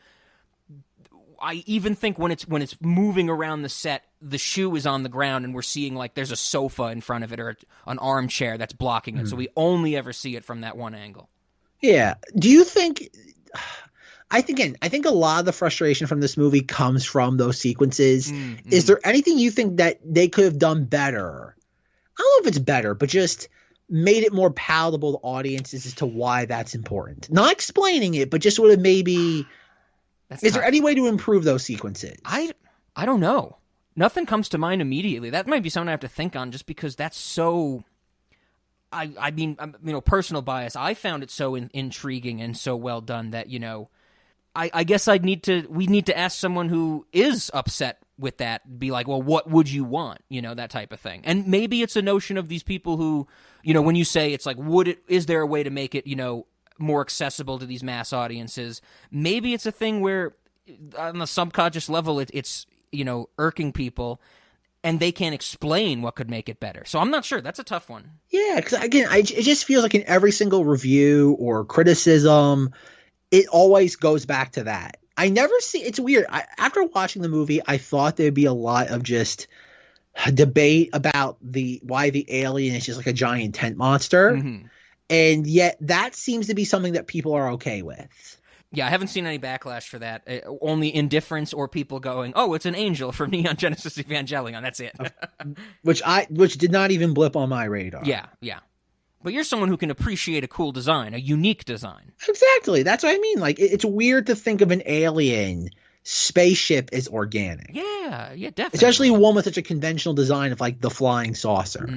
I even think when it's moving around the set, the shoe is on the ground and we're seeing like there's a sofa in front of it or an armchair that's blocking it. So we only ever see it from that one angle. Yeah. Do you think? I think a lot of the frustration from this movie comes from those sequences. Mm-hmm. Is there anything you think that they could have done better? I don't know if it's better, but just made it more palatable to audiences as to why that's important. Not explaining it, but just would have maybe. Is there any way to improve those sequences? I don't know. Nothing comes to mind immediately. That might be something I have to think on, just because that's so. I mean, personal bias. I found it so intriguing and so well done that I guess we need to ask someone who is upset with that, be like, well, what would you want? That type of thing. And maybe it's a notion of these people who, when you say it's like, is there a way to make it, more accessible to these mass audiences? Maybe it's a thing where on the subconscious level, it's irking people, and they can't explain what could make it better. So I'm not sure. That's a tough one. Yeah, because again, it just feels like in every single review or criticism, it always goes back to that. I never see. It's weird. After watching the movie, I thought there'd be a lot of just debate about why the alien is just like a giant tent monster, and yet that seems to be something that people are okay with. Yeah, I haven't seen any backlash for that. Only indifference or people going, "Oh, it's an angel from Neon Genesis Evangelion." That's it. which did not even blip on my radar. Yeah. But you're someone who can appreciate a cool design, a unique design. Exactly. That's what I mean. Like, it's weird to think of an alien spaceship as organic. Yeah, definitely. Especially one with such a conventional design of like the flying saucer.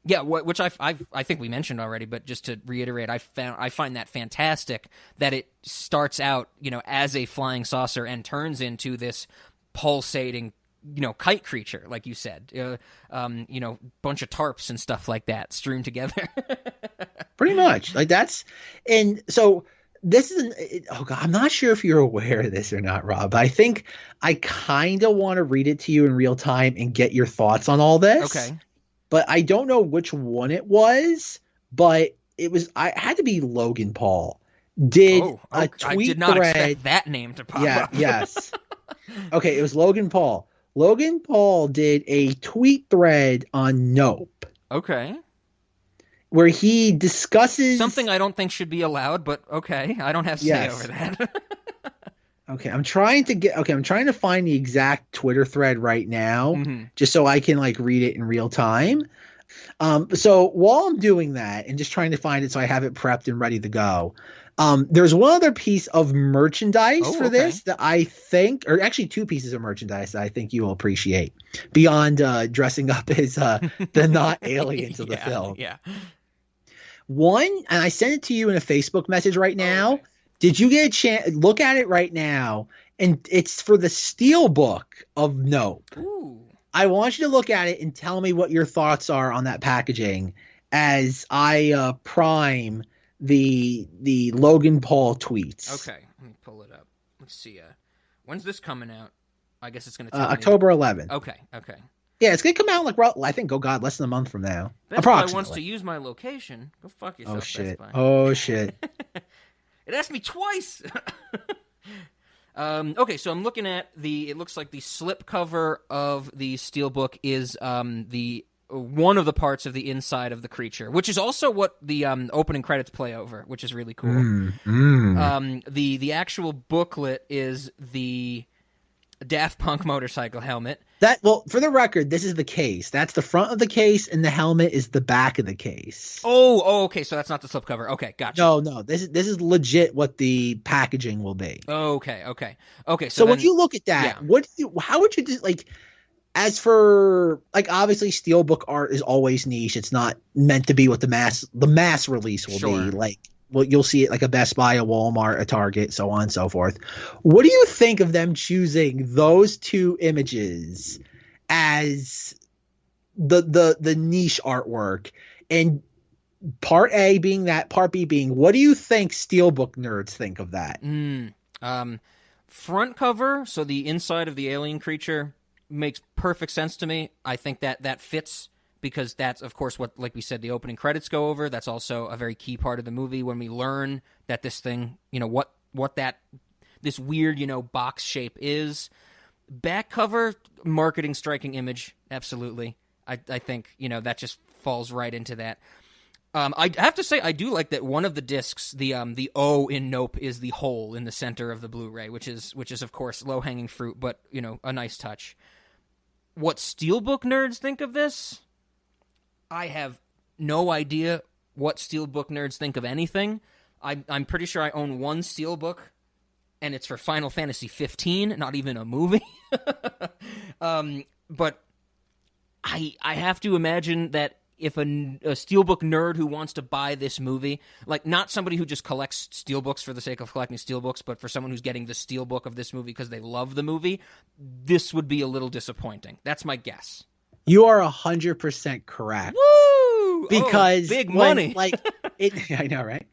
Yeah, which I think we mentioned already, but just to reiterate, I find that fantastic that it starts out, as a flying saucer and turns into this pulsating, kite creature, like you said, bunch of tarps and stuff like that strewn together. Pretty much, like that's, and so this is oh god, I'm not sure if you're aware of this or not, Rob. But I think I kind of want to read it to you in real time and get your thoughts on all this. Okay. But I don't know which one it was, but I had to be Logan Paul. Did a tweet I did not thread, expect that name to pop up. Yes. Okay, it was Logan Paul. Logan Paul did a tweet thread on Nope. Okay. Where he discusses something I don't think should be allowed, but okay, I don't have say over that. Okay, I'm trying to find the exact Twitter thread right now, just so I can like read it in real time. So while I'm doing that and just trying to find it so I have it prepped and ready to go, there's one other piece of merchandise for this that I think, or actually two pieces of merchandise that I think you will appreciate beyond dressing up as the not aliens of the film. Yeah. One, and I sent it to you in a Facebook message right now. Okay. Did you get a chance? Look at it right now, and it's for the Steelbook of Nope. Ooh. I want you to look at it and tell me what your thoughts are on that packaging as I prime the Logan Paul tweets. Okay, let me pull it up. Let's see. When's this coming out? I guess it's going to tell October 11th. Okay. Yeah, it's going to come out like, I think, less than a month from now. Best Buy wants to use my location. Go fuck yourself, Best Buy. Oh, shit. It asked me twice. Okay, so I'm looking at it looks like the slipcover of the Steelbook is the one of the parts of the inside of the creature, which is also what the opening credits play over, which is really cool. The actual booklet is the Daft Punk motorcycle helmet. For the record, this is the case. That's the front of the case, and the helmet is the back of the case. Oh, okay. So that's not the slipcover. Okay, gotcha. No. This is legit what the packaging will be. Okay. So when you look at that, how would you just like? As for like, obviously, Steelbook art is always niche. It's not meant to be what the mass release will be. Like, well, you'll see it like a Best Buy, a Walmart, a Target, so on and so forth. What do you think of them choosing those two images as the niche artwork? And part A being that, part B being, what do you think Steelbook nerds think of that? Front cover, so the inside of the alien creature, makes perfect sense to me. I think that fits, because that's, of course, what, like we said, the opening credits go over. That's also a very key part of the movie when we learn that this thing, this weird, box shape is. Back cover, marketing striking image, absolutely. I think, that just falls right into that. I have to say, I do like that one of the discs, the O in Nope, is the hole in the center of the Blu-ray, which is of course low-hanging fruit, but a nice touch. What Steelbook nerds think of this? I have no idea what Steelbook nerds think of anything. I'm pretty sure I own one Steelbook, and it's for Final Fantasy 15, not even a movie. But I have to imagine that if a steelbook nerd who wants to buy this movie, like not somebody who just collects steelbooks for the sake of collecting steelbooks, but for someone who's getting the steelbook of this movie because they love the movie, this would be a little disappointing. That's my guess. You are 100% correct. Woo! Because big money. I know, right?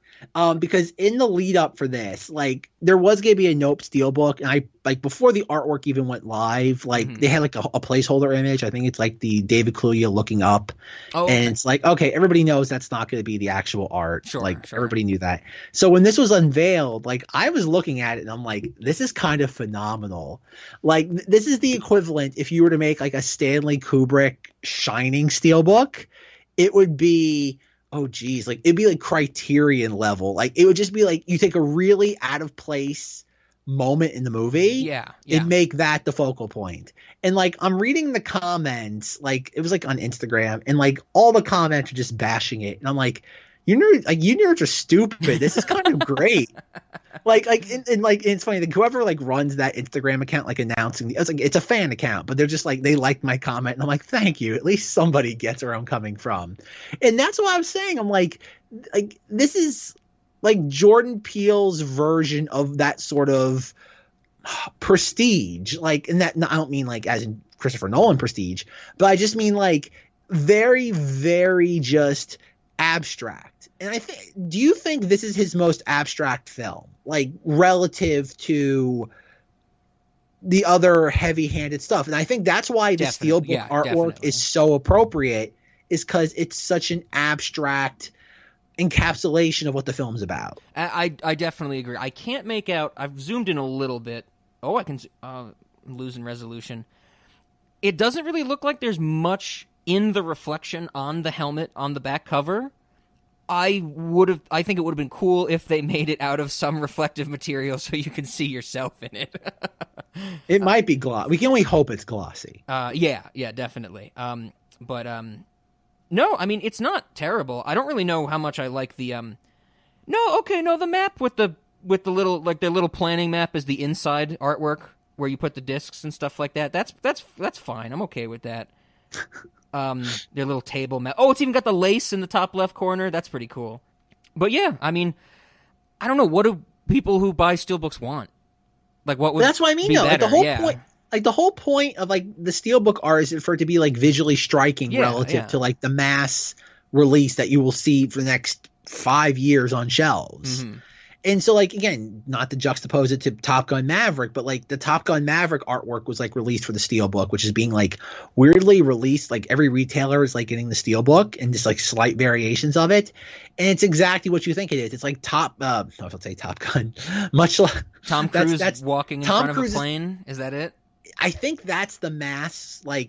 Because in the lead up for this, like there was gonna be a Nope steelbook, and I like before the artwork even went live, like they had like a placeholder image. I think it's like the David Kaluuya looking up, and it's like okay, everybody knows that's not going to be the actual art. Sure, everybody knew that. So when this was unveiled, like I was looking at it and I'm like, this is kind of phenomenal. Like this is the equivalent if you were to make like a Stanley Kubrick Shining steelbook, it would be. Oh geez, like it'd be like Criterion level. Like it would just be like you take a really out of place moment in the movie, and make that the focal point. And like I'm reading the comments, like it was like on Instagram, and like all the comments are just bashing it, and I'm like, you nerds are stupid. This is kind of great. And it's funny. Like whoever like runs that Instagram account, like announcing it's a fan account, but they're just like they liked my comment, and I'm like, thank you. At least somebody gets where I'm coming from, and that's what I was saying. I'm like this is like Jordan Peele's version of that sort of prestige. Like, and that I don't mean like as in Christopher Nolan prestige, but I just mean like very, very just abstract. And do you think this is his most abstract film, like relative to the other heavy-handed stuff? And I think that's why the steelbook artwork is so appropriate, is because it's such an abstract encapsulation of what the film's about. I definitely agree. I can't make out. I've zoomed in a little bit. Oh, I can. I'm losing resolution. It doesn't really look like there's much in the reflection on the helmet on the back cover. I think it would have been cool if they made it out of some reflective material so you can see yourself in it. It might be glossy. We can only hope it's glossy. Yeah, definitely. No, I mean it's not terrible. I don't really know how much I like the the map with the little like their little planning map is the inside artwork where you put the discs and stuff like that. That's fine. I'm okay with that. Their little table map. Oh, it's even got the lace in the top left corner. That's pretty cool. But yeah, I mean, I don't know. What do people who buy steelbooks want? Like, what would that's what I mean. Be though. better? Like the whole point of like the steelbook art is for it to be like visually striking relative to like the mass release that you will see for the next 5 years on shelves. Mm-hmm. And so, like, again, not to juxtapose it to Top Gun Maverick, but, like, the Top Gun Maverick artwork was, like, released for the Steelbook, which is being, like, weirdly released. Like, every retailer is, like, getting the Steelbook and just, like, slight variations of it. And it's exactly what you think it is. It's, like, Top Gun. Much like Tom Cruise that's walking in front of a plane. Is that it? I think that's the mass, like,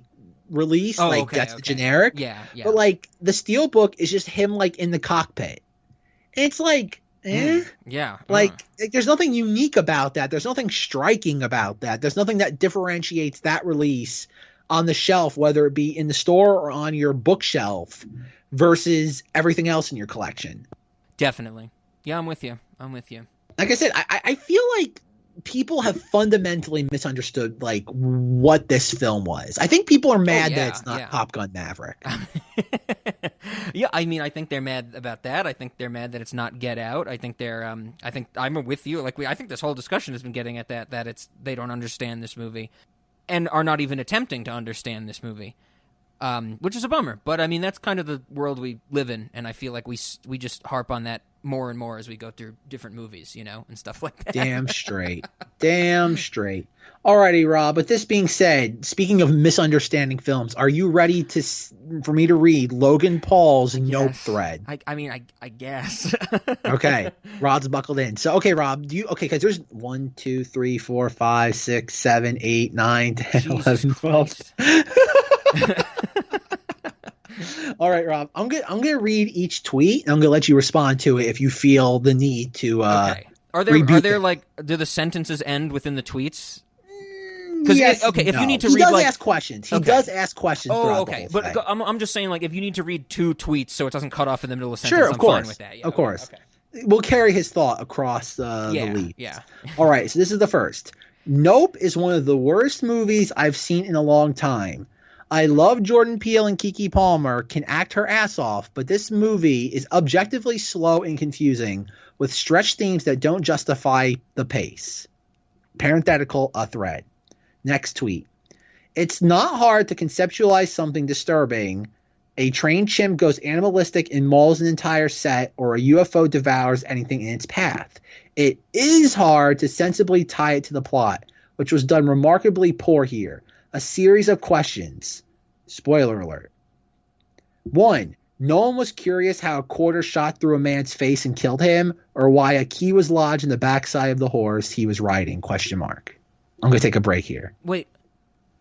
release. That's the generic. Yeah. But, like, the Steelbook is just him, like, in the cockpit. And it's, like... Like there's nothing unique about that. There's nothing striking about that. There's nothing that differentiates that release on the shelf, whether it be in the store or on your bookshelf, versus everything else in your collection. Definitely. Yeah, I'm with you. Like I said, I feel like people have fundamentally misunderstood like what this film was. I think people are mad that it's not Top Gun Maverick. Yeah, I mean, I think they're mad about that. I think they're mad that it's not Get Out. I think I think I'm with you. Like I think this whole discussion has been getting at that they don't understand this movie and are not even attempting to understand this movie. Which is a bummer, but I mean that's kind of the world we live in, and I feel like we just harp on that more and more as we go through different movies, and stuff like that. Damn straight. Alrighty, Rob. With this being said, speaking of misunderstanding films, are you ready for me to read Logan Paul's Nope thread? I guess. Okay, Rob's buckled in. So, okay, Rob, because there's 1, 2, 3, 4, 5, 6, 7, 8, 9, 10, Jesus 11, 12. All right, Rob. I'm gonna read each tweet, and I'm gonna let you respond to it if you feel the need to. Okay. Are there like do the sentences end within the tweets? Yes, if you need to read, he does ask questions. He does ask questions. Oh, okay. But I'm just saying, like, if you need to read 2 tweets so it doesn't cut off in the middle of a sentence, sure, of course. Fine with that. Yeah, of course. Okay. We'll carry his thought across the lead. Yeah. All right. So this is the first. Nope is one of the worst movies I've seen in a long time. I love Jordan Peele and Keke Palmer can act her ass off, but this movie is objectively slow and confusing with stretched themes that don't justify the pace. Parenthetical, a thread. Next tweet. It's not hard to conceptualize something disturbing. A trained chimp goes animalistic and mauls an entire set, or a UFO devours anything in its path. It is hard to sensibly tie it to the plot, which was done remarkably poor here. A series of questions. Spoiler alert. 1. No one was curious how a quarter shot through a man's face and killed him, or why a key was lodged in the backside of the horse he was riding? Question mark. I'm going to take a break here. Wait.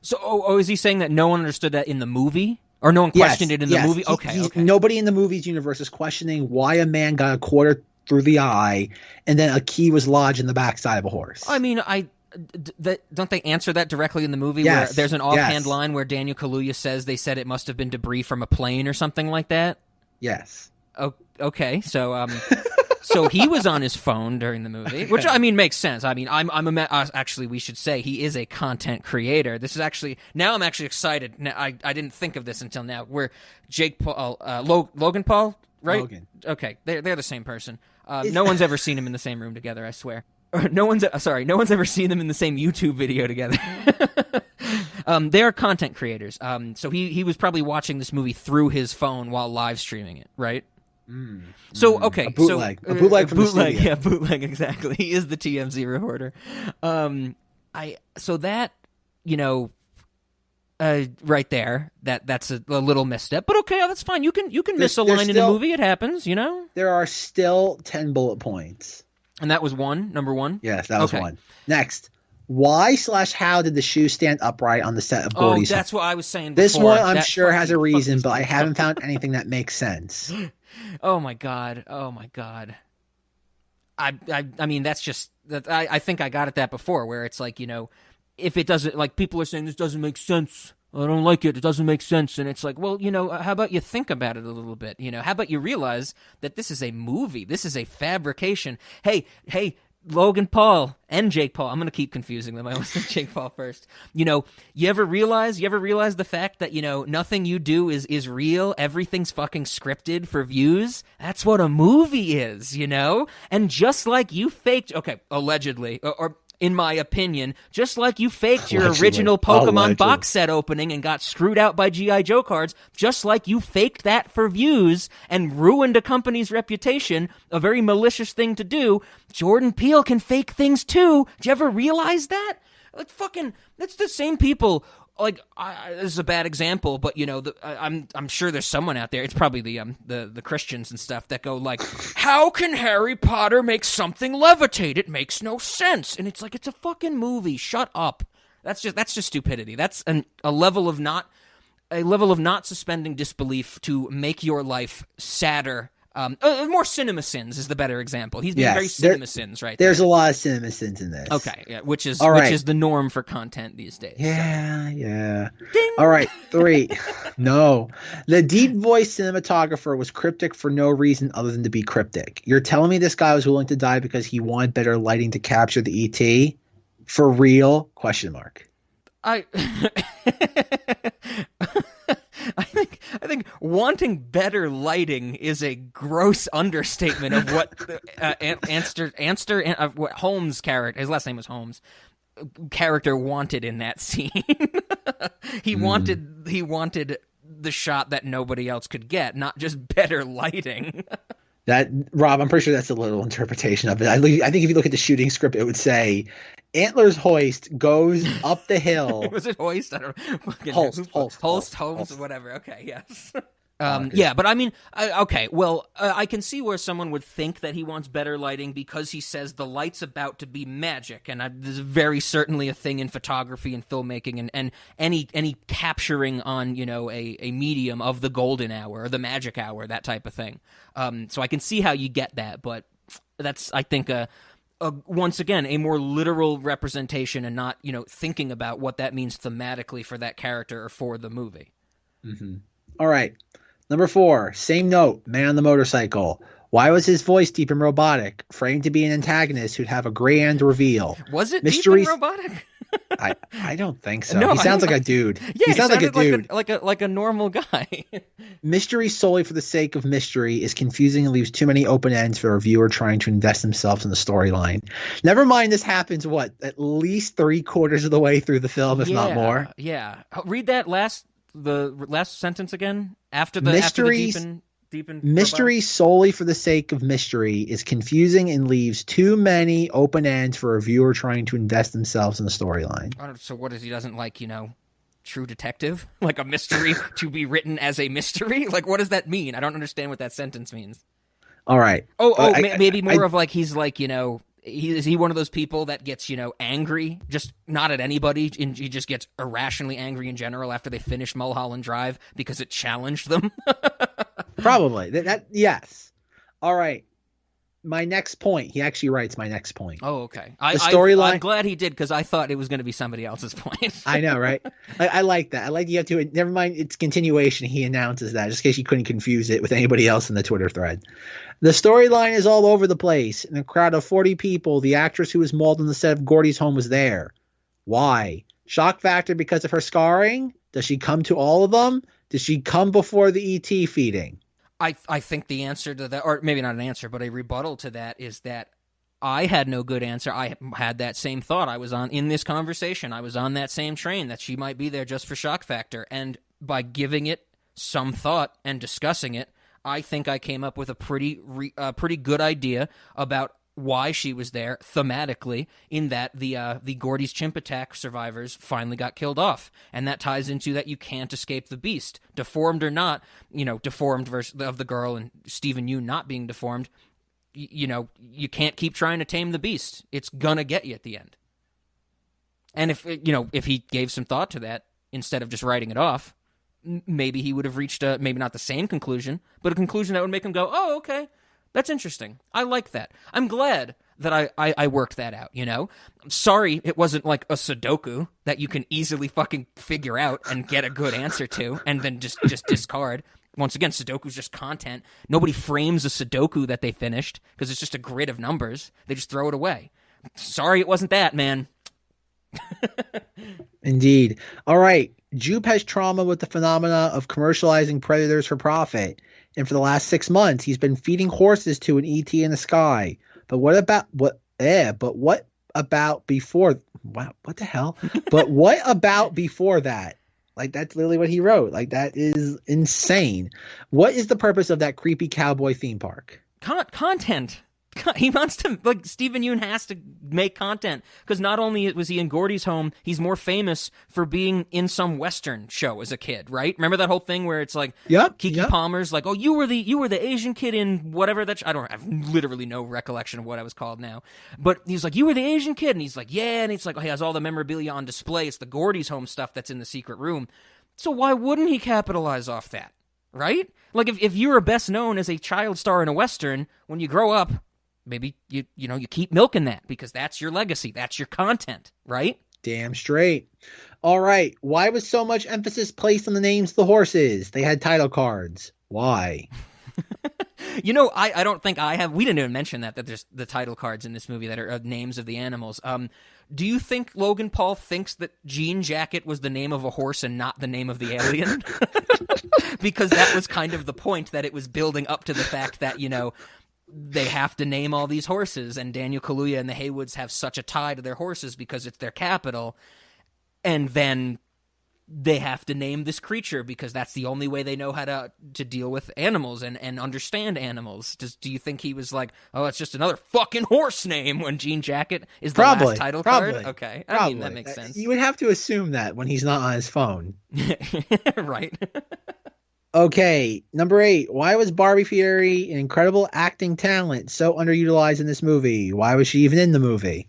So, is he saying that no one understood that in the movie? Or no one questioned it in the movie? Okay. Nobody in the movie's universe is questioning why a man got a quarter through the eye and then a key was lodged in the backside of a horse. I mean, don't they answer that directly in the movie? Yes. Where there's an offhand line where Daniel Kaluuya says they said it must have been debris from a plane or something like that? Yes. Oh, okay. So, so he was on his phone during the movie, which I mean makes sense. I mean, actually we should say he is a content creator. This is actually now I'm actually excited. Now, I didn't think of this until now. Where Jake Paul, Logan Paul, right? Logan. Okay, they're the same person. No one's ever seen them in the same room together. I swear. No one's ever seen them in the same YouTube video together. They are content creators. So he was probably watching this movie through his phone while live streaming it, right? So okay, a bootleg from the studio. Yeah, bootleg, exactly. He is the TMZ reporter. So that right there, that's a little misstep, but okay, that's fine. You can miss a line in a movie. It happens, There are still 10 bullet points, and that was number one. Yes, that was one. Next. Why/how did the shoe stand upright on the set of Gordy's? Oh, that's what I was saying before. This one I'm sure has a reason, but I haven't found anything that makes sense. Oh my god! I mean, that's just that. I think I got at that before, where it's like if it doesn't, like, people are saying this doesn't make sense. I don't like it. It doesn't make sense, and it's like, well, how about you think about it a little bit? How about you realize that this is a movie? This is a fabrication. Hey. Logan Paul and Jake Paul. I'm going to keep confusing them. I always said Jake Paul first. You ever realize the fact that, nothing you do is real? Everything's fucking scripted for views? That's what a movie is, And just like you faked, allegedly, or in my opinion, just like you faked your original Pokemon box set opening and got screwed out by G.I. Joe cards, just like you faked that for views and ruined a company's reputation, a very malicious thing to do, Jordan Peele can fake things too. Did you ever realize that? Like, that's the same people. Like, this is a bad example, but I'm sure there's someone out there. It's probably the Christians and stuff that go like, "How can Harry Potter make something levitate? It makes no sense." And it's like, it's a fucking movie. Shut up. That's just stupidity. That's a level of not suspending disbelief to make your life sadder. More cinema sins is the better example. He's being very cinema sins right there. There's a lot of cinema sins in this. Okay, yeah, which is the norm for content these days. Yeah, so. Yeah. Ding! All right, 3. No. The deep voice cinematographer was cryptic for no reason other than to be cryptic. You're telling me this guy was willing to die because he wanted better lighting to capture the ET? For real? Question mark. I think wanting better lighting is a gross understatement of what what Holmes' character, his last name was Holmes, character wanted in that scene. He wanted the shot that nobody else could get, not just better lighting. That, Rob, I'm pretty sure that's a little interpretation of it. I think if you look at the shooting script, it would say Antlers Hoist goes up the hill. Was it Hoist? I don't know. Holmes, whatever. Okay, yes. Yeah, but I mean, I can see where someone would think that he wants better lighting because he says the light's about to be magic, and there's very certainly a thing in photography and filmmaking and any capturing on a medium of the golden hour or the magic hour, that type of thing. So I can see how you get that, but that's, I think, once again, a more literal representation and not thinking about what that means thematically for that character or for the movie. Mm-hmm. All right. Number 4, same note, man on the motorcycle. Why was his voice deep and robotic? Framed to be an antagonist who'd have a grand reveal. Was it deep and robotic? I don't think so. No, He sounds like a dude. Yeah, he sounds like a dude. like a normal guy. Mystery solely for the sake of mystery is confusing and leaves too many open ends for a viewer trying to invest themselves in the storyline. Never mind, this happens at least 3/4 of the way through the film, if not more. Yeah, read that last sentence again after the deepen. Mystery solely for the sake of mystery is confusing and leaves too many open ends for a viewer trying to invest themselves in the storyline. So what is he doesn't like? True Detective, like a mystery to be written as a mystery. Like, what does that mean? I don't understand what that sentence means. All right. Maybe more of like he's like is he one of those people that gets angry, just not at anybody, and he just gets irrationally angry in general after they finish Mulholland Drive because it challenged them? Probably. That yes. All right. My next point. He actually writes my next point. Oh, okay. The storyline. I'm glad he did because I thought it was going to be somebody else's point. I know, right? I like that. I like you have to. Never mind. It's continuation. He announces that just in case you couldn't confuse it with anybody else in the Twitter thread. The storyline is all over the place. In a crowd of 40 people, the actress who was mauled on the set of Gordy's home was there. Why? Shock factor because of her scarring? Does she come to all of them? Does she come before the ET feeding? I think the answer to that, or maybe not an answer, but a rebuttal to that is that I had no good answer. I had that same thought. I was in this conversation. I was on that same train that she might be there just for shock factor. And by giving it some thought and discussing it, I think I came up with a pretty good idea about why she was there thematically, in that the Gordy's chimp attack survivors finally got killed off, and that ties into that you can't escape the beast, deformed or not. Deformed versus of the girl and Stephen Yeun not being deformed. You can't keep trying to tame the beast. It's gonna get you at the end. And if he gave some thought to that instead of just writing it off, maybe he would have reached maybe not the same conclusion, but a conclusion that would make him go, oh, okay, that's interesting. I like that. I'm glad that I worked that out, I'm sorry it wasn't like a Sudoku that you can easily fucking figure out and get a good answer to and then just discard. Once again, Sudoku's just content. Nobody frames a Sudoku that they finished because it's just a grid of numbers. They just throw it away. Sorry it wasn't that, man. Indeed. All right. Jupe has trauma with the phenomena of commercializing predators for profit. And for the last 6 months, he's been feeding horses to an ET in the sky. But what about before? Wow, what the hell? But what about before that? Like, that's literally what he wrote. Like, that is insane. What is the purpose of that creepy cowboy theme park? Content. He wants to, Stephen Yeun has to make content, because not only was he in Gordy's home, he's more famous for being in some Western show as a kid, right? Remember that whole thing where it's like, Keke Palmer's like, oh, you were the Asian kid in whatever that, I have literally no recollection of what I was called now, but he's like, you were the Asian kid, and he's like, yeah, and it's like, he has all the memorabilia on display, it's the Gordy's home stuff that's in the secret room, so why wouldn't he capitalize off that, right? Like, if you were best known as a child star in a Western, when you grow up, maybe you keep milking that because that's your legacy. That's your content, right? Damn straight. All right. Why was so much emphasis placed on the names of the horses? They had title cards. Why? I don't think I have. We didn't even mention that there's the title cards in this movie that are names of the animals. Do you think Logan Paul thinks that Jean Jacket was the name of a horse and not the name of the alien? Because that was kind of the point, that it was building up to the fact that, they have to name all these horses, and Daniel Kaluuya and the Haywoods have such a tie to their horses because it's their capital, and then they have to name this creature because that's the only way they know how to deal with animals and understand animals. Do you think he was like, oh, it's just another fucking horse name when Jean Jacket is the last title card? Okay, I mean, that makes sense. You would have to assume that when he's not on his phone. Right. Okay, number 8. Why was Barbie Fieri an incredible acting talent so underutilized in this movie? Why was she even in the movie?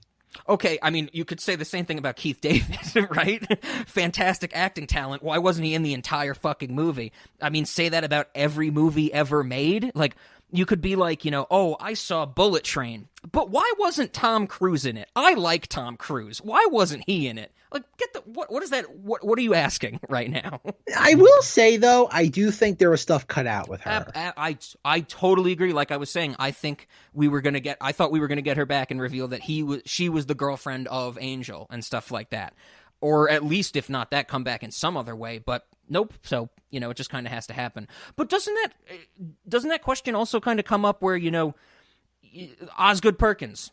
Okay, I mean, you could say the same thing about Keith David, right? Fantastic acting talent. Why wasn't he in the entire fucking movie? I mean, say that about every movie ever made. Like, you could be like, oh, I saw Bullet Train, but why wasn't Tom Cruise in it? I like Tom Cruise. Why wasn't he in it? Like, what is that? What are you asking right now? I will say, though, I do think there was stuff cut out with her. I totally agree. Like I was saying, I thought we were gonna get her back and reveal that she was the girlfriend of Angel and stuff like that. Or at least, if not that, come back in some other way. But nope. So, it just kind of has to happen. But doesn't that question also kind of come up where, Osgood Perkins,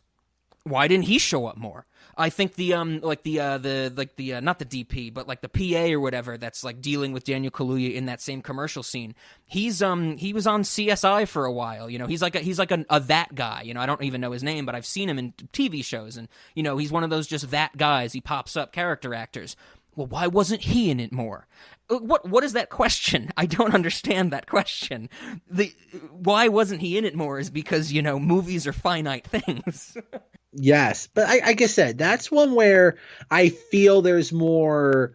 why didn't he show up more? I think the not the DP, but like the PA or whatever that's like dealing with Daniel Kaluuya in that same commercial scene. He was on CSI for a while. He's like a that guy. I don't even know his name, but I've seen him in TV shows, and he's one of those just that guys. He pops up character actors. Well, why wasn't he in it more? What is that question? I don't understand that question. Why wasn't he in it more is because movies are finite things. Yes, but like I said, that's one where I feel there's more.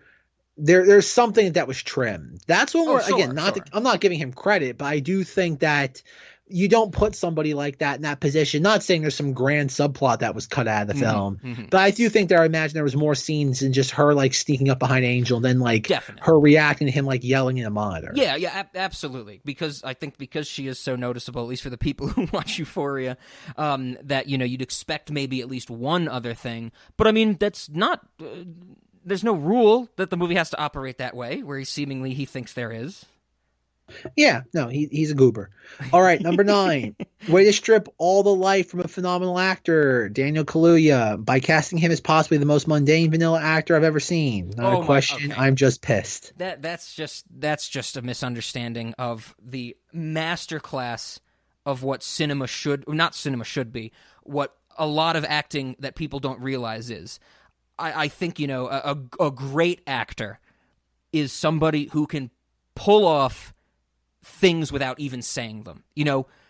There's something that was trimmed. That's one where, again, I'm not giving him credit, but I do think that you don't put somebody like that in that position. Not saying there's some grand subplot that was cut out of the film, but I do think I imagine there was more scenes than just her like sneaking up behind Angel, than like her reacting to him like yelling in a monitor. Yeah, absolutely. Because I think she is so noticeable, at least for the people who watch Euphoria, that you'd expect maybe at least one other thing. But I mean, that's not. There's no rule that the movie has to operate that way, where he thinks there is. Yeah, no, he's a goober. All right, number 9. Way to strip all the life from a phenomenal actor, Daniel Kaluuya, by casting him as possibly the most mundane vanilla actor I've ever seen. Not a question. Okay. I'm just pissed. That's just a misunderstanding of the masterclass of what not cinema should be, what a lot of acting that people don't realize is. I think, a great actor is somebody who can pull off things without even saying them.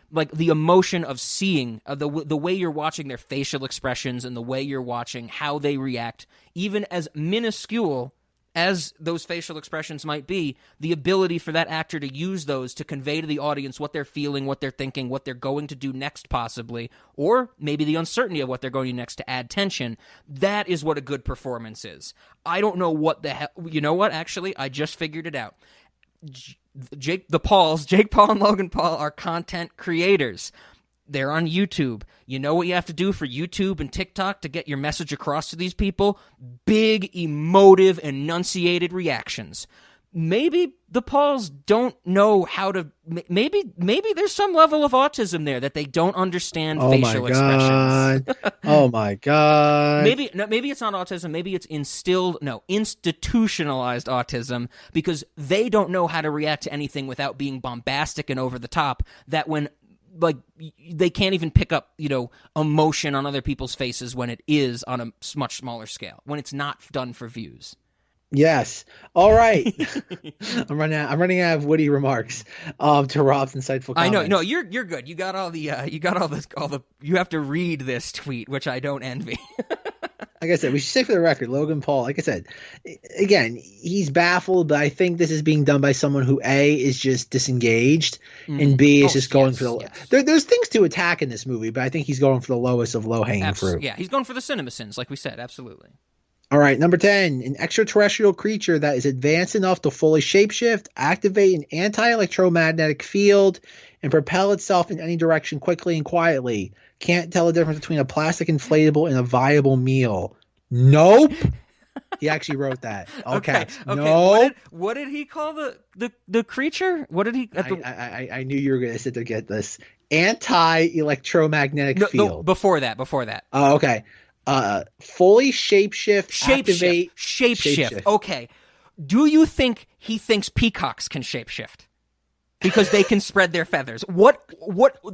Like the emotion of seeing the way you're watching their facial expressions and the way you're watching how they react, even as minuscule as those facial expressions might be, the ability for that actor to use those to convey to the audience what they're feeling, what they're thinking, what they're going to do next possibly, or maybe the uncertainty of what they're going to do next to add tension. That is what a good performance is. I don't know what the hell. You know what? Actually, I just figured it out. Jake Paul and Logan Paul are content creators. They're on YouTube. You know what you have to do for YouTube and TikTok to get your message across to these people? Big, emotive, enunciated reactions. Maybe the Pauls don't know how to. Maybe there's some level of autism there that they don't understand facial expressions. Oh my god! Maybe it's not autism. Maybe it's institutionalized autism, because they don't know how to react to anything without being bombastic and over the top. That when they can't even pick up emotion on other people's faces when it is on a much smaller scale, when it's not done for views. Yes. All right. I'm running out of witty remarks to Rob's insightful comments. I know. No, you're good. You got all the you have to read this tweet, which I don't envy. Like I said, we should say for the record, Logan Paul, like I said, again, he's baffled, but I think this is being done by someone who A, is just disengaged, and B, is just going for the... There's things to attack in this movie, but I think he's going for the lowest of low-hanging fruit. Yeah, he's going for the cinema sins, like we said, absolutely. All right, number 10, an extraterrestrial creature that is advanced enough to fully shapeshift, activate an anti-electromagnetic field, and propel itself in any direction quickly and quietly. Can't tell the difference between a plastic inflatable and a viable meal. Nope. He actually wrote that. Okay. No. What did he call the creature? What did he? I knew you were going to sit there and get this. Anti-electromagnetic field. No, before that. Oh, okay. Fully shapeshift, activate. Shapeshift. Okay. Do you think he thinks peacocks can shapeshift? Because they can spread their feathers. What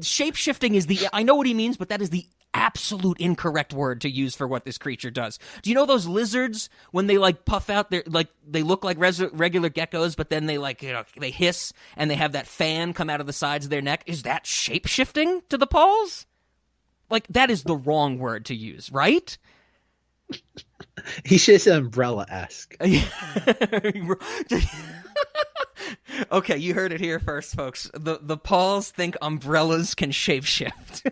shape-shifting is I know what he means, but that is the absolute incorrect word to use for what this creature does. Do you know those lizards, when they puff out their, they look like regular geckos, but then they they hiss and they have that fan come out of the sides of their neck? Is that shape-shifting to the Pauls? That is the wrong word to use, right? He should say umbrella-esque. Okay, you heard it here first, folks. The Pauls think umbrellas can shapeshift.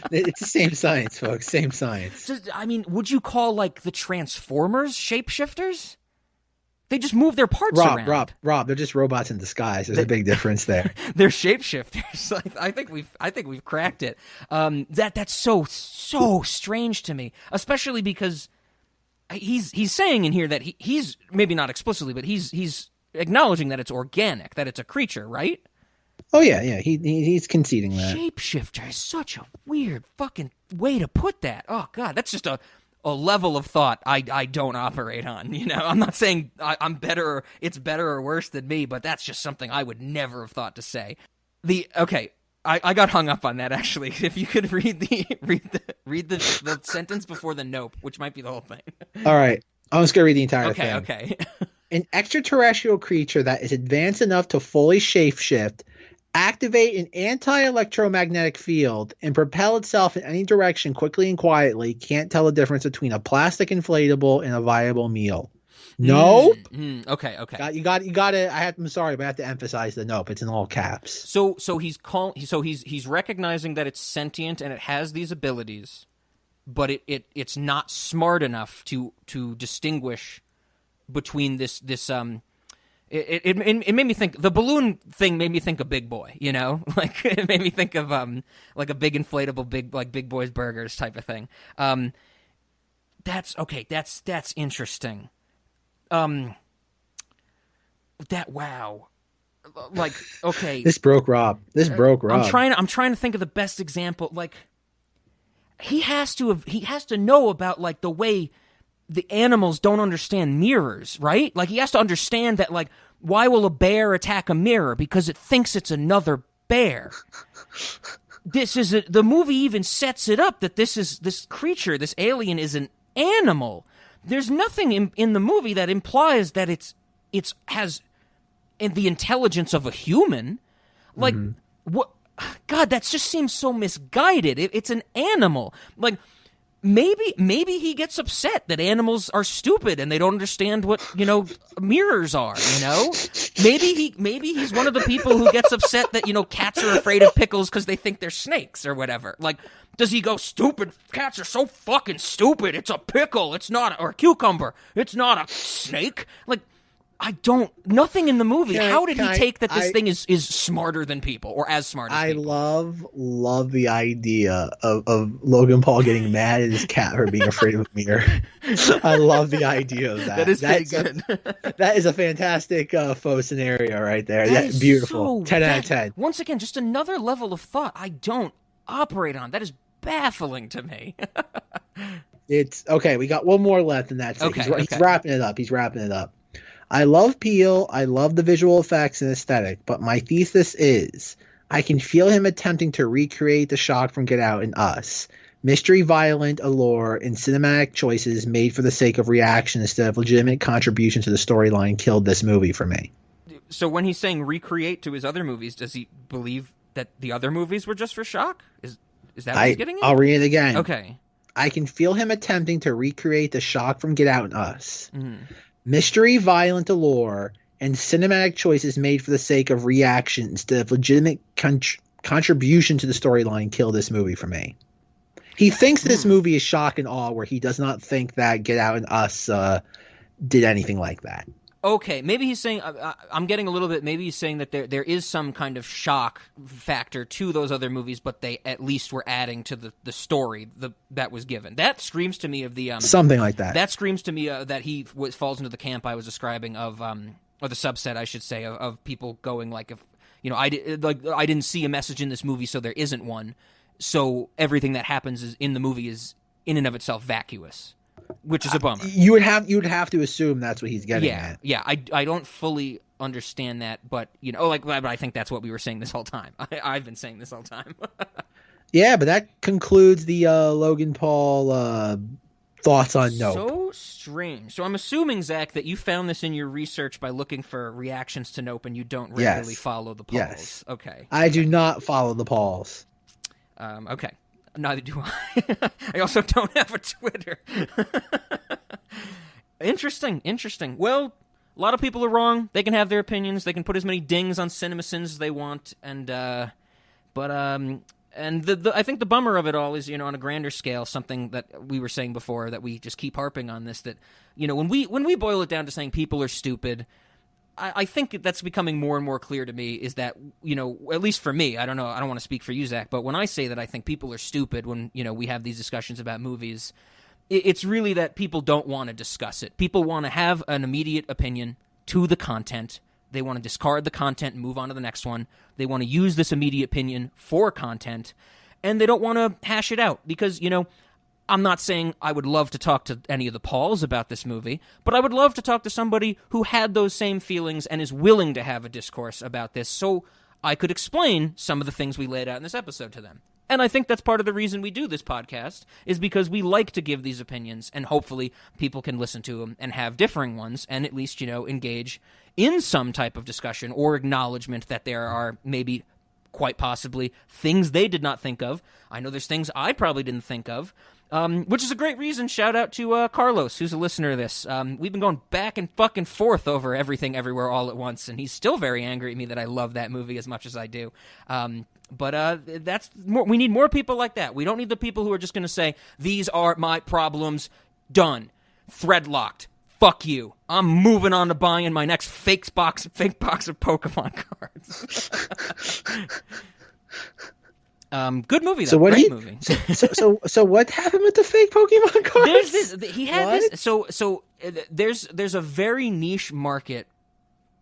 It's the same science, folks. Same science. I mean, would you call like the Transformers shapeshifters? They just move their parts around. Rob, they're just robots in disguise. There's a big difference there. They're shapeshifters. I think we've cracked it. That's so strange to me, especially because he's saying in here that he's maybe not explicitly, but he's acknowledging that it's organic, that it's a creature, right? Oh yeah. He's conceding that. Shapeshifter is such a weird fucking way to put that. Oh god, that's just a level of thought I don't operate on. You know, I'm not saying I'm better, it's better or worse than me, but that's just something I would never have thought to say. I got hung up on that actually. If you could read the sentence before the nope, which might be the whole thing. All right, I'm just gonna read the entire thing. Okay. An extraterrestrial creature that is advanced enough to fully shapeshift, activate an anti-electromagnetic field, and propel itself in any direction quickly and quietly, can't tell the difference between a plastic inflatable and a viable meal. Nope. Okay. You got to. I'm sorry, but I have to emphasize the nope. It's in all caps. So he's recognizing that it's sentient and it has these abilities, but it's not smart enough to distinguish between this. It made me think, the balloon thing made me think of Big Boy, you know? Like, it made me think of, like a big inflatable, Big Boy's Burgers type of thing. That's interesting. Wow. Like, okay. This broke Rob. I'm trying to think of the best example. Like, he has to know about, like, the way the animals don't understand mirrors, right? Like, he has to understand that, like, why will a bear attack a mirror? Because it thinks it's another bear. The movie even sets it up that this creature, this alien, is an animal. There's nothing in the movie that implies that it has the intelligence of a human. Like, what? God, that just seems so misguided. It's an animal. Like, maybe he gets upset that animals are stupid and they don't understand what, you know, mirrors are, you know? Maybe he's one of the people who gets upset that, you know, cats are afraid of pickles because they think they're snakes or whatever. Like, does he go, stupid cats are so fucking stupid, it's a pickle, it's not, or a cucumber, it's not a snake? Like, nothing in the movie. How did he take that this thing is smarter than people, or as smart as people? I love the idea of Logan Paul getting mad at his cat for being afraid of a mirror. I love the idea of that. That is pretty good. That is a fantastic faux scenario right there. That's beautiful. 10 out of 10. Once again, just another level of thought I don't operate on. That is baffling to me. It's okay. We got one more left in that. Okay, He's wrapping it up. I love Peele, I love the visual effects and aesthetic, but my thesis is I can feel him attempting to recreate the shock from Get Out in Us. Mystery, violent allure, and cinematic choices made for the sake of reaction instead of legitimate contribution to the storyline killed this movie for me. So when he's saying recreate to his other movies, does he believe that the other movies were just for shock? Is that what he's getting at? I'll read it again. Okay. I can feel him attempting to recreate the shock from Get Out in Us. Mystery, violent allure, and cinematic choices made for the sake of reaction instead of legitimate contribution to the storyline kill this movie for me. He thinks this movie is shock and awe, where he does not think that Get Out and Us did anything like that. Okay, maybe he's saying, I'm getting a little bit, maybe he's saying that there is some kind of shock factor to those other movies, but they at least were adding to the story that was given. That screams to me of the... something like that. That screams to me that he falls into the camp I was describing of, or the subset, I should say, of people going like, if you know, I didn't see a message in this movie, so there isn't one. So everything that happens in the movie is in and of itself vacuous. Which is a bummer. You would have to assume that's what he's getting at. Yeah. I don't fully understand that, but you know, but I think that's what we were saying this whole time. I've been saying this whole time. Yeah, but that concludes the Logan Paul thoughts on Nope. So strange. So I'm assuming, Zach, that you found this in your research by looking for reactions to Nope, and you don't regularly follow the polls. Yes. Okay. I do not follow the polls. Okay. Neither do I. I also don't have a Twitter. Interesting. Well, a lot of people are wrong. They can have their opinions. They can put as many dings on CinemaSins as they want. And I think the bummer of it all is, on a grander scale, something that we were saying before, that we just keep harping on this, that, when we boil it down to saying people are stupid, I think that's becoming more and more clear to me, is that, at least for me, I don't know, I don't want to speak for you, Zach, but when I say that I think people are stupid when, we have these discussions about movies, it's really that people don't want to discuss it. People want to have an immediate opinion to the content. They want to discard the content and move on to the next one. They want to use this immediate opinion for content, and they don't want to hash it out because, I'm not saying I would love to talk to any of the Pauls about this movie, but I would love to talk to somebody who had those same feelings and is willing to have a discourse about this so I could explain some of the things we laid out in this episode to them. And I think that's part of the reason we do this podcast, is because we like to give these opinions, and hopefully people can listen to them and have differing ones, and at least, engage in some type of discussion or acknowledgement that there are maybe, quite possibly, things they did not think of. I know there's things I probably didn't think of, which is a great reason. Shout out to Carlos, who's a listener to this. We've been going back and fucking forth over Everything Everywhere All at Once, and he's still very angry at me that I love that movie as much as I do. But that's more. We need more people like that. We don't need the people who are just going to say, these are my problems, done, thread locked, fuck you, I'm moving on to buying my next fake box of Pokemon cards. Good movie though. Great movie. So what happened with the fake Pokemon cards? There's a very niche market.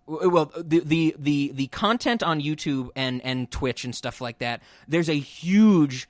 Well, the content on YouTube and Twitch and stuff like that, there's a huge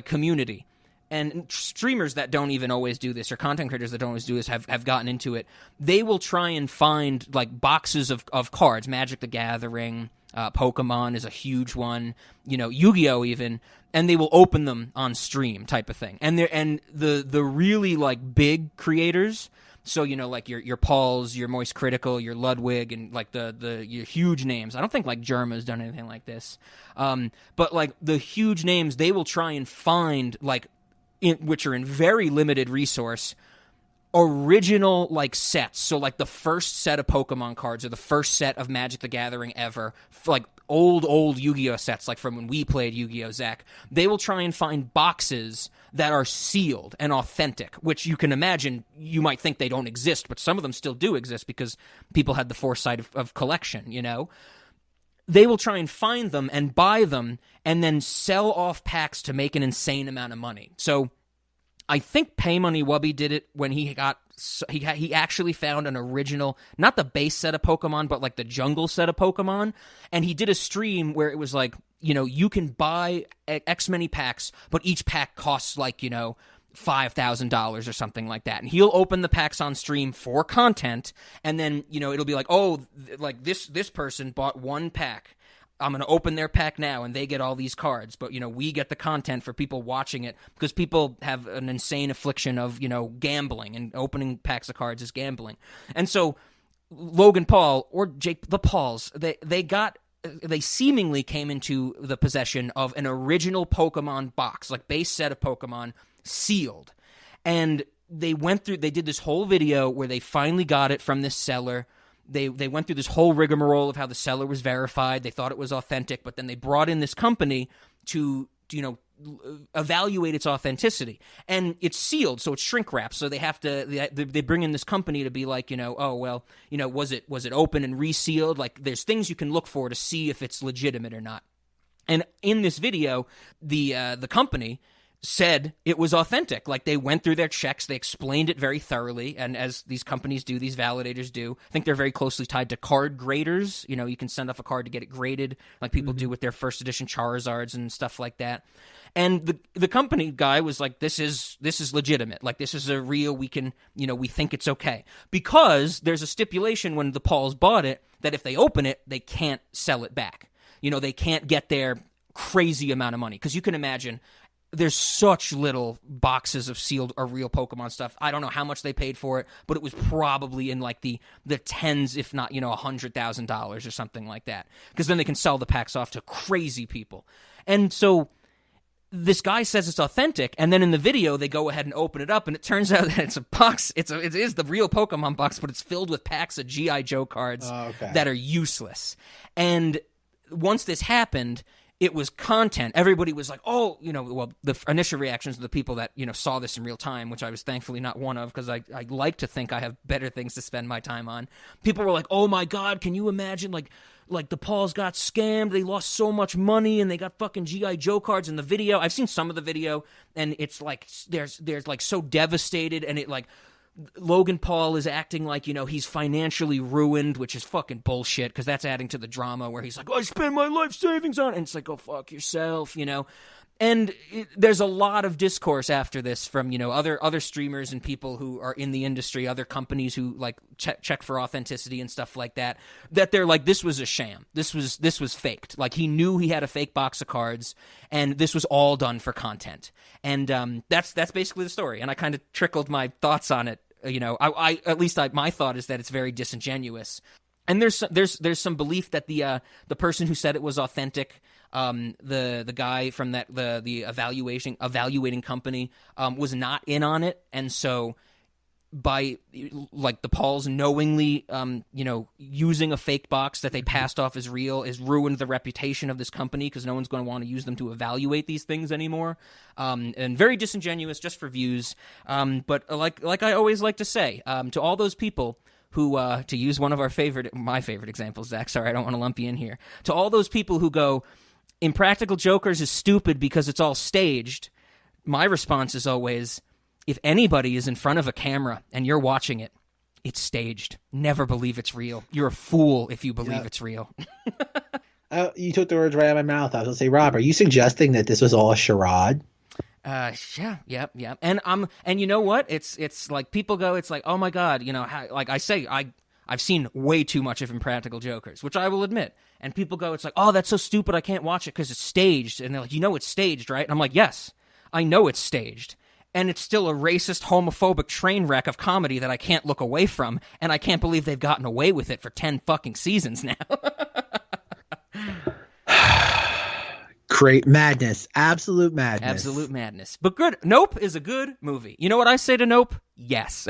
community, and streamers that don't even always do this, or content creators that don't always do this, have gotten into it. They will try and find like boxes of cards, Magic the Gathering, Pokemon is a huge one, Yu-Gi-Oh even, and they will open them on stream type of thing. And the really like big creators. So, like your Pauls, your Moist Critical, your Ludwig, and like your huge names. I don't think like Germa's done anything like this. But like the huge names, they will try and find like, which are in very limited resource, original like sets. So like the first set of Pokemon cards, or the first set of Magic the Gathering ever, like old Yu-Gi-Oh sets, like from when we played Yu-Gi-Oh, Zach. They will try and find boxes that are sealed and authentic, which you can imagine, you might think they don't exist, but some of them still do exist because people had the foresight of collection, They will try and find them and buy them and then sell off packs to make an insane amount of money. So I think Pay Money Wubby did it when he actually found an original, not the base set of Pokemon, but like the jungle set of Pokemon, and he did a stream where it was like, you can buy X many packs, but each pack costs like, $5,000 or something like that. And he'll open the packs on stream for content, and then, it'll be like, oh, like this person bought one pack. I'm going to open their pack now, and they get all these cards. But, we get the content for people watching it, because people have an insane affliction of, gambling, and opening packs of cards is gambling. And so Logan Paul, or Jake the Pauls, they seemingly came into the possession of an original Pokemon box, like base set of Pokemon, sealed. And they did this whole video where they finally got it from this seller. They went through this whole rigmarole of how the seller was verified. They thought it was authentic, but then they brought in this company to evaluate its authenticity. And it's sealed, so it's shrink wrapped. So they have to they bring in this company to be like, was it open and resealed? Like, there's things you can look for to see if it's legitimate or not. And in this video, the company said it was authentic. Like, they went through their checks, they explained it very thoroughly, and as these companies do, these validators do, I think they're very closely tied to card graders. You can send off a card to get it graded, like people do with their first edition Charizards and stuff like that. And the company guy was like, this is legitimate. Like, this is a real, we can, we think it's okay. Because there's a stipulation when the Pauls bought it that if they open it, they can't sell it back. They can't get their crazy amount of money. Because you can imagine, there's such little boxes of sealed or real Pokemon stuff. I don't know how much they paid for it, but it was probably in like the tens, if not, $100,000 or something like that. Because then they can sell the packs off to crazy people. And so this guy says it's authentic, and then in the video they go ahead and open it up, and it turns out that it's a box. It is the real Pokemon box, but it's filled with packs of G.I. Joe cards that are useless. And once this happened, it was content. Everybody was like, oh, well, the initial reactions of the people that, saw this in real time, which I was thankfully not one of, because I like to think I have better things to spend my time on. People were like, oh my God, can you imagine, like the Pauls got scammed, they lost so much money, and they got fucking G.I. Joe cards in the video. I've seen some of the video, and it's like, there's like so devastated, and it like, Logan Paul is acting like, he's financially ruined, which is fucking bullshit, because that's adding to the drama where he's like, I spend my life savings on it. And it's like, go fuck yourself, And there's a lot of discourse after this from, other streamers and people who are in the industry, other companies who like check for authenticity and stuff like that, that they're like, this was a sham. This was faked. Like, he knew he had a fake box of cards, and this was all done for content. And that's basically the story. And I kind of trickled my thoughts on it. I at least my thought is that it's very disingenuous, and there's some belief that the person who said it was authentic, the guy from the evaluating company, was not in on it, and so by like the Pauls knowingly using a fake box that they passed off as real is ruined the reputation of this company, because no one's going to want to use them to evaluate these things anymore, and very disingenuous just for views, but like I always like to say, to all those people who to use one of my favorite examples, Zach, sorry, I don't want to lump you in here, to all those people who go, Impractical Jokers is stupid because it's all staged, my response is always, if anybody is in front of a camera and you're watching it, it's staged. Never believe it's real. You're a fool if you believe it's real. You took the words right out of my mouth. I was going to say, Rob, are you suggesting that this was all a charade? Yeah. And you know what? It's like people go, it's like, oh my God, like I say, I've seen way too much of Impractical Jokers, which I will admit. And people go, it's like, oh, that's so stupid, I can't watch it because it's staged. And they're like, it's staged, right? And I'm like, yes, I know it's staged. And it's still a racist, homophobic train wreck of comedy that I can't look away from, and I can't believe they've gotten away with it for 10 fucking seasons now. Great madness. Absolute madness. Absolute madness. But good. Nope is a good movie. You know what I say to Nope? Yes.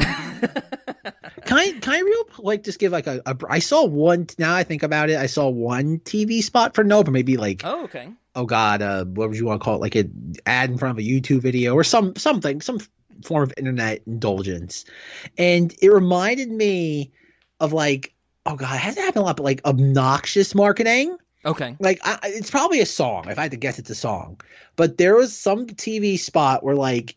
Can I just give like I saw one, now I think about it, I saw one TV spot for Nope, or maybe like, oh, okay. Oh God, what would you want to call it? Like an ad in front of a YouTube video or some form of internet indulgence. And it reminded me of like, oh God, it hasn't happened a lot, but like obnoxious marketing. Okay. Like it's probably a song. If I had to guess, it's a song. But there was some TV spot where like,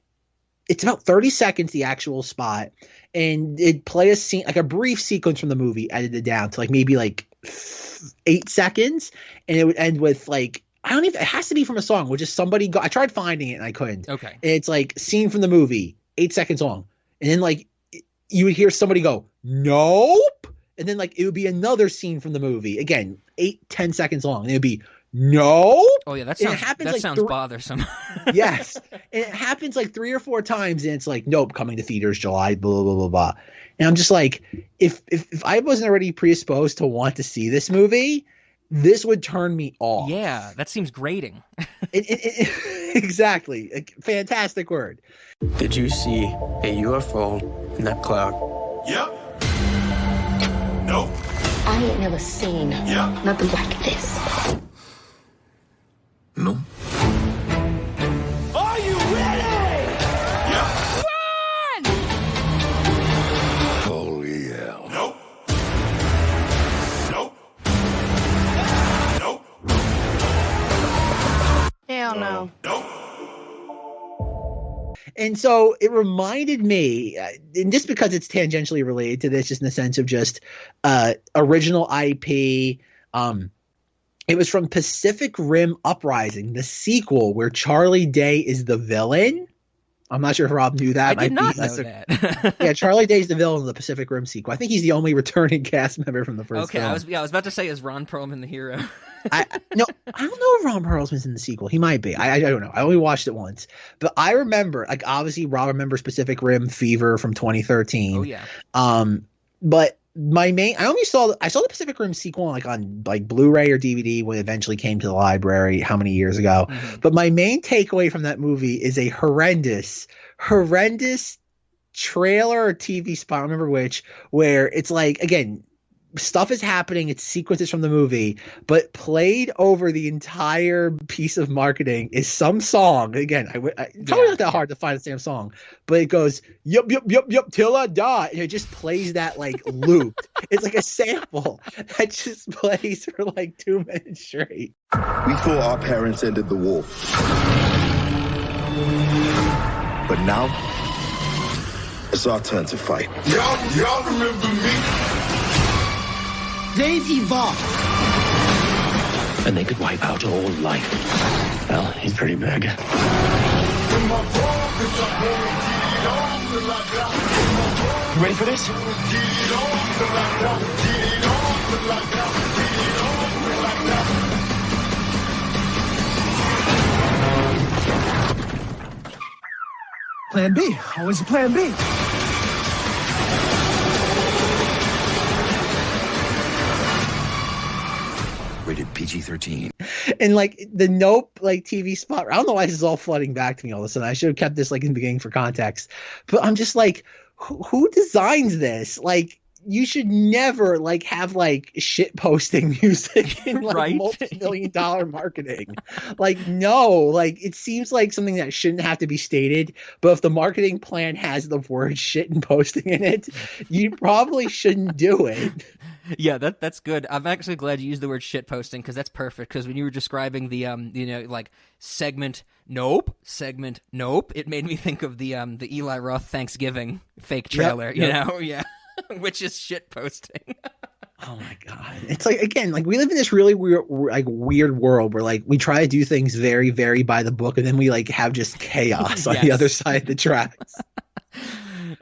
it's about 30 seconds, the actual spot. And it'd play a scene, like a brief sequence from the movie, edited down to like maybe like 8 seconds. And it would end with like, it has to be from a song, which is somebody I tried finding it and I couldn't. Okay. And it's like scene from the movie, 8 seconds long. And then like you would hear somebody go, nope. And then like it would be another scene from the movie. Again, 8-10 seconds long. And it would be nope. Oh yeah, that sounds bothersome. Yes. And it happens like 3 or 4 times, and it's like, nope, coming to theaters July, blah, blah, blah, blah. And I'm just like, if I wasn't already predisposed to want to see this movie, this would turn me off. Yeah, that seems grating. Exactly. A fantastic word. Did you see a UFO in that cloud? Yep. Nope. I ain't never seen nothing like this. No. Are you ready? Yeah. Run! Oh, yeah. Nope. Nope. Nope. Hell no. Nope. And so it reminded me, and just because it's tangentially related to this, just in the sense of just original IP, it was from Pacific Rim Uprising, the sequel where Charlie Day is the villain. I'm not sure if Rob knew that. I did not know that. Yeah, Charlie Day is the villain of the Pacific Rim sequel. I think he's the only returning cast member from the first film. I was about to say, is Ron Perlman the hero? I don't know if Ron Perlman's in the sequel. He might be. I don't know. I only watched it once. But I remember, like, obviously Rob remembers Pacific Rim Fever from 2013. Oh, yeah. But I saw the Pacific Rim sequel on Blu-ray or DVD when it eventually came to the library how many years ago. But my main takeaway from that movie is a horrendous trailer or TV spot, I don't remember which, where it's like, again, stuff is happening, it's sequences from the movie, but played over the entire piece of marketing is some song. Again, probably not that hard to find the same song, but it goes yup till I die, and it just plays that like looped. It's like a sample that just plays for like 2 minutes straight. We thought our parents ended the war, but now it's our turn to fight. Y'all remember me? They've evolved. And they could wipe out all life. Well, he's pretty big. You ready for this? Plan B. Always a plan B. Rated PG-13. And like the Nope like TV spot, I don't know why this is all flooding back to me all of a sudden. I should have kept this like in the beginning for context, but I'm just like, who designs this? Like, you should never like have like shit posting music in like Right? multi-million-dollar marketing. Like, no, like it seems like something that shouldn't have to be stated, but if the marketing plan has the word shit and posting in it, you probably shouldn't do it. Yeah, that's good. I'm actually glad you used the word shit posting, because that's perfect. Because when you were describing the like segment nope, it made me think of the Eli Roth Thanksgiving fake trailer. Yep. Yeah, which is shit posting. Oh my god! It's like, again, like we live in this really weird world where like we try to do things very, very by the book, and then we like have just chaos on the other side of the tracks.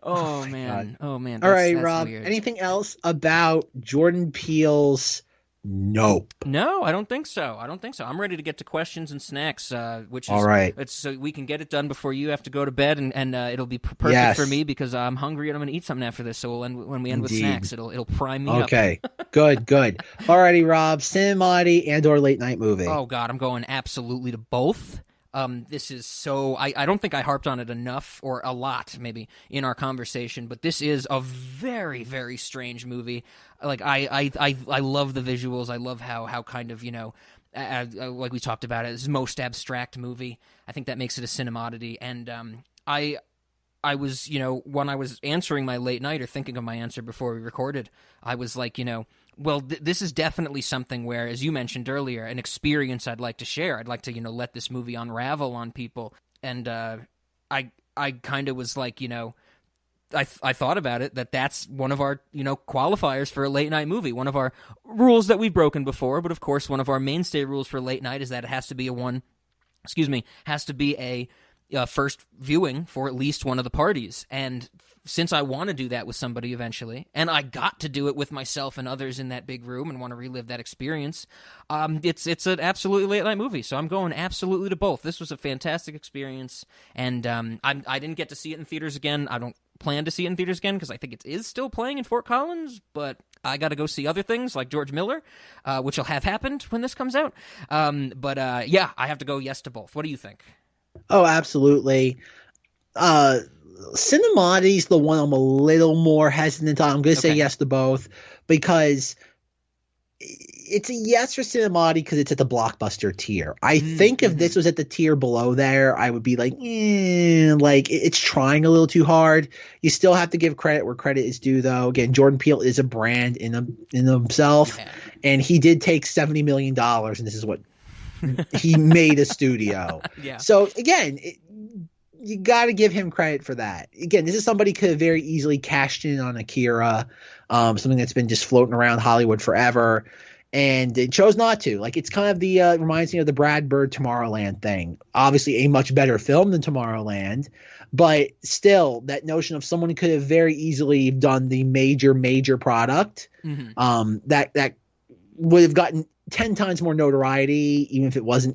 Oh man! All right, that's Rob. Weird. Anything else about Jordan Peele's Nope? No, I don't think so. I'm ready to get to questions and snacks, which is all right. It's so we can get it done before you have to go to bed, and it'll be perfect for me because I'm hungry and I'm going to eat something after this. So we'll end, when we end with snacks, it'll prime me up. Okay, good. All righty, Rob. Cinemoddities and/or late night movie. Oh God, I'm going absolutely to both. This is so I don't think I harped on it enough, or a lot maybe, in our conversation, but this is a very, very strange movie. Like I love the visuals. I love how kind of, like we talked about, it's most abstract movie. I think that makes it a cinemoddity. And I was, when I was answering my late night or thinking of my answer before we recorded, I was like, well, this is definitely something where, as you mentioned earlier, an experience I'd like to share. I'd like to, let this movie unravel on people. And I kind of was like, I thought about it, that's one of our, qualifiers for a late night movie. One of our rules that we've broken before, but of course, one of our mainstay rules for late night is that it has to be a first viewing for at least one of the parties. And since I want to do that with somebody eventually, and I got to do it with myself and others in that big room and want to relive that experience, it's an absolutely late night movie. So I'm going absolutely to both. This was a fantastic experience, and I didn't get to see it in theaters again. I don't plan to see it in theaters again because I think it is still playing in Fort Collins, but I got to go see other things like George Miller, which will have happened when this comes out. But I have to go yes to both. What do you think? Oh, absolutely. Cinemoddities, the one I'm a little more hesitant on. I'm going to say yes to both because it's a yes for Cinemoddities because it's at the blockbuster tier. I think if this was at the tier below there, I would be like, like it's trying a little too hard. You still have to give credit where credit is due, though. Again, Jordan Peele is a brand in himself, and he did take $70 million, and this is what he made a studio. Yeah. So again, you got to give him credit for that. Again, this is somebody could have very easily cashed in on Akira, something that's been just floating around Hollywood forever, and it chose not to. Like, it's kind of the reminds me of the Brad Bird Tomorrowland thing. Obviously, a much better film than Tomorrowland, but still, that notion of someone could have very easily done the major product, that would have gotten 10 times more notoriety, even if it was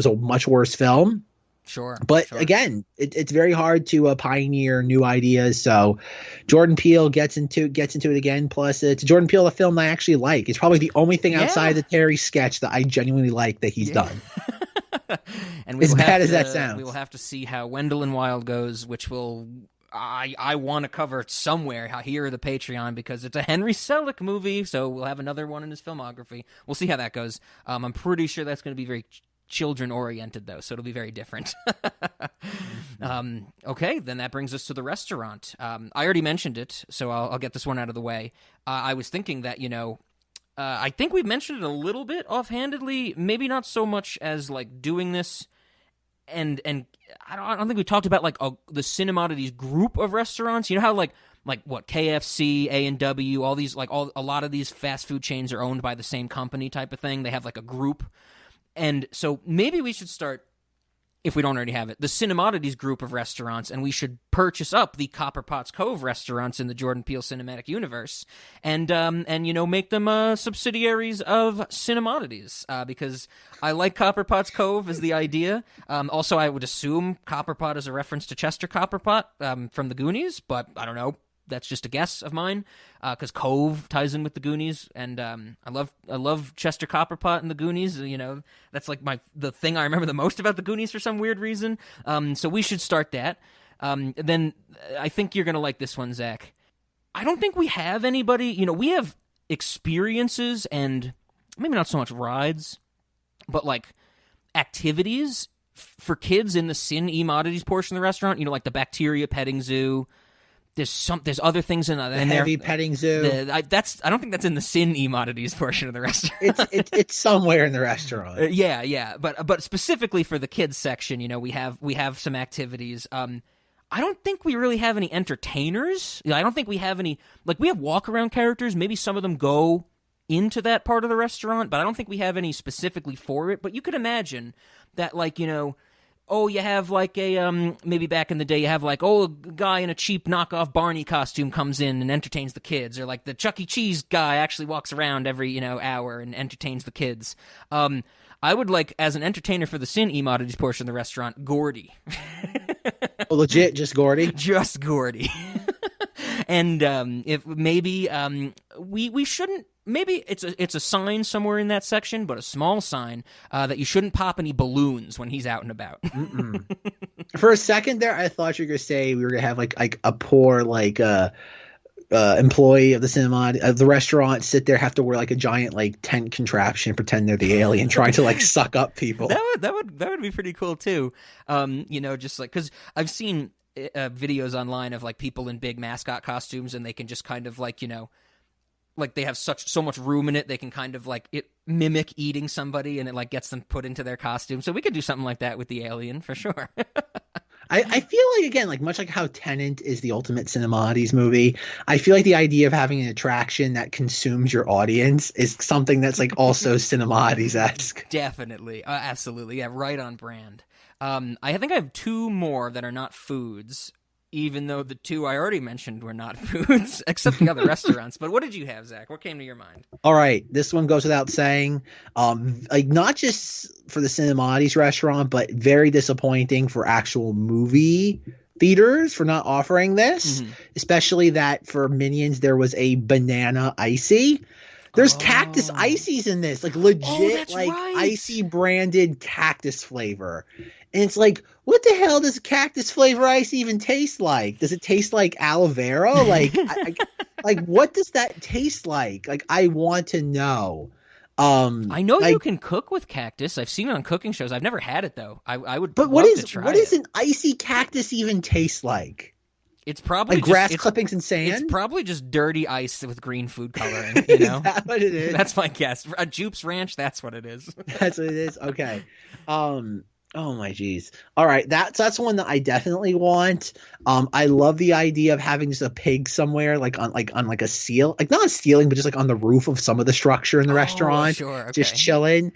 a much worse film. Sure. But again, it's very hard to pioneer new ideas. So Jordan Peele gets into it again. Plus, it's Jordan Peele, a film that I actually like. It's probably the only thing outside the Terry sketch that I genuinely like that he's done. And as bad as that sounds, we will have to see how Wendell and Wild goes, which will I want to cover it somewhere here or the Patreon, because it's a Henry Selick movie, so we'll have another one in his filmography. We'll see how that goes. I'm pretty sure that's going to be very children oriented though, so it'll be very different. Okay, then that brings us to the restaurant. I already mentioned it, so I'll get this one out of the way. I was thinking that, I think we've mentioned it a little bit offhandedly, maybe not so much as like doing this, and I don't think we talked about like the Cinemoddities group of restaurants. You know how like what KFC, A&W, all these a lot of these fast food chains are owned by the same company type of thing. They have like a group. And so maybe we should start, if we don't already have it, the Cinemoddities group of restaurants, and we should purchase up the Copper Potts Cove restaurants in the Jordan Peele cinematic universe, and make them subsidiaries of Cinemoddities, because I like Copper Potts Cove as the idea. Also, I would assume Copper Pot is a reference to Chester Copperpot from the Goonies, but I don't know. That's just a guess of mine, because Cove ties in with the Goonies, and I love Chester Copperpot and the Goonies. That's like the thing I remember the most about the Goonies for some weird reason. So we should start that. Then I think you're gonna like this one, Zach. I don't think we have anybody. We have experiences and maybe not so much rides, but like activities for kids in the Cinemoddities portion of the restaurant. Like the bacteria petting zoo. There's other things in there. The heavy petting zoo. I don't think that's in the Cinemoddities portion of the restaurant. it's somewhere in the restaurant. Yeah. But specifically for the kids section, we have some activities. I don't think we really have any entertainers. I don't think we have any, we have walk around characters. Maybe some of them go into that part of the restaurant, but I don't think we have any specifically for it. But you could imagine that, you have maybe back in the day you have a guy in a cheap knockoff Barney costume comes in and entertains the kids, or the Chuck E. Cheese guy actually walks around every, hour and entertains the kids. I would as an entertainer for the Cinemoddities portion of the restaurant, Gordy. Legit, just Gordy? Just Gordy. And if maybe we shouldn't. Maybe it's a sign somewhere in that section, but a small sign that you shouldn't pop any balloons when he's out and about. For a second there, I thought you were gonna say we were gonna have a poor employee of the restaurant sit there, have to wear a giant tent contraption, pretend they're the alien, trying to suck up people. That would be pretty cool too. Just because I've seen videos online of people in big mascot costumes, and they can just kind of they have so much room in it, they can kind of mimic eating somebody, and it gets them put into their costume. So we could do something like that with the alien for sure. I feel again, much like how Tenet is the ultimate Cinemoddities movie, I feel the idea of having an attraction that consumes your audience is something that's also Cinemoddities-esque. Definitely. Absolutely. Yeah, right on brand. I think I have two more that are not foods, even though the two I already mentioned were not foods, except the other restaurants. But what did you have, Zach? What came to your mind? All right, this one goes without saying. Not just for the Cinemoddities restaurant, but very disappointing for actual movie theaters for not offering this. Especially that for Minions there was a banana icy. There's cactus ices in this, legit, right. icy branded cactus flavor. And it's what the hell does cactus flavor ice even taste like? Does it taste like aloe vera? What does that taste like? I want to know. I know you can cook with cactus. I've seen it on cooking shows. I've never had it though. I would. But what does an icy cactus even taste like? It's probably grass clippings and sand. It's probably just dirty ice with green food coloring. Is that what it is? That's my guess. A Jupe's Ranch. That's what it is. That's what it is. Okay. Oh my geez. All right, that's one that I definitely want. I love the idea of having just a pig somewhere, on a seal, not a ceiling, but just on the roof of some of the structure in the restaurant, sure, okay. Just chilling.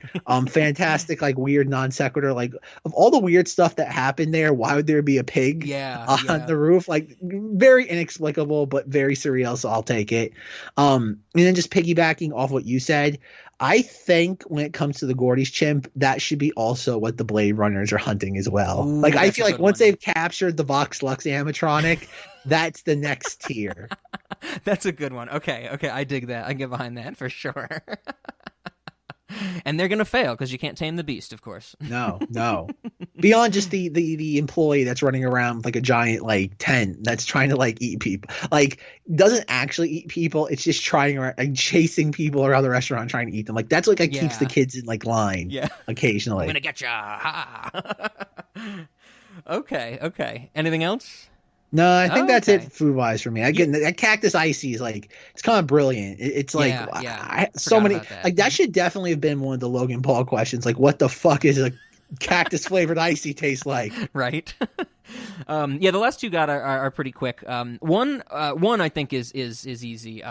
Fantastic, weird non sequitur. Of all the weird stuff that happened there, why would there be a pig? On the roof? Very inexplicable, but very surreal. So I'll take it. And then just piggybacking off what you said. I think when it comes to the Gordy's chimp, that should be also what the Blade Runners are hunting as well. Ooh, like, I that's feel a like good once one. they've captured the Vox Lux animatronic, that's the next tier. That's a good one. Okay, I dig that. I get behind that for sure. And they're gonna fail because you can't tame the beast, of course. No. Beyond just the employee that's running around with like a giant like tent that's trying to like eat people, like doesn't actually eat people. It's just trying around, like chasing people around the restaurant trying to eat them. Like that's like keeps the kids in like line. Yeah. Occasionally. I'm gonna get ya. Ha. Okay. Anything else? No, I think that's okay. it food wise for me. Again, that cactus icy is like it's kind of brilliant. It's like so many that. like that should definitely have been one of the Logan Paul questions. Like, what the fuck is a cactus flavored icy taste like? Right. The last two are pretty quick. One I think is easy.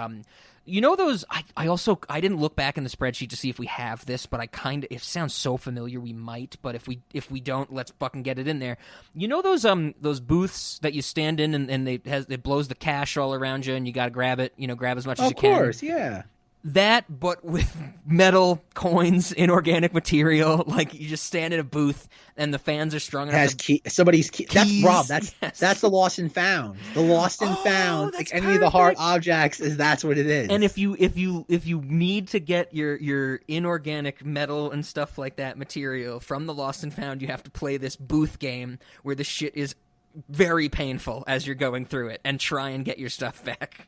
You know those? I didn't look back in the spreadsheet to see if we have this, but it sounds so familiar we might. But if we don't, let's fucking get it in there. You know those booths that you stand in and it blows the cash all around you and you gotta grab it. Grab as much as you can. Of course, yeah. That, but with metal coins, inorganic material. Like you just stand in a booth and the fans are strong enough. Somebody's key. That's Keys. Rob. Yes. That's the lost and found. The lost and found. Like that's any of the hard perfect. objects that's what it is. And if you need to get your inorganic metal and stuff like that material from the lost and found, you have to play this booth game where the shit is very painful as you're going through it and try and get your stuff back.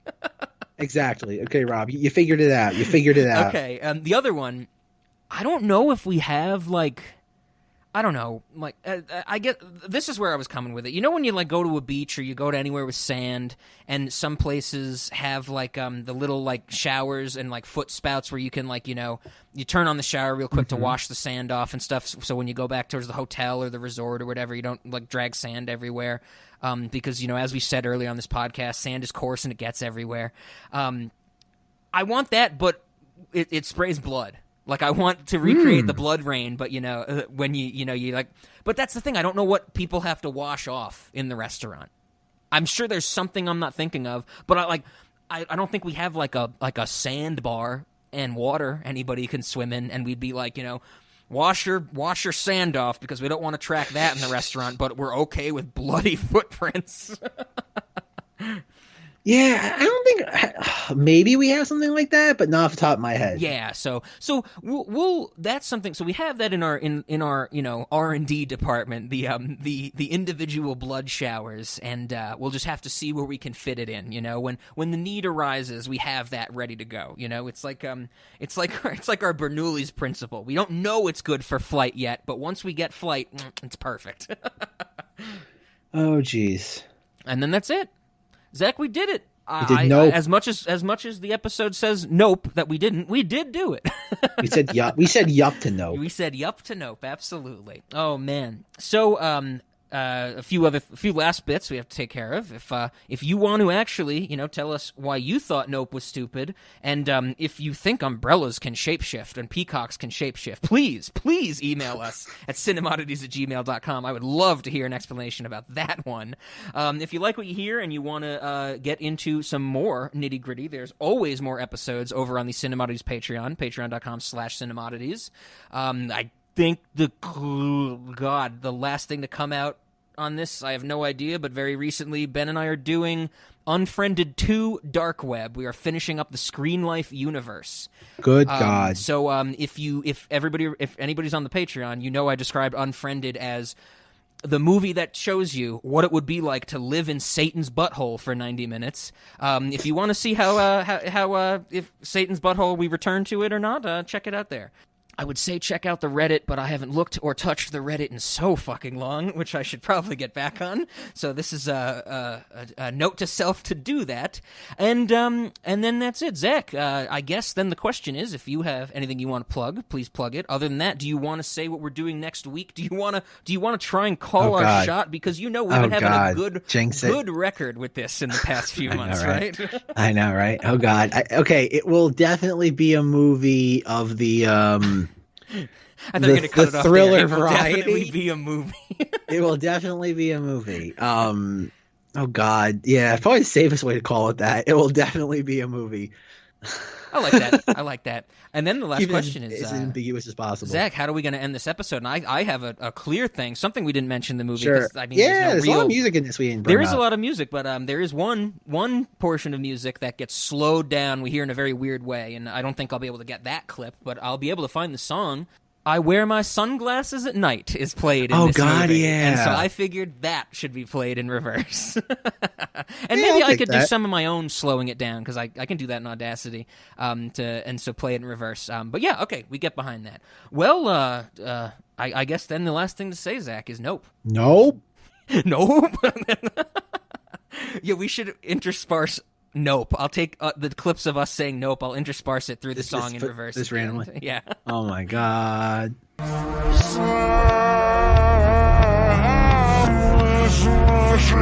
Exactly. Okay, Rob, you figured it out. Okay, the other one, I don't know if we have I don't know, I get this is where I was coming with it. You know when you go to a beach or you go to anywhere with sand, and some places have the little showers and foot spouts where you can you turn on the shower real quick to wash the sand off and stuff. So when you go back towards the hotel or the resort or whatever, you don't drag sand everywhere. Because as we said earlier on this podcast, sand is coarse and it gets everywhere. I want that, but it sprays blood. I want to recreate the blood rain, but when you but that's the thing. I don't know what people have to wash off in the restaurant. I'm sure there's something I'm not thinking of, but I don't think we have a sandbar and water anybody can swim in, and we'd be wash your sand off because we don't want to track that in the restaurant, but we're okay with bloody footprints. Yeah, I don't think maybe we have something like that, but not off the top of my head. Yeah, so we'll that's something. So we have that in our R&D department, the individual blood showers, and we'll just have to see where we can fit it in. When the need arises, we have that ready to go. It's like our Bernoulli's principle. We don't know it's good for flight yet, but once we get flight, it's perfect. Oh, jeez. And then that's it. Zach, we did it. Nope. As much as the episode says nope that we didn't, we did do it. We said yup. We said yup to nope. We said yup to nope. Absolutely. Oh man. So a few last bits we have to take care of. If you want to actually tell us why you thought nope was stupid, and if you think umbrellas can shapeshift and peacocks can shapeshift, please email us at cinemoddities@gmail.com. I would love to hear an explanation about that one. If you like what you hear and you want to get into some more nitty gritty, there's always more episodes over on the Cinemoddities Patreon, patreon.com/cinemoddities. I think the last thing to come out on this, I have no idea, but very recently Ben and I are doing Unfriended 2 Dark Web. We are finishing up the Screen Life universe. Good God. So if anybody's on the Patreon, I described Unfriended as the movie that shows you what it would be like to live in Satan's butthole for 90 minutes. If you want to see how if Satan's butthole we return to it or not, check it out there. I would say check out the Reddit, but I haven't looked or touched the Reddit in so fucking long, which I should probably get back on. So this is a note to self to do that. And then that's it. Zach, I guess then the question is, if you have anything you want to plug, please plug it. Other than that, do you want to say what we're doing next week? Do you want to try and call our shot? Because we've been having a good record with this in the past few months, right? I know, right? Oh God. Okay, it will definitely be a movie of the I thought you were going to cut it off thriller there. It will variety. definitely be a movie. It will definitely be a movie. Oh God, yeah, probably the safest way to call it that. It will definitely be a movie. I like that. I like that. And then the last Keep it question is, as ambiguous as possible. Zach, how are we going to end this episode? And I have a clear thing, something we didn't mention in the movie. Sure. I mean, There's a lot of music in this. There is a lot of music, but there is one portion of music that gets slowed down. We hear in a very weird way, and I don't think I'll be able to get that clip, but I'll be able to find the song. I Wear My Sunglasses at Night is played in this movie. Yeah. And so I figured that should be played in reverse. And maybe I could do some of my own slowing it down, because I can do that in Audacity, and so play it in reverse. But yeah, okay, we get behind that. Well, I guess then the last thing to say, Zach, is nope. Nope. Nope. Yeah, we should intersperse nope. I'll take the clips of us saying nope. I'll intersperse it through the song in reverse. Just randomly? Yeah. Oh, my God. Слышишь,